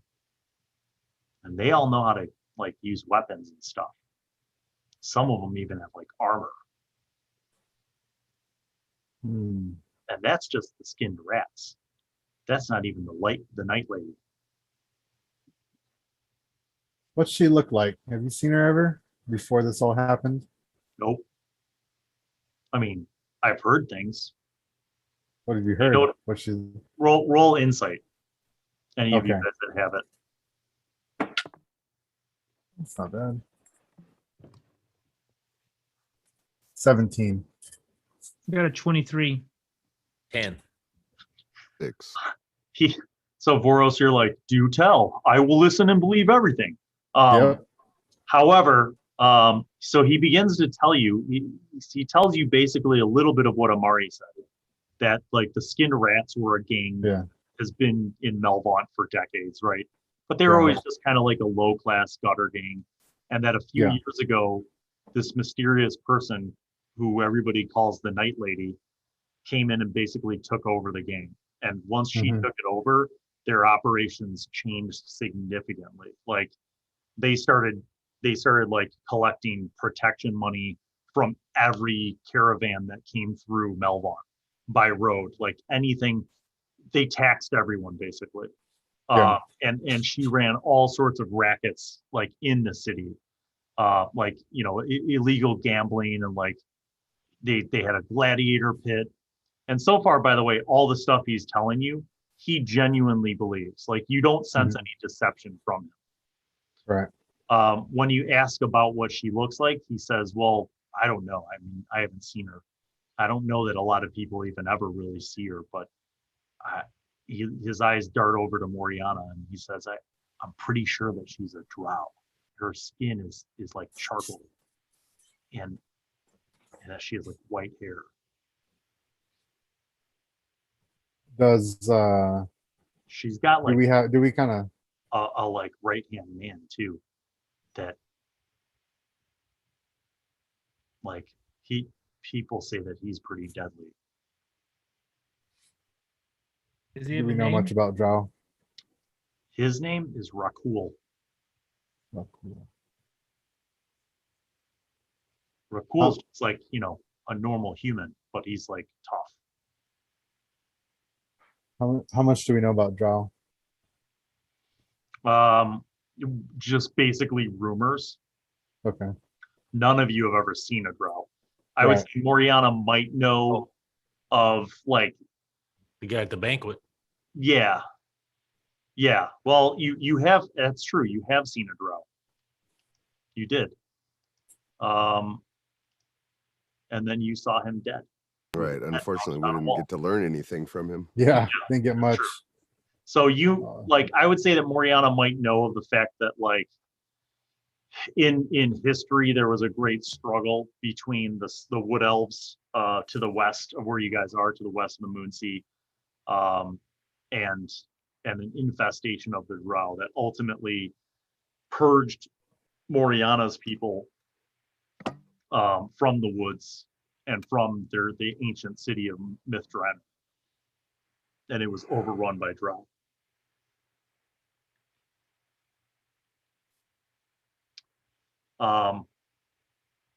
And they all know how to, like, use weapons and stuff. Some of them even have, like, armor. And that's just the skinned rats. That's not even the night lady. What's she look like? Have you seen her ever before this all happened? Nope. I mean, I've heard things. What have you heard? What she roll insight. Any of you Okay. guys that have it. That's not bad. 17. I got a 23. 10. 6. So Vörös, you're like, do tell. I will listen and believe everything. Yep. However, so he begins to tell you, he tells you basically a little bit of what Amari said, that like the skinned rats were a gang that has been in Melvaunt for decades, right? But they were always just kind of like a low-class gutter gang. And that a few years ago, this mysterious person who everybody calls the Night Lady came in and basically took over the gang. And once she took it over, their operations changed significantly. Like they started like collecting protection money from every caravan that came through Melvaunt by road, like anything. They taxed everyone basically. And she ran all sorts of rackets like in the city, like, you know, illegal gambling, and like they had a gladiator pit. And so far, by the way, all the stuff he's telling you, he genuinely believes. Like you don't sense any deception from him. Right. When you ask about what she looks like, he says, well, I don't know. I mean, I haven't seen her. I don't know that a lot of people even ever really see her, but his eyes dart over to Moriana and he says, I'm pretty sure that she's a drow. Her skin is like charcoal, and she has like white hair. Does she's got like do we kind of a like right hand man too, that like people say that he's pretty deadly. do we know much about Drow? His name is Rakul. Rakul's just like, you know, a normal human, but he's like tough. How much do we know about Drow? Just basically rumors. Okay. None of you have ever seen a Drow. I would say Moriana might know of like the guy at the banquet. Yeah. Well, you have, that's true. You have seen a Drow. You did. And then you saw him dead. Right. Unfortunately, we didn't get to learn anything from him. Yeah, didn't get much. True. So you like, I would say that Moriana might know of the fact that like in history there was a great struggle between the wood elves to the west of where you guys are, to the west of the Moonsea, and an infestation of the Drow that ultimately purged Moriana's people from the woods and from the ancient city of Mithran, and it was overrun by Drow.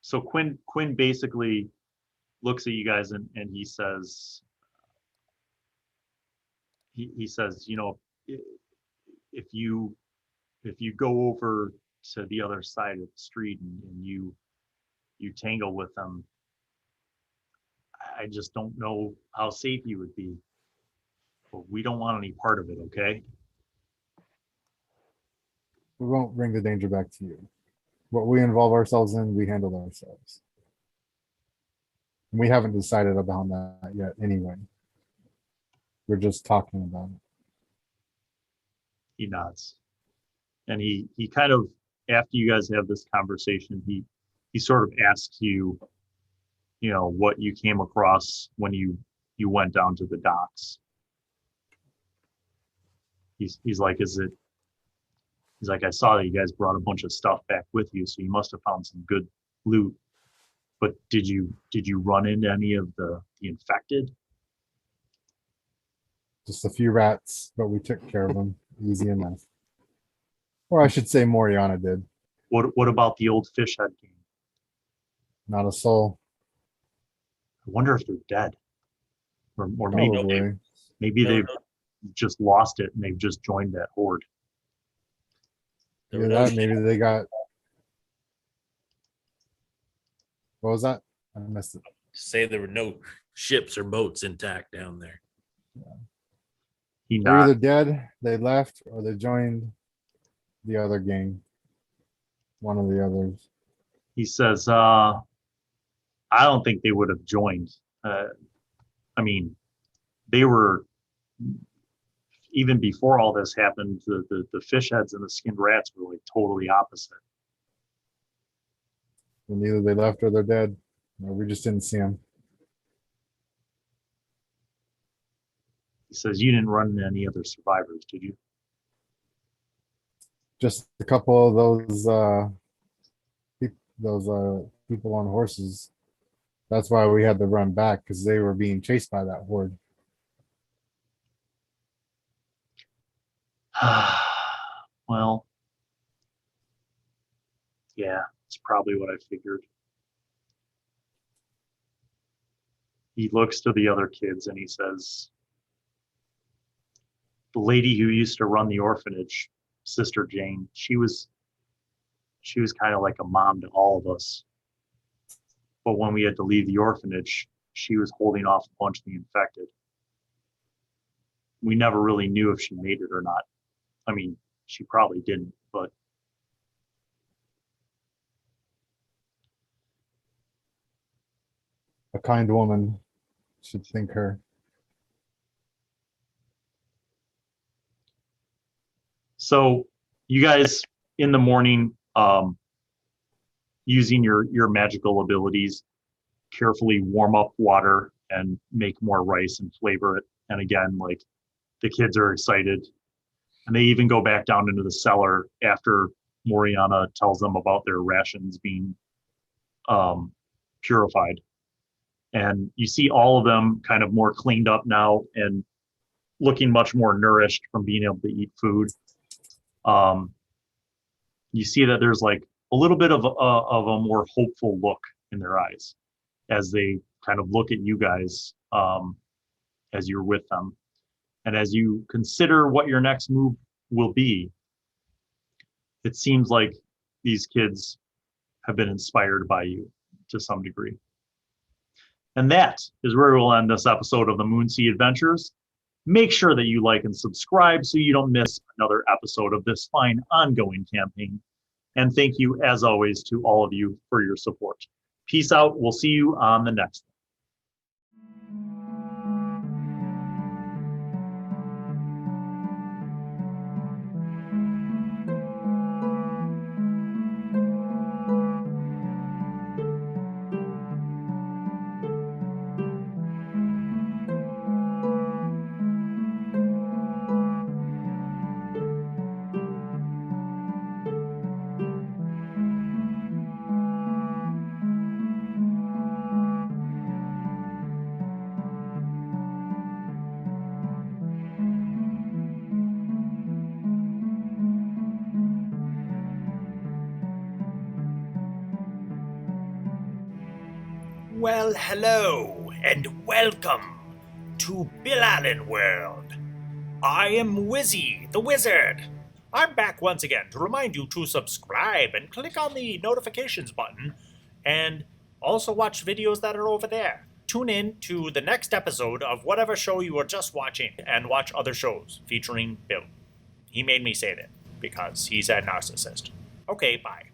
So Quinn basically looks at you guys and he says, he says, you know, if you go over to the other side of the street and you tangle with them, I just don't know how safe you would be. But we don't want any part of it, okay? We won't bring the danger back to you. What we involve ourselves in, we handle ourselves. We haven't decided about that yet anyway. We're just talking about it. He nods. And he kind of, after you guys have this conversation, he he sort of asks you, you know, what you came across when you went down to the docks. He's like, he's like, I saw that you guys brought a bunch of stuff back with you, so you must have found some good loot. But did you run into any of the infected? Just a few rats, but we took care of them. Easy enough. Or I should say Moriana did. What about the old fish head king? Not a soul. I wonder if they're dead. Or Probably. maybe they've just lost it and they've just joined that horde. Either that, maybe they got. What was that? I missed it. Say there were no ships or boats intact down there. They're either dead, they left, or they joined the other gang. One of the others. He says, I don't think they would have joined. I mean, they were, even before all this happened, the fish heads and the skinned rats were like totally opposite. And either they left or they're dead. Or we just didn't see them. He says, you didn't run into any other survivors, did you? Just a couple of those people on horses. That's why we had to run back, because they were being chased by that horde. Well, yeah, it's probably what I figured. He looks to the other kids and he says, the lady who used to run the orphanage, Sister Jane, she was kind of like a mom to all of us. But when we had to leave the orphanage, she was holding off a bunch of the infected. We never really knew if she made it or not. I mean, she probably didn't, but a kind woman should think her. So you guys in the morning, using your magical abilities, carefully warm up water and make more rice and flavor it. And again, like, the kids are excited. And they even go back down into the cellar after Moriana tells them about their rations being purified. And you see all of them kind of more cleaned up now and looking much more nourished from being able to eat food. You see that there's like a little bit of a more hopeful look in their eyes as they kind of look at you guys as you're with them. And as you consider what your next move will be, it seems like these kids have been inspired by you to some degree. And that is where we'll end this episode of the Moonsea Adventures. Make sure that you like and subscribe so you don't miss another episode of this fine ongoing campaign. And thank you, as always, to all of you for your support. Peace out. We'll see you on the next one. Well, hello, and welcome to Bill Allen World. I am Wizzy, the Wizard. I'm back once again to remind you to subscribe and click on the notifications button, and also watch videos that are over there. Tune in to the next episode of whatever show you are just watching, and watch other shows featuring Bill. He made me say that because he's a narcissist. Okay, bye.